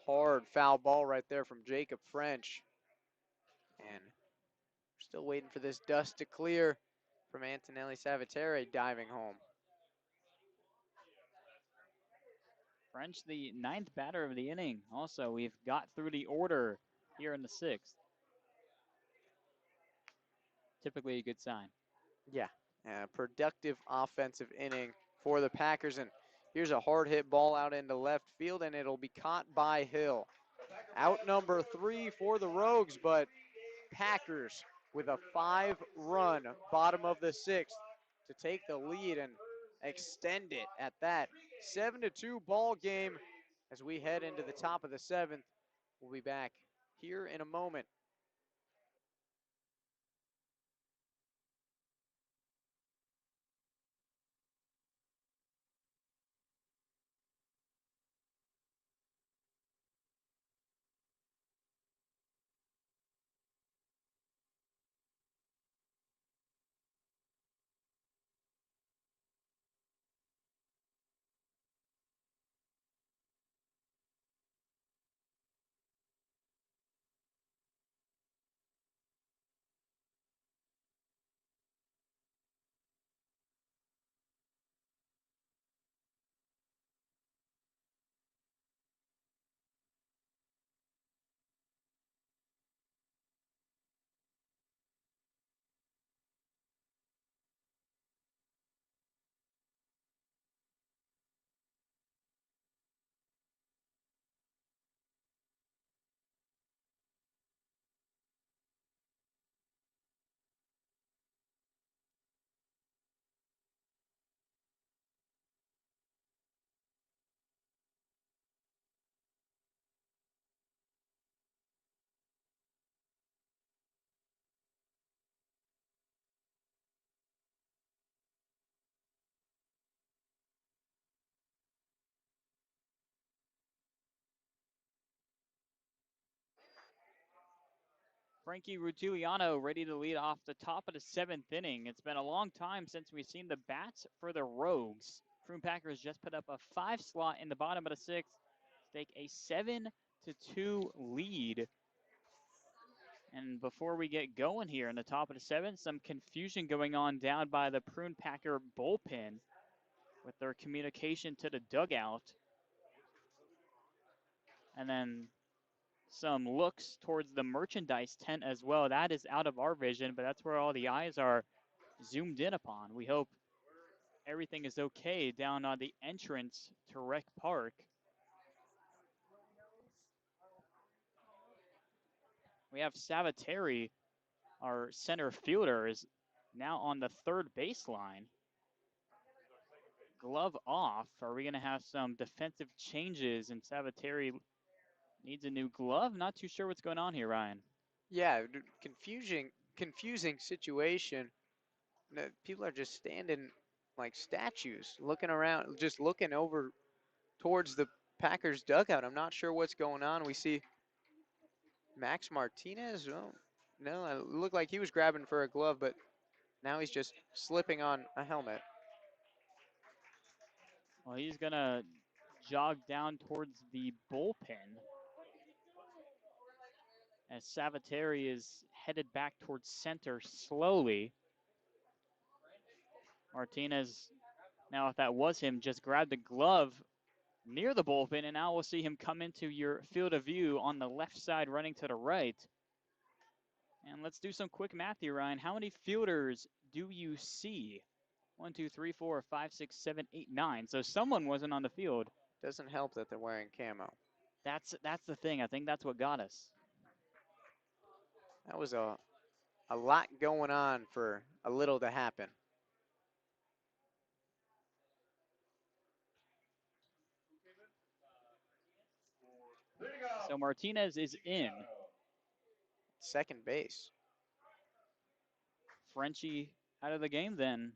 Hard foul ball right there from Jacob French. And we're still waiting for this dust to clear from Antonelli Saviteri diving home. French, the 9th batter of the inning. Also, we've got through the order here in the 6th. Typically a good sign. Yeah, productive offensive inning for the Packers. And here's a hard hit ball out into left field, and it'll be caught by Hill. Out number 3 for the Rogues, but Packers with a 5-run bottom of the 6th to take the lead and extend it at that. 7-2 ball game as we head into the top of the 7th. We'll be back here in a moment. Frankie Rutiliano ready to lead off the top of the 7th inning. It's been a long time since we've seen the bats for the Rogues. Prune Packers just put up a 5 slot in the bottom of the 6th. take a 7-2 lead. And before we get going here in the top of the seventh, some confusion going on down by the Prune Packer bullpen with their communication to the dugout. And then some looks towards the merchandise tent as well. That is out of our vision, but that's where all the eyes are zoomed in upon. We hope everything is okay down on the entrance to Rec Park. We have Savateri, our center fielder, is now on the third baseline. Glove off. Are we going to have some defensive changes and Savateri needs a new glove? Not too sure what's going on here, Ryan. Yeah, confusing situation. People are just standing like statues, looking around, just looking over towards the Packers dugout. I'm not sure what's going on. We see Max Martinez. Oh, no, it looked like he was grabbing for a glove, but now he's just slipping on a helmet. Well, he's going to jog down towards the bullpen as Savateri is headed back towards center slowly. Martinez, now if that was him, just grabbed the glove near the bullpen, and now we'll see him come into your field of view on the left side, running to the right. And let's do some quick math here, Ryan. How many fielders do you see? 1, 2, 3, 4, 5, 6, 7, 8, 9. So someone wasn't on the field. Doesn't help that they're wearing camo. That's the thing. I think that's what got us. That was a lot going on for a little to happen. So Martinez is in. Second base. Frenchie out of the game then.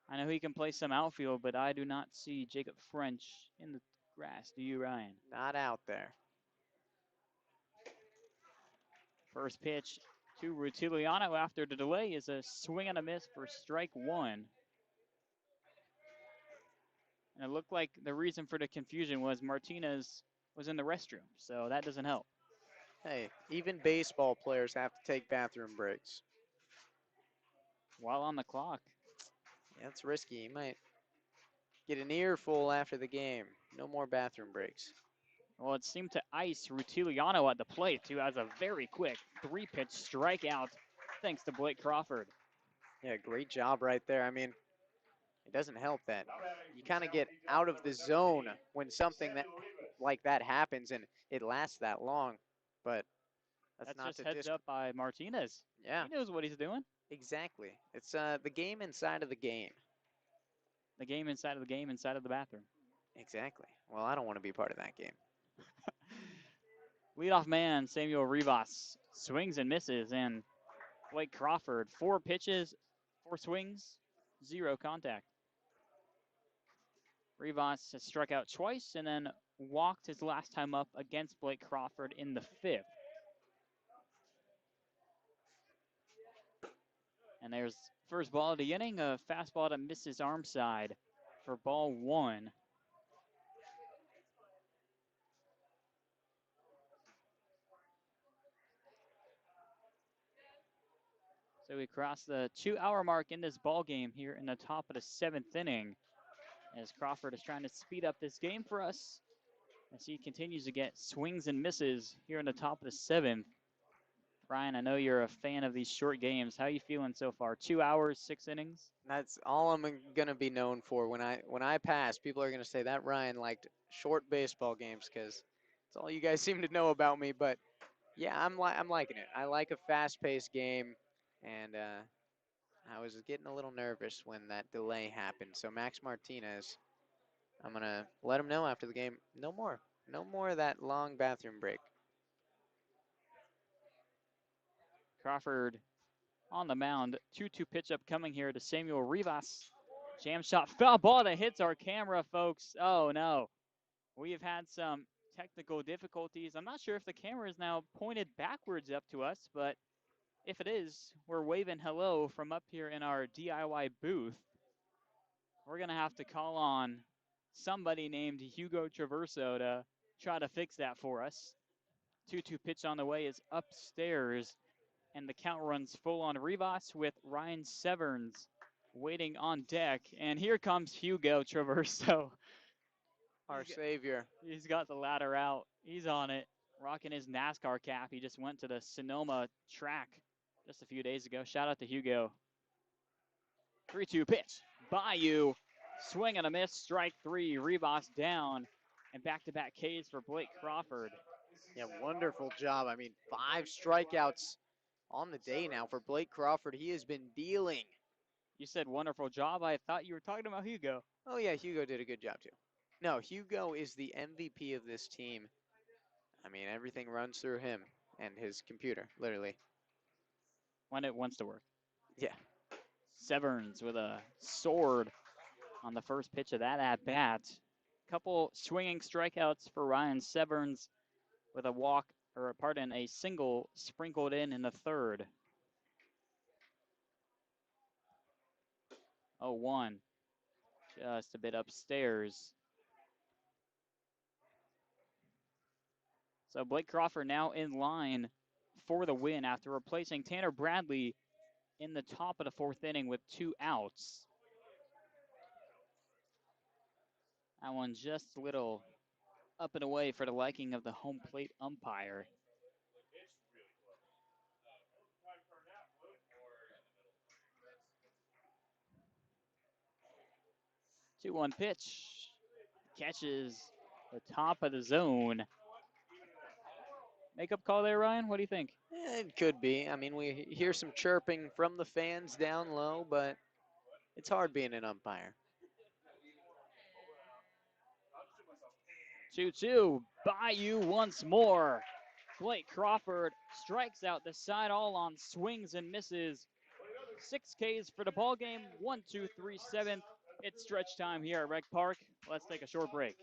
I know he can play some outfield, but I do not see Jacob French in the grass. Do you, Ryan? Not out there. First pitch to Rutiliano after the delay is a swing and a miss for strike one. And it looked like the reason for the confusion was Martinez was in the restroom, so that doesn't help. Hey, even baseball players have to take bathroom breaks. While on the clock. Yeah, it's risky. You might get an earful after the game. No more bathroom breaks. Well, it seemed to ice Rutiliano at the plate, who has a very quick 3-pitch strikeout thanks to Blake Crawford. Yeah, great job right there. I mean, it doesn't help that you kind of get out of the zone when something that like that happens and it lasts that long. But that's not just to heads up by Martinez. Yeah, He knows what he's doing. exactly. It's the game inside of the game. The game inside of the game inside of the bathroom. Exactly. Well, I don't want to be part of that game. Leadoff man Samuel Rivas swings and misses, and Blake Crawford 4 pitches, 4 swings, 0 contact. Rivas has struck out twice and then walked his last time up against Blake Crawford in the 5th. And there's first ball of the inning, a fastball to miss his arm side for ball 1. So we cross the 2-hour mark in this ball game here in the top of the 7th inning, as Crawford is trying to speed up this game for us as he continues to get swings and misses here in the top of the 7th. Brian, I know you're a fan of these short games. How are you feeling so far? 2 hours, 6 innings? That's all I'm gonna be known for. When I pass, people are gonna say that Ryan liked short baseball games because it's all you guys seem to know about me. But yeah, I'm liking it. I like a fast-paced game, and I was getting a little nervous when that delay happened. So Max Martinez, I'm gonna let him know after the game. No more of that long bathroom break. Crawford on the mound. 2-2 pitch up coming here to Samuel Rivas. Jam shot, foul ball that hits our camera, folks. Oh, no. We have had some technical difficulties. I'm not sure if the camera is now pointed backwards up to us, but if it is, we're waving hello from up here in our DIY booth. We're going to have to call on somebody named Hugo Traverso to try to fix that for us. 2-2 pitch on the way is upstairs, and the count runs full on Rivas with Ryan Severns waiting on deck. And here comes Hugo Traverso. Our savior. He's got the ladder out. He's on it, rocking his NASCAR cap. He just went to the Sonoma track just a few days ago. Shout out to Hugo. 3-2 pitch. Bayou. Swing and a miss. Strike three. Rivas down. And back-to-back Ks for Blake Crawford. Yeah, wonderful job. I mean, 5 strikeouts on the day now for Blake Crawford. He has been dealing. You said wonderful job. I thought you were talking about Hugo. Oh, yeah, Hugo did a good job, too. No, Hugo is the MVP of this team. I mean, everything runs through him and his computer, literally. When it wants to work. Yeah. Severns with a sword on the first pitch of that at-bat. Couple swinging strikeouts for Ryan Severns with a walk, or pardon, a single sprinkled in the third. 0-1, just a bit upstairs. So Blake Crawford now in line for the win after replacing Tanner Bradley in the top of the fourth inning with 2 outs. That one just a little up and away for the liking of the home plate umpire. 2-1 pitch. Catches the top of the zone. Makeup call there, Ryan? What do you think? It could be. I mean, we hear some chirping from the fans down low, but it's hard being an umpire. 2-2. Bayou once more. Blake Crawford strikes out the side all on swings and misses. 6 Ks for the ball game. 1, 2, 3, 7th. It's stretch time here at Rec Park. Let's take a short break.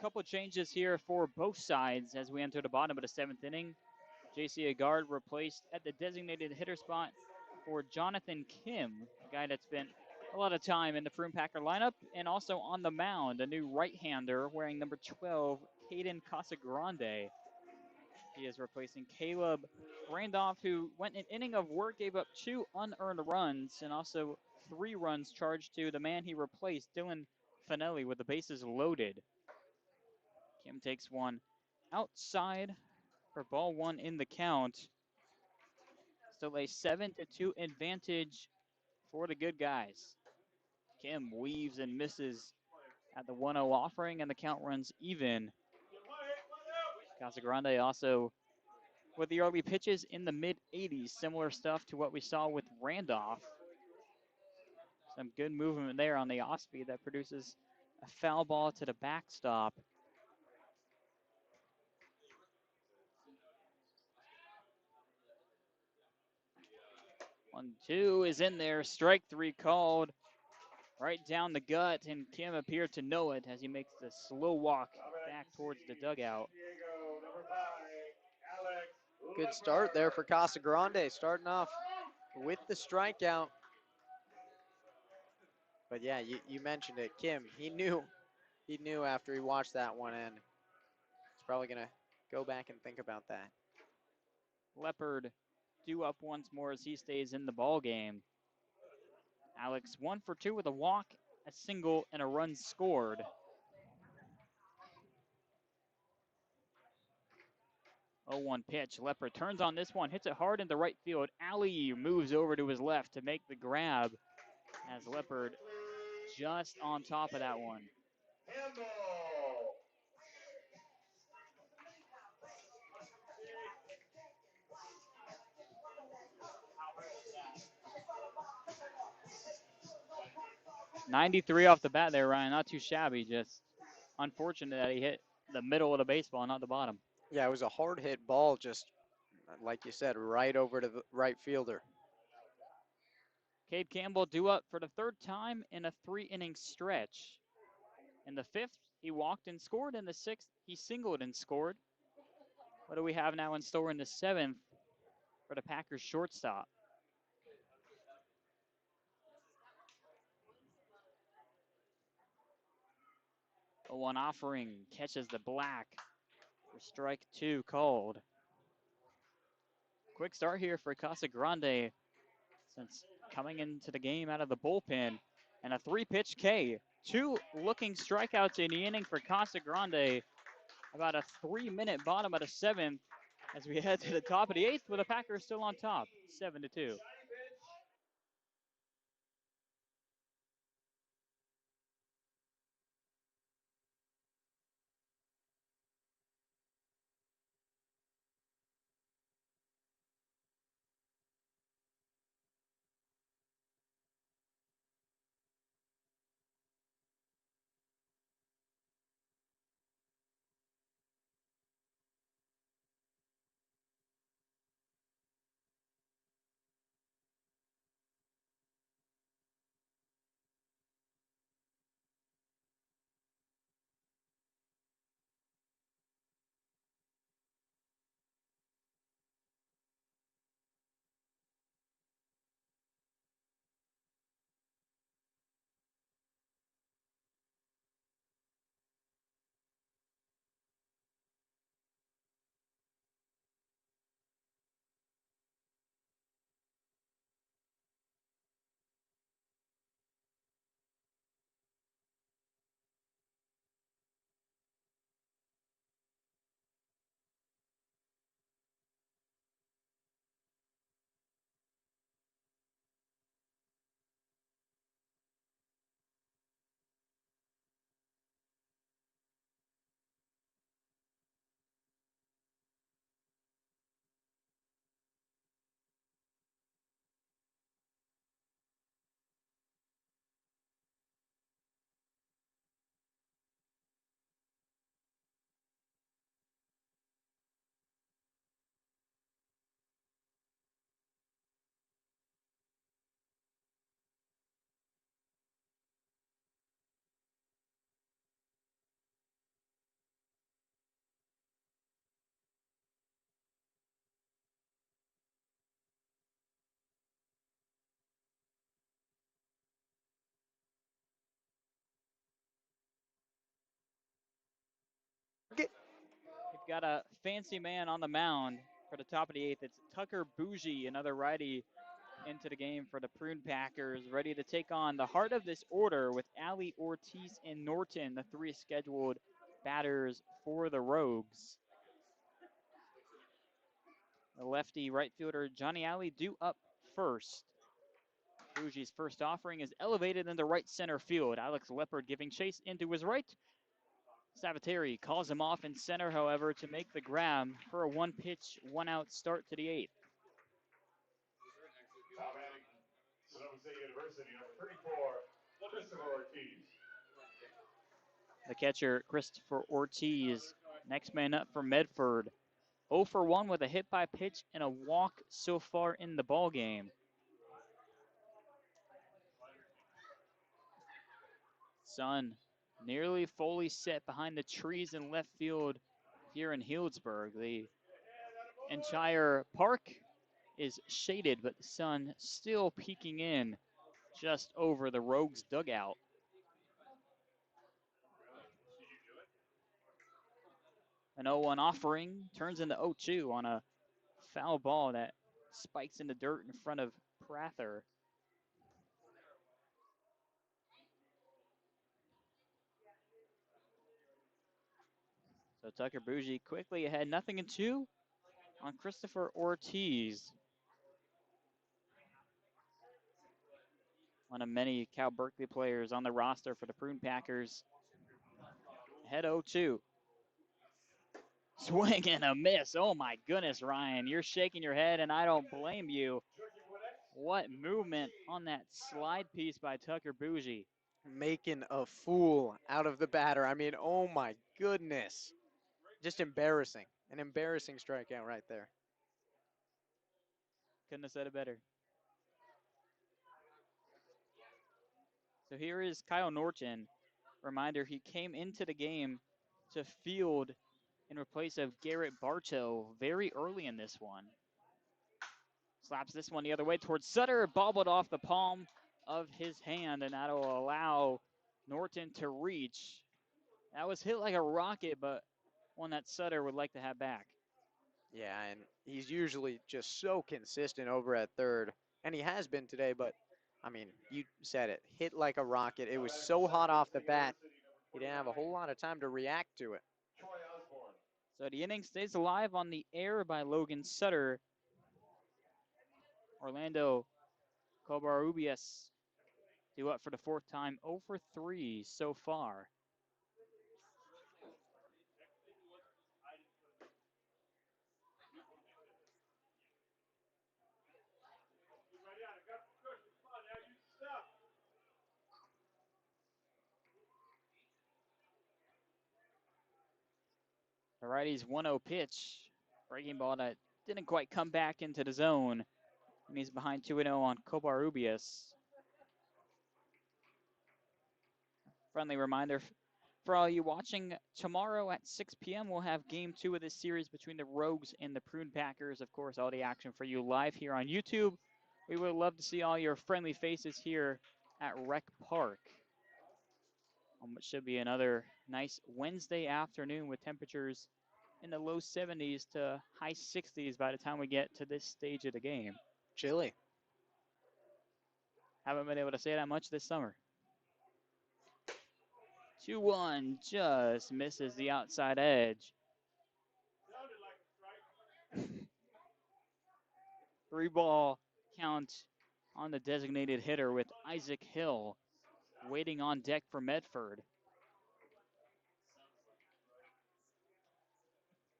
Couple changes here for both sides as we enter the bottom of the 7th inning. J.C. Agard replaced at the designated hitter spot for Jonathan Kim, a guy that spent a lot of time in the Prune Packer lineup, and also on the mound, a new right-hander wearing number 12, Caden Casagrande. He is replacing Caleb Randolph, who went an inning of work, gave up 2 unearned runs, and also 3 runs charged to the man he replaced, Dylan Finelli, with the bases loaded. Kim takes one outside for ball 1 in the count. Still a 7-2 advantage for the good guys. Kim weaves and misses at the 1-0 offering, and the count runs even. Casagrande also with the early pitches in the mid-80s, similar stuff to what we saw with Randolph. Some good movement there on the off-speed that produces a foul ball to the backstop. 1-2 is in there. Strike 3 called right down the gut, and Kim appeared to know it as he makes the slow walk back towards the dugout. Good start there for Casagrande, starting off with the strikeout. But yeah, you mentioned it, Kim. He knew after he watched that one, and he's probably gonna go back and think about that. Leopard due up once more as he stays in the ball game. Alex 1 for 2 with a walk, a single, and a run scored. 0-1 pitch. Leopard turns on this one, hits it hard into right field. Alley moves over to his left to make the grab as Leopard just on top of that one. 93 off the bat there, Ryan. Not too shabby. Just unfortunate that he hit the middle of the baseball, not the bottom. Yeah, it was a hard hit ball, just like you said, right over to the right fielder. Cade Campbell due up for the 3rd time in a 3-inning stretch. In the 5th, he walked and scored. In the 6th, he singled and scored. What do we have now in store in the 7th for the Packers shortstop? 0-1 offering, catches the black for strike 2 called. Quick start here for Casagrande since coming into the game out of the bullpen. And a 3-pitch K. 2 looking strikeouts in the inning for Casagrande. About a 3-minute bottom of the 7th as we head to the top of the 8th with the Packers still on top, 7-2. got a fancy man on the mound for the top of the 8th. It's Tucker Bougie, another righty into the game for the Prune Packers, ready to take on the heart of this order with Ali, Ortiz, and Norton, the 3 scheduled batters for the Rogues. The lefty right fielder Johnny Ali due up first. Bougie's first offering is elevated into right center field. Alex Leopard giving chase into his right. Sabateri calls him off in center, however, to make the grab for a 1-pitch, 1-out start to the 8th. The catcher, Christopher Ortiz, next man up for Medford. 0 for 1 with a hit by pitch and a walk so far in the ball game. Sun nearly fully set behind the trees in left field here in Healdsburg. The entire park is shaded, but the sun still peeking in just over the Rogues dugout. An 0-1 offering turns into 0-2 on a foul ball that spikes in the dirt in front of Prather. So Tucker Bougie quickly ahead, 0-2 on Christopher Ortiz. One of many Cal Berkeley players on the roster for the Prune Packers. Head 0-2. Swing and a miss. Oh my goodness, Ryan. You're shaking your head, and I don't blame you. What movement on that slide piece by Tucker Bougie. Making a fool out of the batter. I mean, oh my goodness. Just embarrassing. An embarrassing strikeout right there. Couldn't have said it better. So here is Kyle Norton. Reminder, he came into the game to field in replace of Garrett Bartow very early in this one. Slaps this one the other way towards Sutter, bobbled off the palm of his hand, and that'll allow Norton to reach. That was hit like a rocket, but one that Sutter would like to have back. Yeah, and he's usually just so consistent over at third, and he has been today, but, I mean, you said it. Hit like a rocket. It was so hot off the bat, he didn't have a whole lot of time to react to it. So the inning stays alive on the air by Logan Sutter. Orlando Covarrubias due up for the 4th time, 0 for 3 so far. The righty's 1-0 pitch. Breaking ball that didn't quite come back into the zone. And he's behind 2-0 on Covarrubias. Friendly reminder for all you watching, tomorrow at 6 p.m. we'll have game 2 of this series between the Rogues and the Prune Packers. Of course, all the action for you live here on YouTube. We would love to see all your friendly faces here at Rec Park. On what should be another nice Wednesday afternoon with temperatures in the low 70s to high 60s by the time we get to this stage of the game. Chilly. Haven't been able to say that much this summer. 2-1 just misses the outside edge. 3-ball count on the designated hitter with Isaac Hill waiting on deck for Medford.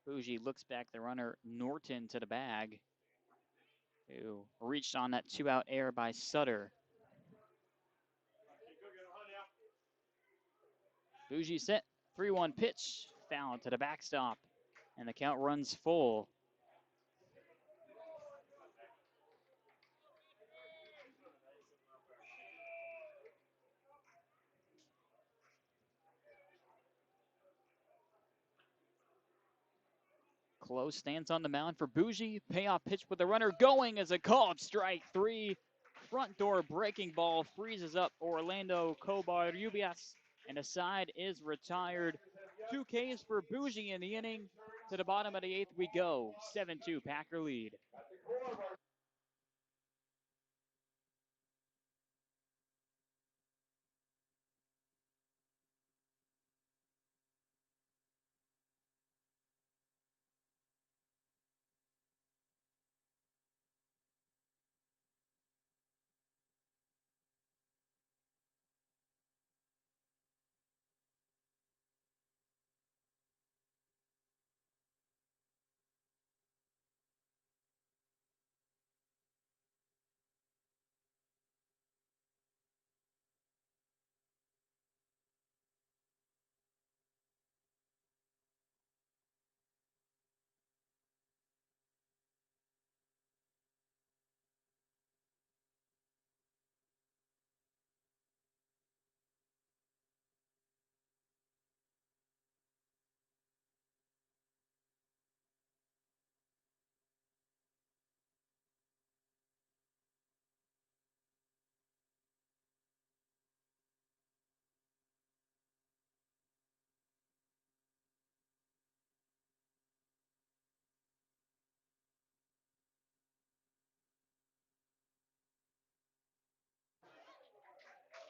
Bougie looks back the runner Norton to the bag, who reached on that 2-out error by Sutter. Bougie set, 3-1 pitch, foul to the backstop, and the count runs full. Close stance on the mound for Bougie. Payoff pitch with the runner going as a called strike 3. Front door breaking ball freezes up Orlando Covarrubias, and the side is retired. 2 Ks for Bougie in the inning. To the bottom of the 8th we go. 7-2 Packer lead.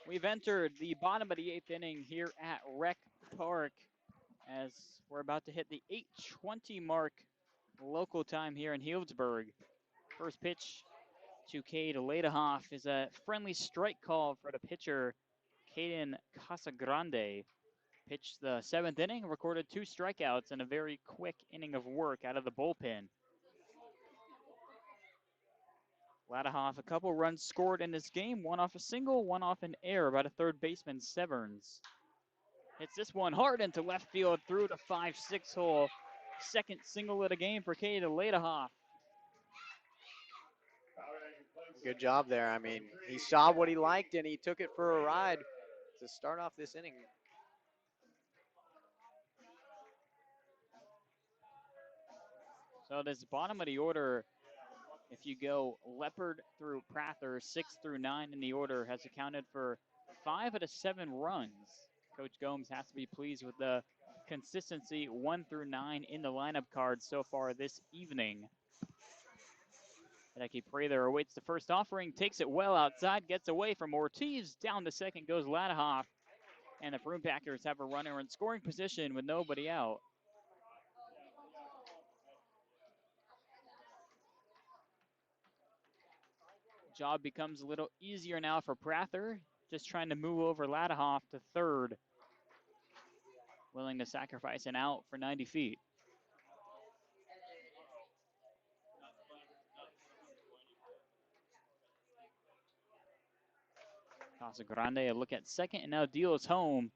We've entered the bottom of the 8th inning here at Rec Park as we're about to hit the 8:20 mark local time here in Healdsburg. First pitch to Cade Ladehoff is a friendly strike call for the pitcher, Caden Casagrande. Pitched the 7th inning, recorded 2 strikeouts and a very quick inning of work out of the bullpen. Ladehoff, a couple runs scored in this game, one off a single, one off an error by the third baseman, Severns. Hits this one hard into left field through the 5-6 hole. Second single of the game for Cade Ladehoff. Good job there. I mean, he saw what he liked and he took it for a ride to start off this inning. So this bottom of the order, if you go Leopard through Prather, 6 through 9 in the order, has accounted for 5 of the 7 runs. Coach Gomes has to be pleased with the consistency 1 through 9 in the lineup card so far this evening. Hideki Prather awaits the first offering, takes it well outside, gets away from Ortiz. Down to second goes Ladehoff. And the Prune Packers have a runner in scoring position with nobody out. Job becomes a little easier now for Prather, just trying to move over Ladehoff to third. Willing to sacrifice an out for 90 feet. Casagrande a look at second and now deals home.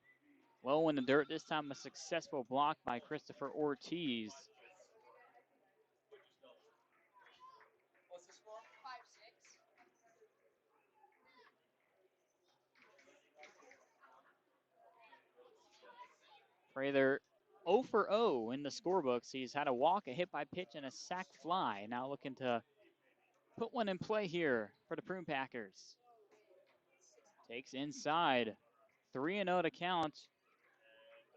Low in the dirt, this time a successful block by Christopher Ortiz. Prather 0 for 0 in the scorebooks. He's had a walk, a hit by pitch, and a sac fly. Now looking to put one in play here for the Prune Packers. Takes inside. 3-0 to count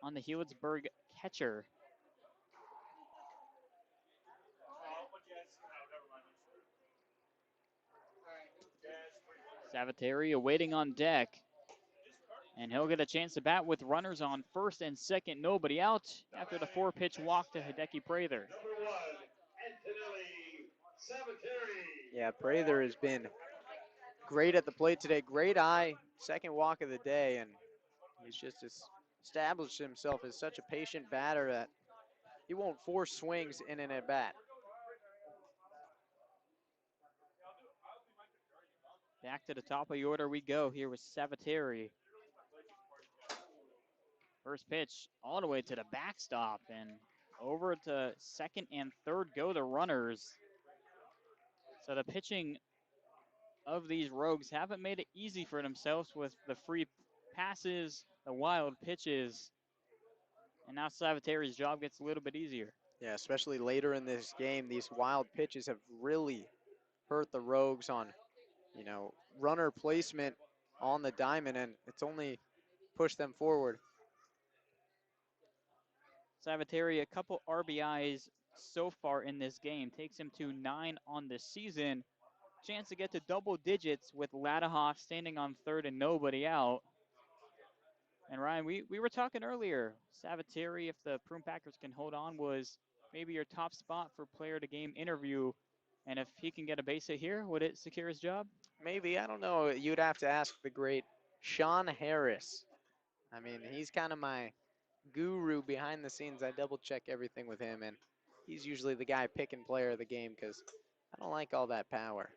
on the Healdsburg catcher. Savateri awaiting on deck. And he'll get a chance to bat with runners on first and second. Nobody out after the 4-pitch walk to Hideki Prather. Yeah, Prather has been great at the plate today. Great eye, second walk of the day, and he's just established himself as such a patient batter that he won't force swings in and at bat. Back to the top of the order we go here with Savateri. First pitch all the way to the backstop and over to second and third go the runners. So the pitching of these Rogues haven't made it easy for themselves with the free passes, the wild pitches. And now Savateri's job gets a little bit easier. Yeah, especially later in this game, these wild pitches have really hurt the Rogues on, runner placement on the diamond, and it's only pushed them forward. Salvatore, a couple RBIs so far in this game, takes him to 9 on the season. Chance to get to double digits with Ladahoff standing on third and nobody out. And Ryan, we were talking earlier, Salvatore, if the Prune Packers can hold on, was maybe your top spot for player to game interview. And if he can get a base hit here, would it secure his job? Maybe, I don't know. You'd have to ask the great Sean Harris. I mean, he's kind of my guru behind the scenes. I double check everything with him, and he's usually the guy picking player of the game because I don't like all that power.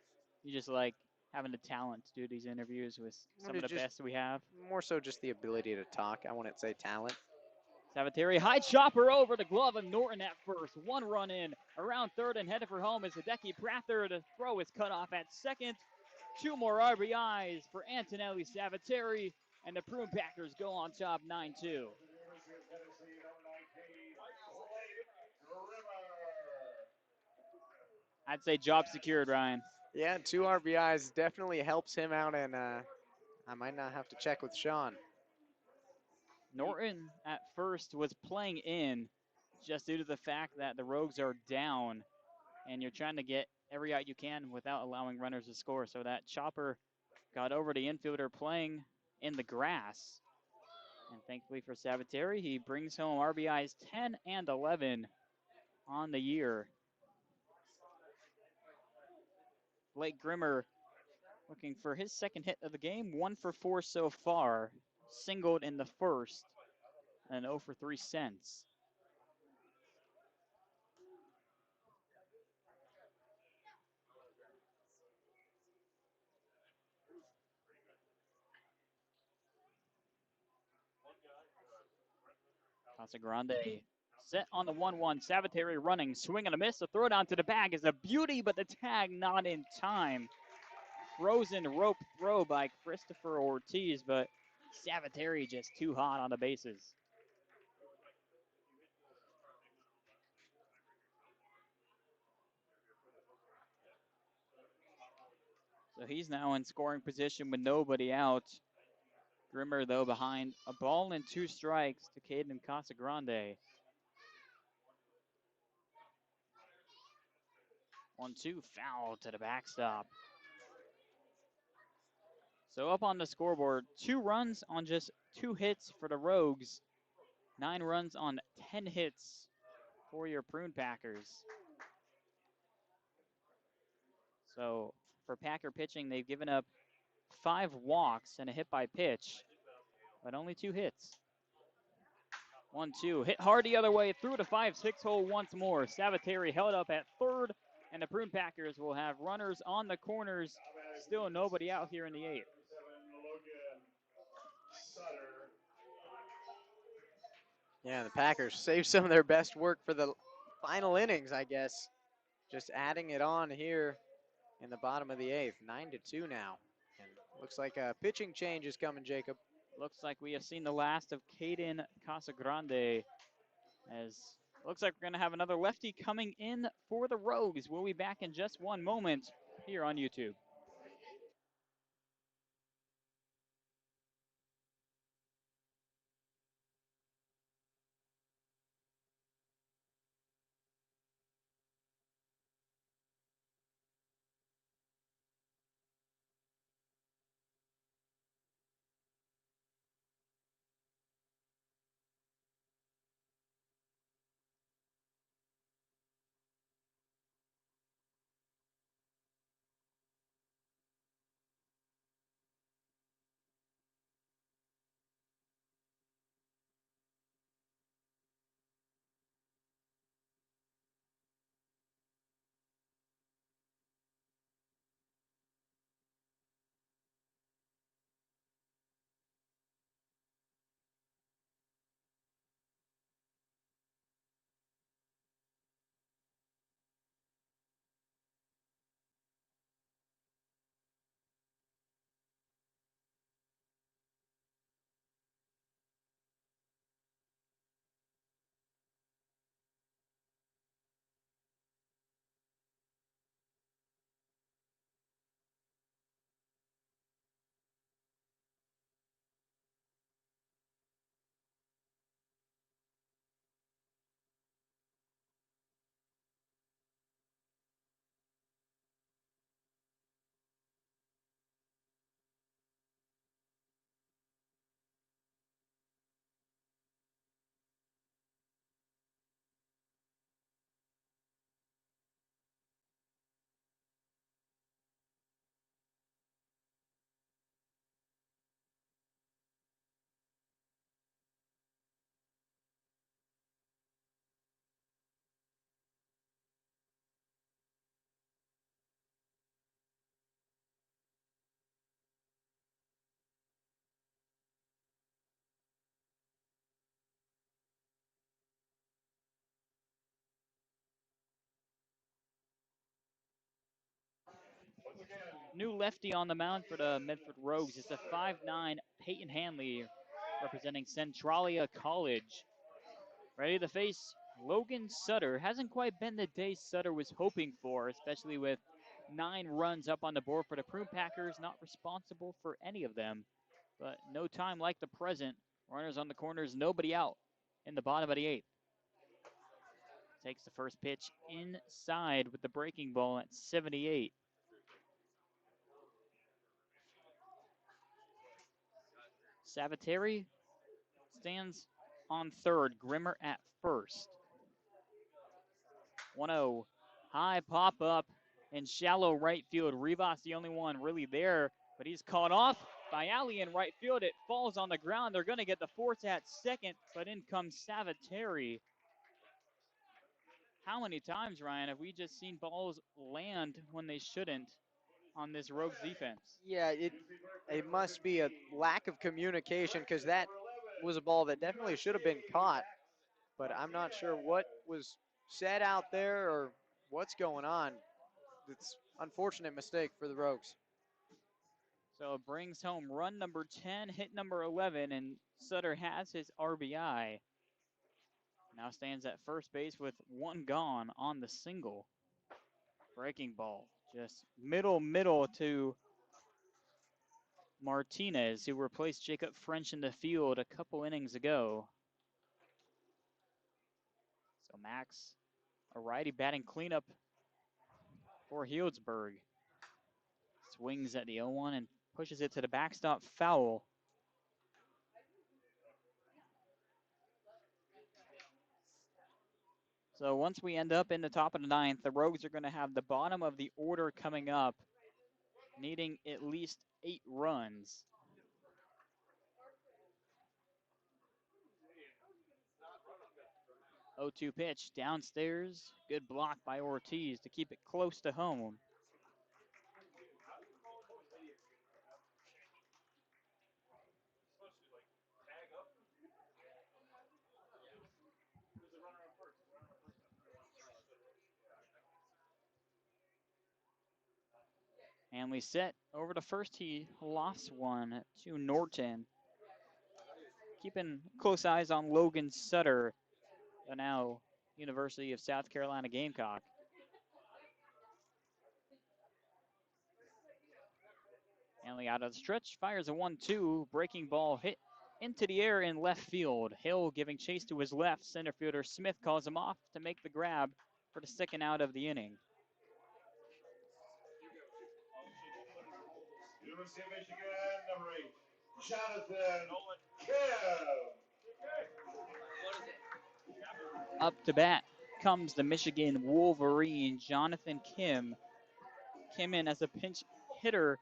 You just like having the talent to do these interviews with some of the Just best we have. more so just the ability to talk. I wouldn't say talent. Salvatore, high chopper over the glove of Norton at first. One run in, around third and headed for home as Hideki Prather. The throw is cut off at second. Two more RBIs for Antonelli Salvatore, and the Prune Packers go on top 9-2. I'd say job secured, Ryan. Yeah, 2 RBIs definitely helps him out, and I might not have to check with Sean. Norton at first was playing in just due to the fact that the Rogues are down and you're trying to get every out you can without allowing runners to score. So that chopper got over the infielder playing in the grass. And thankfully for Salvatore, he brings home RBIs 10 and 11 on the year. Blake Grimmer looking for his second hit of the game, 1 for 4 so far. Singled in the first and 0 for 3 since. Casagrande set on the 1-1. Salvatore running, swing and a miss. The throw down to the bag is a beauty, but the tag not in time. Frozen rope throw by Christopher Ortiz, but Salvatore just too hot on the bases. So he's now in scoring position with nobody out. Grimmer, though, behind a ball and 2 strikes to Caden Casagrande. 1-2 foul to the backstop. So up on the scoreboard, 2 runs on just 2 hits for the Rogues. 9 runs on 10 hits for your Prune Packers. So for Packer pitching, they've given up 5 walks and a hit by pitch, but only 2 hits. 1-2, hit hard the other way, through the 5-6 hole once more. Salvatore held up at third, and the Prune Packers will have runners on the corners. Still nobody out here in the 8th. Yeah, the Packers saved some of their best work for the final innings, I guess. Just adding it on here in the bottom of the 8th. 9-2 now. And looks like a pitching change is coming, Jacob. Looks like we have seen the last of Caden Casagrande, as looks like we're going to have another lefty coming in for the Rogues. We'll be back in just one moment here on YouTube. New lefty on the mound for the Medford Rogues. It's a 5'9" Peyton Hanley representing Centralia College. Ready to face Logan Sutter. Hasn't quite been the day Sutter was hoping for, especially with 9 runs up on the board for the Prune Packers. Not responsible for any of them, but no time like the present. Runners on the corners, nobody out in the bottom of the 8th. Takes the first pitch inside with the breaking ball at 78. Savateri stands on third, Grimmer at first. 1-0. High pop up in shallow right field. Rivas the only one really there, but he's caught off by Ali in right field. It falls on the ground. They're going to get the force at second, but in comes Savateri. How many times, Ryan, have we just seen balls land when they shouldn't on this Rogues defense? Yeah, it must be a lack of communication because that was a ball that definitely should have been caught. But I'm not sure what was said out there or what's going on. It's unfortunate mistake for the Rogues. So it brings home run number 10, hit number 11, and Sutter has his RBI. Now stands at first base with 1 gone on the single. Breaking ball, just middle to Martinez, who replaced Jacob French in the field a couple innings ago. So Max, a righty batting cleanup for Healdsburg. Swings at the 0-1 and pushes it to the backstop foul. So once we end up in the top of the 9th, the Rogues are going to have the bottom of the order coming up, needing at least 8 runs. 0-2 pitch downstairs. Good block by Ortiz to keep it close to home. Hanley set over to first. He lost one to Norton. Keeping close eyes on Logan Sutter, the now University of South Carolina Gamecock. Hanley out of the stretch, fires a 1-2, breaking ball hit into the air in left field. Hill giving chase to his left. Center fielder Smith calls him off to make the grab for the second out of the inning. University of Michigan, number 8, Jonathan Kim. Up to bat comes the Michigan Wolverine, Jonathan Kim. Came in as a pinch hitter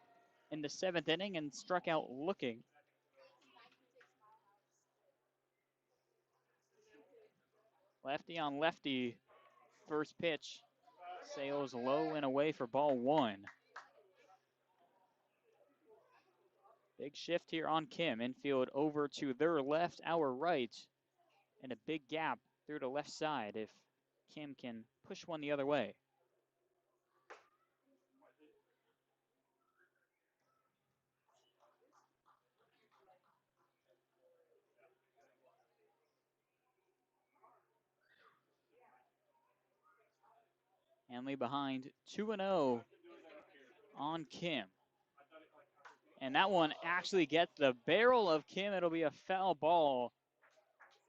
in the 7th inning and struck out looking. Lefty on lefty, first pitch. Sails low and away for ball 1. Big shift here on Kim. Infield over to their left, our right. And a big gap through the left side if Kim can push one the other way. Hanley behind 2-0 on Kim. And that one actually gets the barrel of Kim. It'll be a foul ball.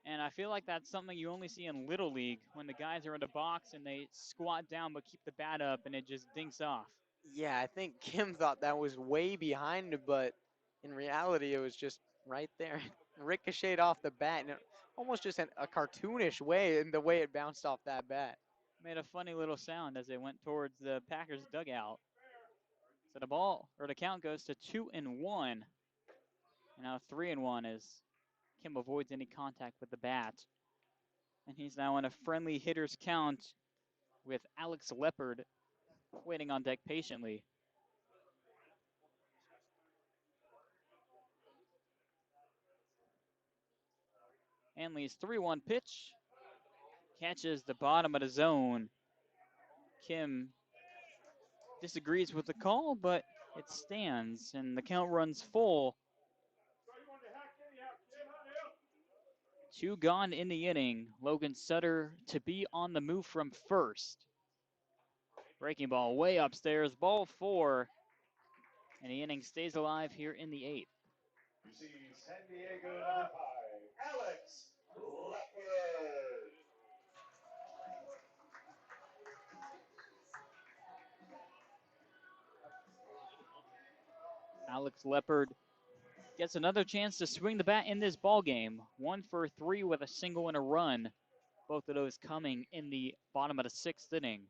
And I feel like that's something you only see in Little League when the guys are in the box and they squat down but keep the bat up and it just dinks off. Yeah, I think Kim thought that was way behind, but in reality, it was just right there. Ricocheted off the bat, and almost just a cartoonish way in the way it bounced off that bat. Made a funny little sound as it went towards the Packers dugout. So the ball, or the count goes to 2-1. And now 3-1 as Kim avoids any contact with the bat. And he's now in a friendly hitter's count with Alex Leopard waiting on deck patiently. Hanley's 3-1 pitch catches the bottom of the zone. Kim disagrees with the call, but It stands, and the count runs full. 2 gone in the inning. Logan Sutter to be on the move from first. Breaking ball way upstairs, ball 4. And the inning stays alive here in the 8th. Receives San Diego number 5, Alex Leopard. Alex Leopard gets another chance to swing the bat in this ball game. 1 for 3 with a single and a run. Both of those coming in the bottom of the 6th inning.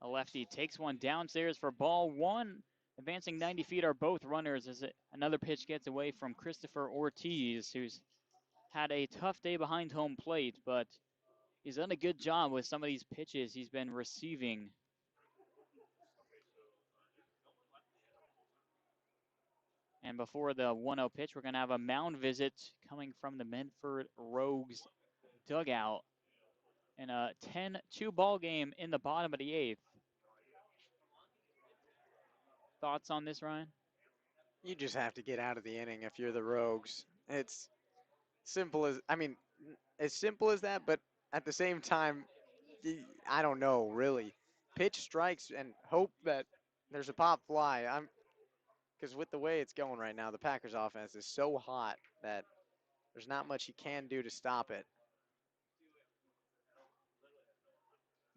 A lefty takes one downstairs for ball 1. Advancing 90 feet are both runners as another pitch gets away from Christopher Ortiz, who's had a tough day behind home plate, but he's done a good job with some of these pitches he's been receiving. And before the 1-0 pitch, we're going to have a mound visit coming from the Medford Rogues dugout in a 10-2 ball game in the bottom of the 8th. Thoughts on this, Ryan? You just have to get out of the inning if you're the Rogues. It's simple as, as simple as that, but at the same time, I don't know, really. Pitch strikes and hope that there's a pop fly. Because with the way it's going right now, the Packers offense is so hot that there's not much you can do to stop it.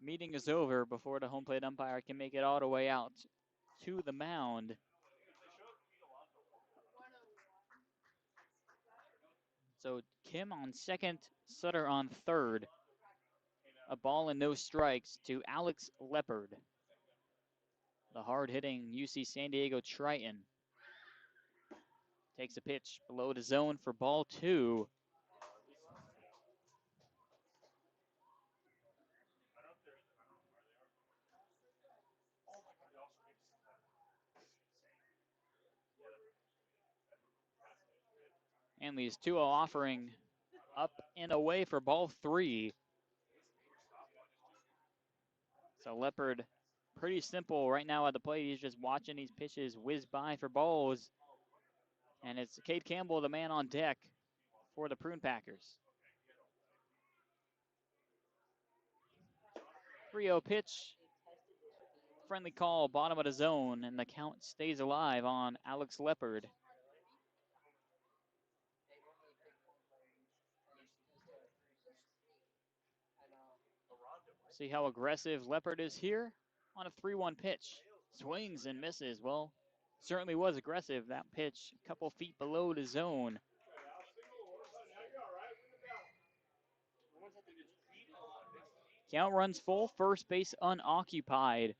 Meeting is over before the home plate umpire can make it all the way out to the mound. So Kim on second, Sutter on third. A ball and no strikes to Alex Leopard, the hard-hitting UC San Diego Triton. Takes a pitch below the zone for ball 2. Hanley's 2-0 offering up and away for ball 3. So Leopard, pretty simple right now at the plate. He's just watching these pitches whiz by for balls. And it's Cade Campbell, the man on deck for the Prune Packers. 3-0 pitch. Friendly call, bottom of the zone, and the count stays alive on Alex Leopard. See how aggressive Leopard is here on a 3-1 pitch. Swings and misses. Well, certainly was aggressive. That pitch a couple feet below the zone. Count runs full, first base unoccupied.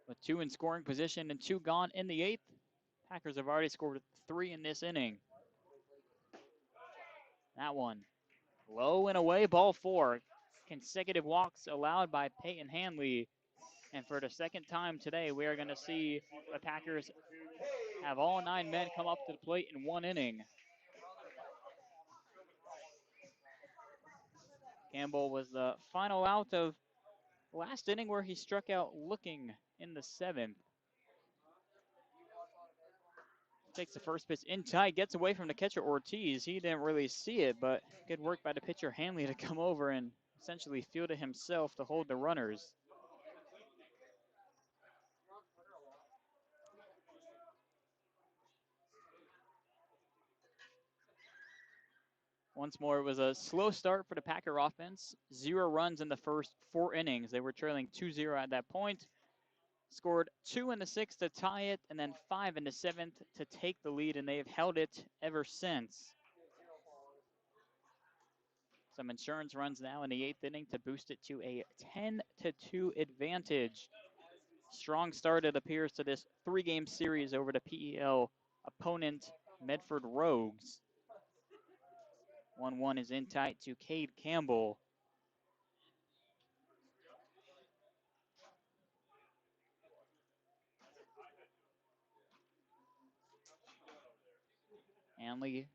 With 2 in scoring position and 2 gone in the 8th. Packers have already scored 3 in this inning. That one low and away, ball 4. Consecutive walks allowed by Peyton Hanley. And for the second time today, we are going to see the Packers have all 9 men come up to the plate in 1 inning. Campbell was the final out of last inning where he struck out looking in the 7th. Takes the first pitch in tight, gets away from the catcher Ortiz. He didn't really see it, but good work by the pitcher Hanley to come over and essentially field it himself to hold the runners. Once more, it was a slow start for the Packer offense. 0 runs in the first 4 innings. They were trailing 2-0 at that point. Scored 2 in the 6th to tie it, and then 5 in the 7th to take the lead, and they've held it ever since. Some insurance runs now in the 8th inning to boost it to a 10-2 advantage. Strong start, it appears, to this 3-game series over the PEL opponent, Medford Rogues. 1-1 is in tight to Cade Campbell. Hanley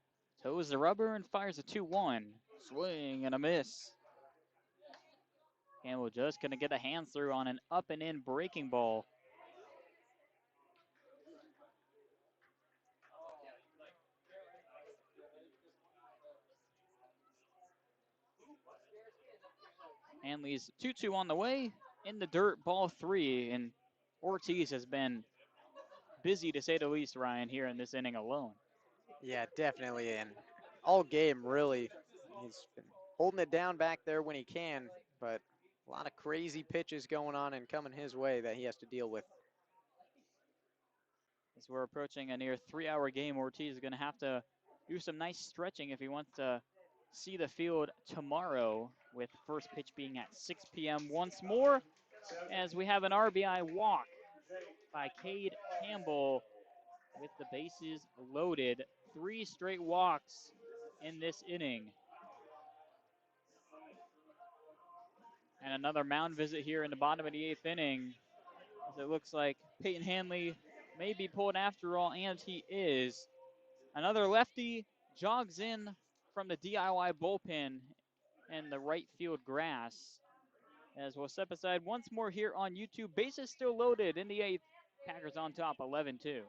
toes the rubber and fires a 2-1. Swing and a miss. Campbell just going to get a hands through on an up and in breaking ball. Hanley's 2-2 on the way. In the dirt, ball 3. And Ortiz has been busy, to say the least, Ryan, here in this inning alone. Yeah, definitely. And all game, really, he's been holding it down back there when he can, but a lot of crazy pitches going on and coming his way that he has to deal with. As we're approaching a near 3-hour game, Ortiz is going to have to do some nice stretching if he wants to see the field tomorrow, with first pitch being at 6 p.m. once more, as we have an RBI walk by Cade Campbell with the bases loaded. 3 straight walks in this inning. And another mound visit here in the bottom of the 8th inning, as it looks like Peyton Hanley may be pulled after all, and he is. Another lefty jogs in from the DIY bullpen and the right field grass, as we'll step aside once more here on YouTube. Bases still loaded in the 8th. Packers on top 11-2.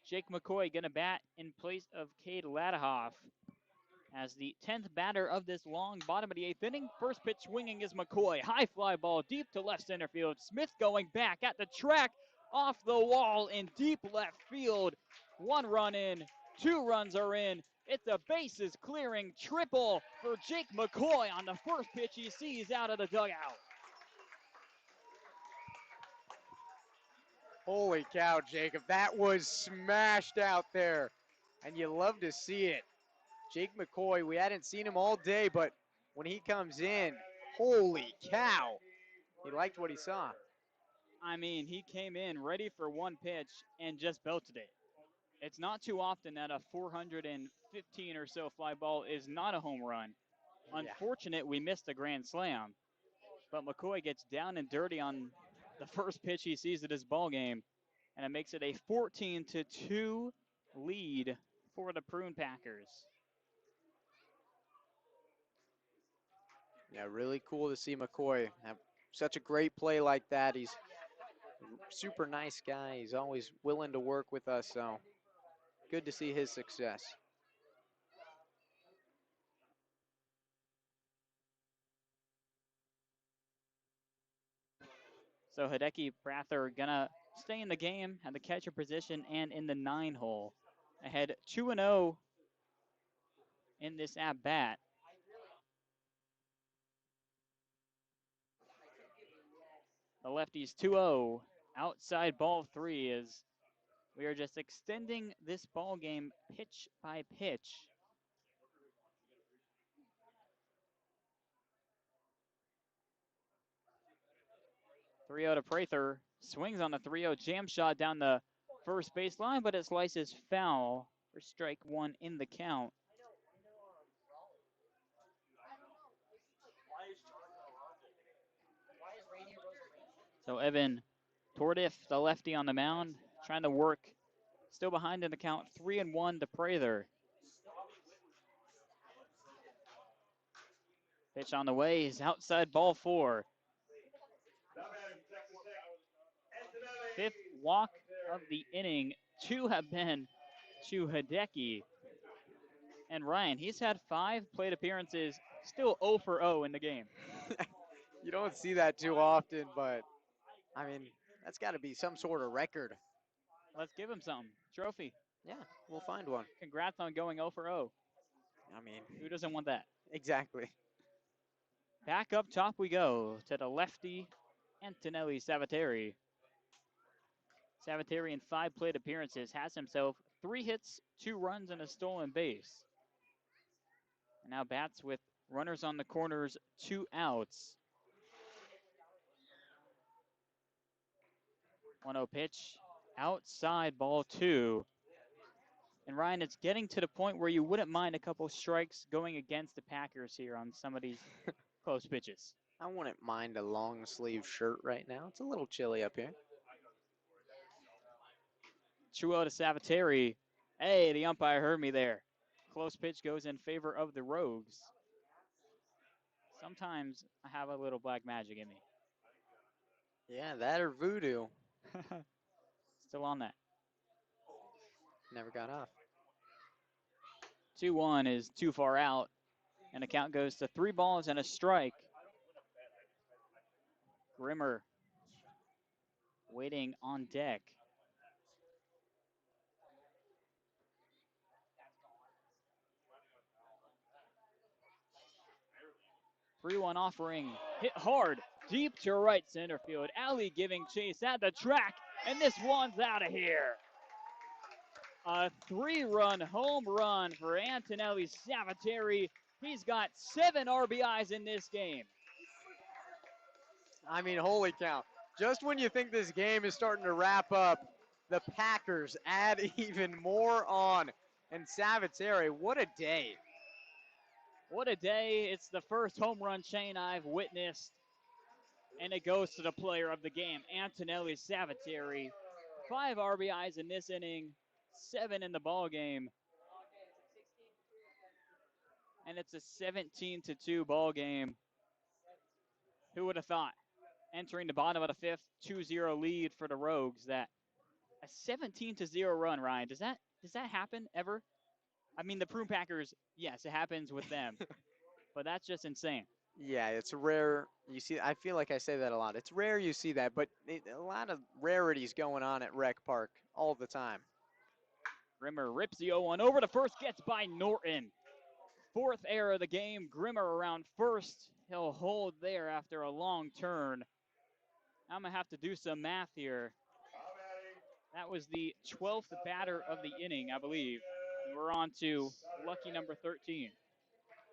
Jake McCoy going to bat in place of Cade Ladahoff as the 10th batter of this long bottom of the 8th inning. First pitch swinging is McCoy. High fly ball deep to left center field. Smith going back at the track, off the wall in deep left field. 1 run in, 2 runs are in. It's a bases clearing triple for Jake McCoy on the first pitch he sees out of the dugout. Holy cow, Jacob. That was smashed out there. And you love to see it. Jake McCoy, we hadn't seen him all day, but when he comes in, holy cow. He liked what he saw. I mean, he came in ready for 1 pitch and just belted it. It's not too often that a 415 or so fly ball is not a home run. Yeah. Unfortunate we missed a grand slam, but McCoy gets down and dirty on the first pitch he sees at his ball game, and it makes it a 14-2 lead for the Prune Packers. Yeah, really cool to see McCoy have such a great play like that. He's a super nice guy. He's always willing to work with us, so good to see his success. So Hideki Prather gonna stay in the game at the catcher position and in the 9 hole. Ahead 2-0 in this at bat. The lefties 2-0. Outside ball 3 as we are just extending this ball game pitch by pitch. Three-0 to Prather. Swings on the 3-0 jam shot down the first baseline, but it slices foul for strike 1 in the count. So Evan Tordiff, the lefty on the mound, trying to work. Still behind in the count, 3-1 to Prather. Pitch on the way is outside ball 4. Fifth walk of the inning. 2 have been to Hideki. And Ryan, he's had 5 plate appearances, still 0 for 0 in the game. You don't see that too often, but I mean, that's got to be some sort of record. Let's give him something. Trophy. Yeah, we'll find one. Congrats on going 0 for 0. I mean, Who doesn't want that? exactly. Back up top we go to the lefty, Antonelli Savateri. Savateri in 5 plate appearances has himself 3 hits, 2 runs, and a stolen base. And now bats with runners on the corners, 2 outs. 1-0 pitch, outside ball 2. And Ryan, it's getting to the point where you wouldn't mind a couple strikes going against the Packers here on some of these close pitches. I wouldn't mind a long sleeve shirt right now. It's a little chilly up here. 2-0 to Savateri. Hey, the umpire heard me there. Close pitch goes in favor of the Rogues. Sometimes I have a little black magic in me. Yeah, that or voodoo. Still on that. Never got off. 2-1 is too far out, and the count goes to 3 balls and a strike. Grimmer waiting on deck. Three-one offering, hit hard, deep to right center field. Alley giving chase at the track, and this one's out of here. A 3-run home run for Antonelli Savateri. He's got 7 RBIs in this game. I mean, holy cow. Just when you think this game is starting to wrap up, the Packers add even more on. And Savateri, what a day. What a day. It's the first home run chain I've witnessed. And it goes to the player of the game, Antonelli Savateri. 5 RBIs in this inning, 7 in the ball game. And it's a 17-2 ball game. Who would have thought? Entering the bottom of the 5th, 2-0 lead for the Rogues. That a 17-0 run, Ryan. Does that happen ever? I mean, the Prune Packers, yes, it happens with them. But that's just insane. Yeah, it's rare. You see, I feel like I say that a lot. It's rare you see that, but a lot of rarities going on at Rec Park all the time. Grimmer rips the 0-1 over to first, gets by Norton. 4th error of the game. Grimmer around first. He'll hold there after a long turn. I'm going to have to do some math here. That was the 12th batter of the inning, I believe. And we're on to lucky number 13.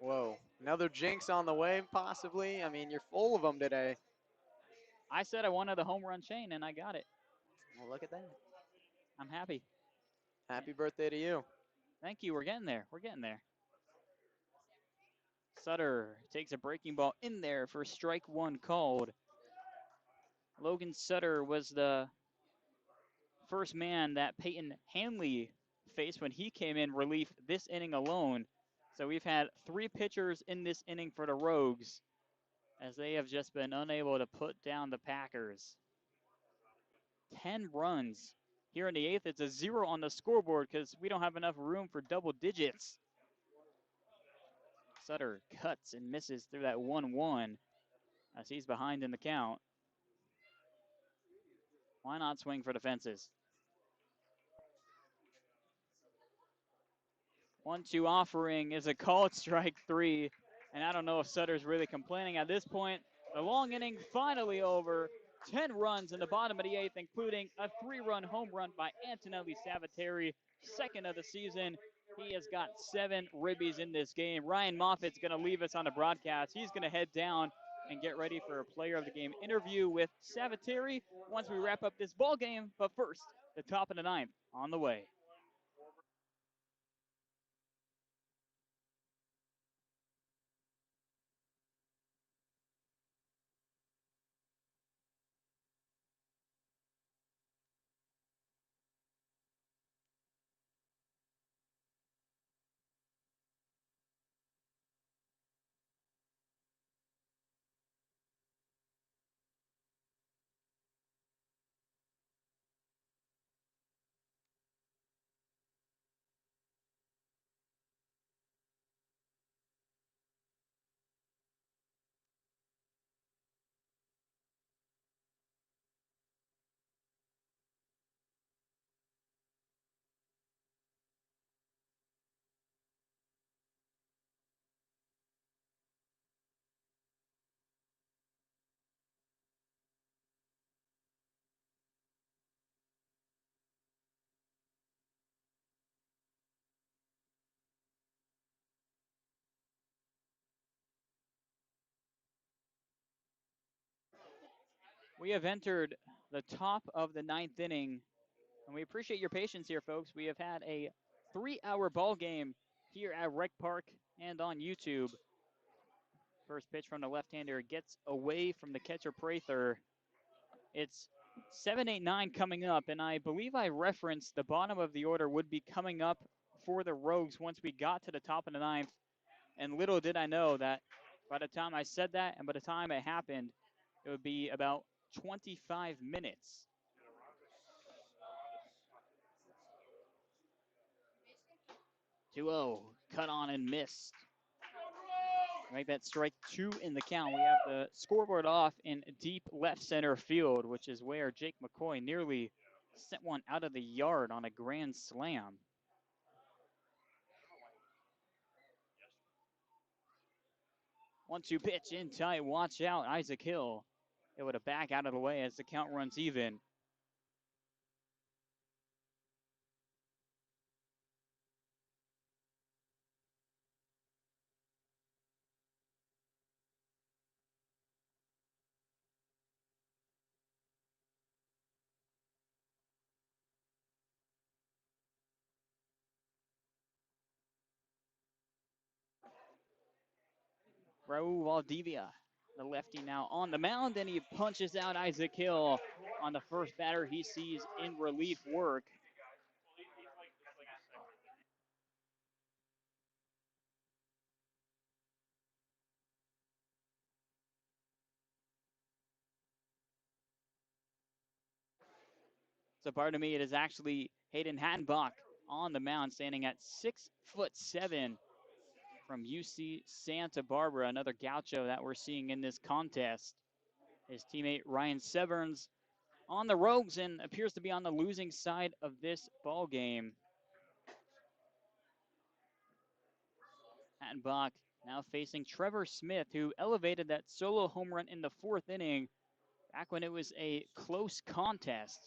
Whoa, another jinx on the way, possibly. I mean, you're full of them today. I said I wanted the home run chain, and I got it. Well, look at that. I'm happy. Happy birthday to you. Thank you. We're getting there. We're getting there. Sutter takes a breaking ball in there for strike 1 called. Logan Sutter was the first man that Peyton Hanley faced when he came in relief this inning alone. So we've had 3 pitchers in this inning for the Rogues as they have just been unable to put down the Packers. 10 runs. Here in the 8th, it's a 0 on the scoreboard because we don't have enough room for double digits. Sutter cuts and misses through that 1-1 as he's behind in the count. Why not swing for the fences? 1-2 offering is a called strike 3. And I don't know if Sutter's really complaining at this point. The long inning finally over. 10 runs in the bottom of the 8th, including a 3-run home run by Antonelli Savateri, second of the season. He has got 7 ribbies in this game. Ryan Moffett's going to leave us on the broadcast. He's going to head down and get ready for a player of the game interview with Savateri once we wrap up this ball game. But first, the top of the 9th on the way. We have entered the top of the 9th inning, and we appreciate your patience here, folks. We have had a 3-hour ball game here at Rec Park and on YouTube. First pitch from the left-hander gets away from the catcher Prather. It's 7-8-9 coming up, and I believe I referenced the bottom of the order would be coming up for the Rogues once we got to the top of the 9th. And little did I know that by the time I said that and by the time it happened, it would be about 25 minutes. 2-0, cut on and missed. Make that strike 2 in the count. We have the scoreboard off in deep left center field, which is where Jake McCoy nearly sent one out of the yard on a grand slam. One-two pitch in tight. Watch out, Isaac Hill. Able to back out of the way as the count runs even. Raul Valdivia, the lefty, now on the mound, and he punches out Isaac Hill on the first batter he sees in relief work. So pardon me, it is actually Hayden Hattenbach on the mound, standing at 6'7" from UC Santa Barbara, another gaucho that we're seeing in this contest. His teammate Ryan Severns on the Rogues and appears to be on the losing side of this ball game. Hattenbach now facing Trevor Smith, who elevated that solo home run in the 4th inning back when it was a close contest.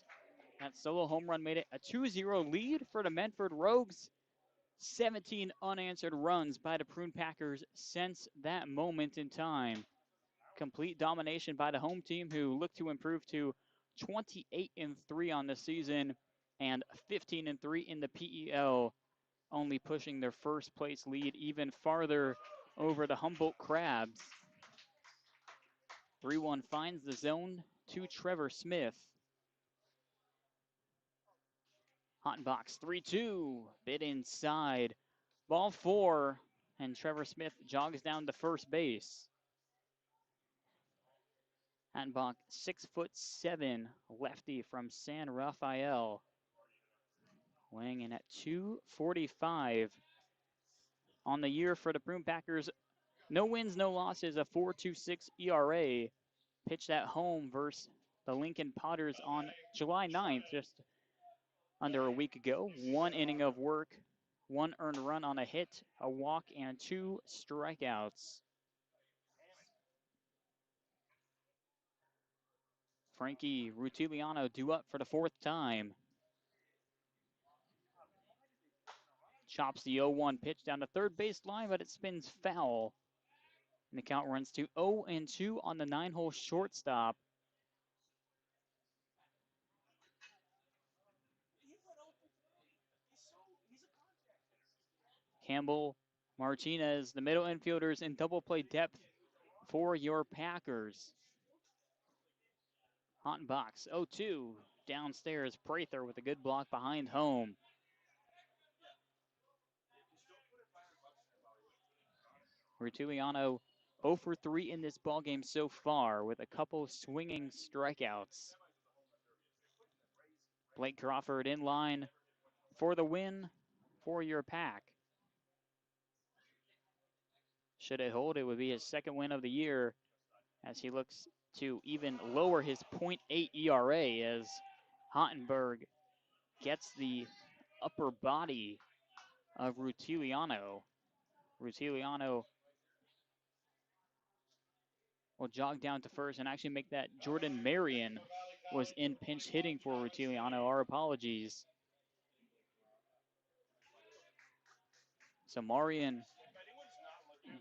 That solo home run made it a 2-0 lead for the Medford Rogues. 17 unanswered runs by the Prune Packers since that moment in time. Complete domination by the home team, who look to improve to 28-3 on the season and 15-3 in the PEL, only pushing their first place lead even farther over the Humboldt Crabs. 3-1 finds the zone to Trevor Smith. Hot box 3-2, bit inside. Ball 4, and Trevor Smith jogs down to first base. Hattenbach, 6'7", lefty from San Rafael. Weighing in at 245 on the year for the Prune Packers. No wins, no losses, a 4.26 ERA. Pitched at home versus the Lincoln Potters on July 9th, just under a week ago. 1 inning of work, 1 earned run on a hit, a walk, and 2 strikeouts. Frankie Rutiliano due up for the 4th time. Chops the 0-1 pitch down the third base line, but it spins foul. And the count runs to 0-2 on the 9-hole shortstop. Campbell, Martinez, the middle infielders in double play depth for your Packers. Hottenbox 0-2 downstairs. Prather with a good block behind home. Rutiliano 0 for 3 in this ballgame so far with a couple swinging strikeouts. Blake Crawford in line for the win for your Pack. Should it hold, it would be his 2nd win of the year as he looks to even lower his .8 ERA as Hottenberg gets the upper body of Rutiliano. Rutiliano will jog down to first and actually make that. Jordan Marion was in pinch hitting for Rutiliano. Our apologies. So Marion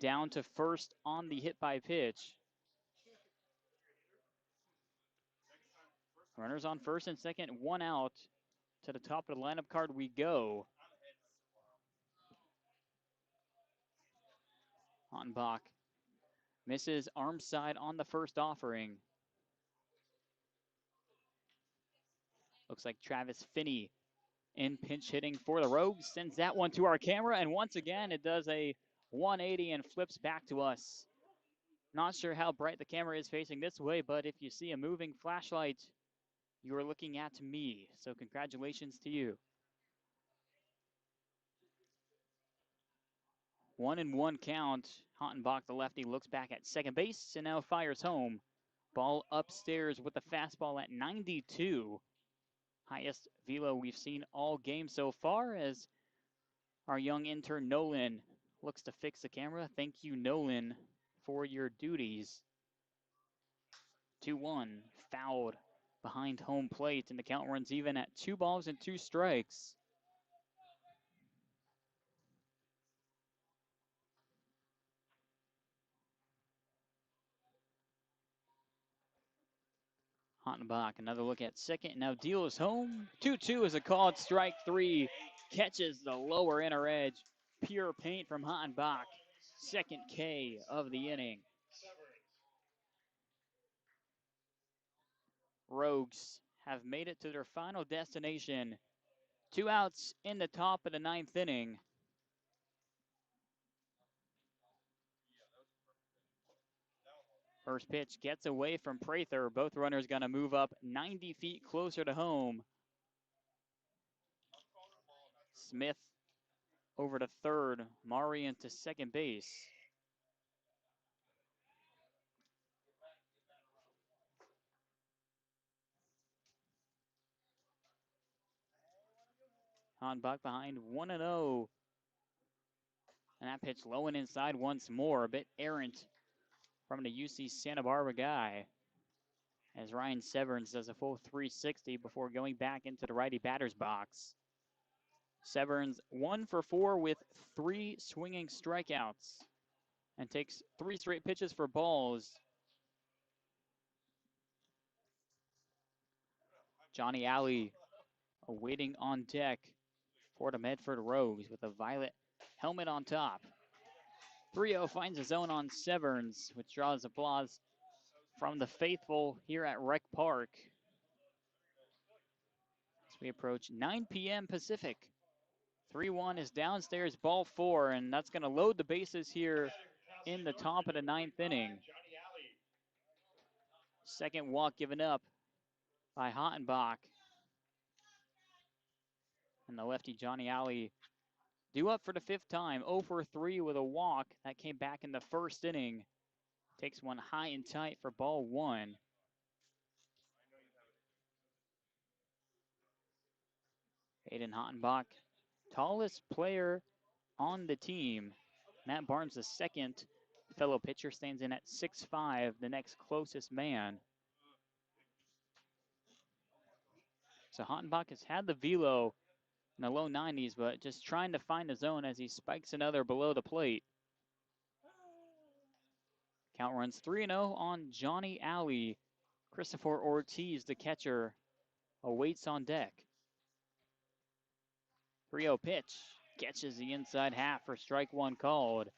down to first on the hit by pitch. Runners on first and second, 1 out. To the top of the lineup card we go. Ottenbach misses arm side on the first offering. Looks like Travis Finney in pinch hitting for the Rogues. Sends that one to our camera, and once again it does a 180 and flips back to us. Not sure how bright the camera is facing this way, but if you see a moving flashlight, you are looking at me. So congratulations to you. 1-1 count. Hottenbach, the lefty, looks back at second base and now fires home. Ball upstairs with the fastball at 92. Highest velo we've seen all game so far as our young intern Nolan looks to fix the camera. Thank you, Nolan, for your duties. 2-1, fouled behind home plate, and the count runs even at 2 balls and 2 strikes. Hottenbach, another look at second. Now Deal is home. 2-2 is a called strike 3. Catches the lower inner edge. Pure paint from Hottenbach. 2nd K of the inning. Rogues have made it to their final destination. 2 outs in the top of the 9th inning. First pitch gets away from Prather. Both runners going to move up 90 feet closer to home. Smith over to third. Marion to second base. Hottenbach behind 1-0. And that pitch low and inside once more. A bit errant from the UC Santa Barbara guy. As Ryan Severns does a full 360 before going back into the righty batter's box. Severns 1 for 4 with 3 swinging strikeouts. And takes 3 straight pitches for balls. Johnny Alley awaiting on deck for the Medford Rogues with a violet helmet on top. 3-0 finds his own on Severns, which draws applause from the faithful here at Rec Park. As we approach 9 p.m. Pacific. 3-1 is downstairs, ball 4, and that's going to load the bases here in the top of the 9th inning. Second walk given up by Hottenbach. And the lefty Johnny Alley due up for the 5th time. 0 for 3 with a walk. That came back in the 1st inning. Takes one high and tight for ball 1. Aiden Hottenbach, tallest player on the team. Matt Barnes, the second fellow pitcher, stands in at 6'5", the next closest man. So Hottenbach has had the velo in the low 90s, but just trying to find the zone as he spikes another below the plate. Count runs 3-0 on Johnny Alley. Christopher Ortiz, the catcher, awaits on deck. 3-0 pitch. Catches the inside half for strike one called.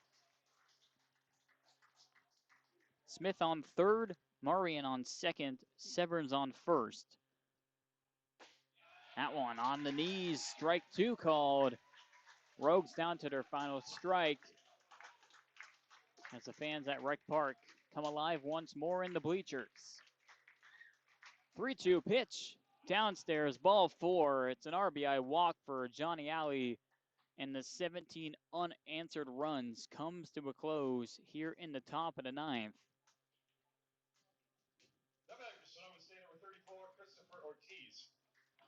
Smith on third, Marian on second, Severns on first. That one on the knees, strike two called. Rogues down to their final strike as the fans at Rec Park come alive once more in the bleachers. 3-2 pitch, downstairs, ball four. It's an RBI walk for Johnny Alley, and the 17 unanswered runs comes to a close here in the top of the ninth.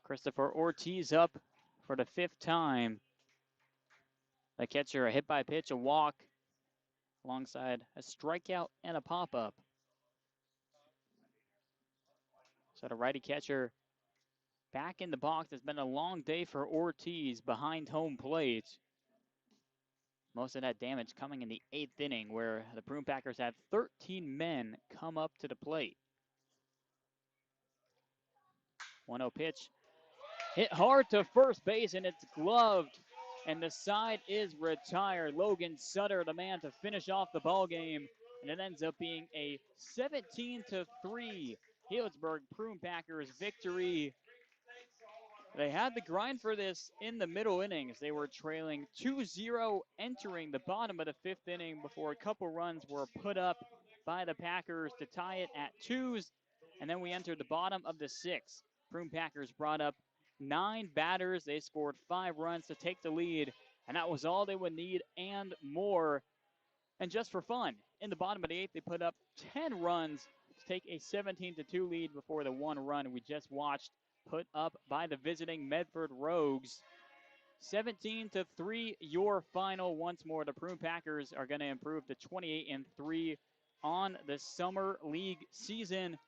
Christopher Ortiz up for the fifth time. The catcher, a hit by pitch, a walk, alongside a strikeout and a pop-up. So the righty catcher back in the box. It's been a long day for Ortiz behind home plate. Most of that damage coming in the eighth inning, where the Prune Packers had 13 men come up to the plate. 1-0 pitch. Hit hard to first base, and it's gloved. And the side is retired. Logan Sutter, the man to finish off the ball game. And it ends up being a 17-3 Healdsburg Prune Packers victory. They had the grind for this in the middle innings. They were trailing 2-0 entering the bottom of the fifth inning before a couple runs were put up by the Packers to tie it at twos. And then we entered the bottom of the sixth. Prune Packers brought up 9 batters. They scored 5 runs to take the lead, and that was all they would need and more. And just for fun, in the bottom of the eighth, they put up 10 runs to take a 17-2 lead before the 1 run we just watched put up by the visiting Medford Rogues. 17-3, your final. Once more, the Prune Packers are going to improve to 28-3 on the summer league season.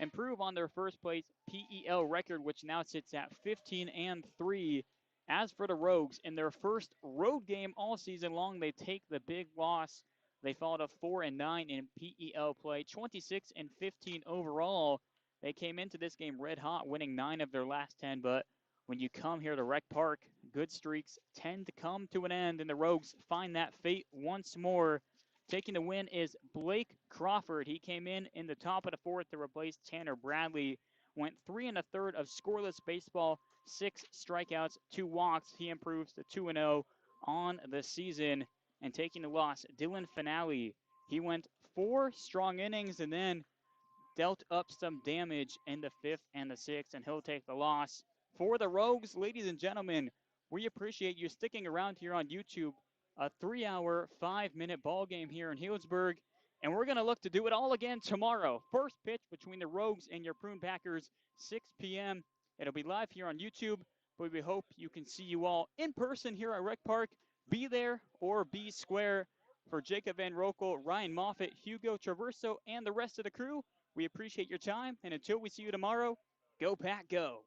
Improve on their first place PEL record, which now sits at 15-3. As for the Rogues, in their first road game all season long, they take the big loss. They fall to 4-9 in PEL play, 26-15 overall. They came into this game red hot, winning 9 of their last 10, but when you come here to Rec Park, good streaks tend to come to an end, and the Rogues find that fate once more. Taking the win is Blake Crawford. He came in the top of the fourth to replace Tanner Bradley. Went 3 1/3 of scoreless baseball, 6 strikeouts, 2 walks. He improves to 2-0 on the season. And taking the loss, Dylan Finale. He went 4 strong innings and then dealt up some damage in the fifth and the sixth, and he'll take the loss. For the Rogues, ladies and gentlemen, we appreciate you sticking around here on YouTube. A 3-hour, 5-minute ball game here in Healdsburg, and we're going to look to do it all again tomorrow. First pitch between the Rogues and your Prune Packers, 6 p.m. It'll be live here on YouTube, but we hope you can see you all in person here at Rec Park. Be there or be square. For Jacob Van Roekel, Ryan Moffett, Hugo Traverso, and the rest of the crew, we appreciate your time, and until we see you tomorrow, go Pack, go.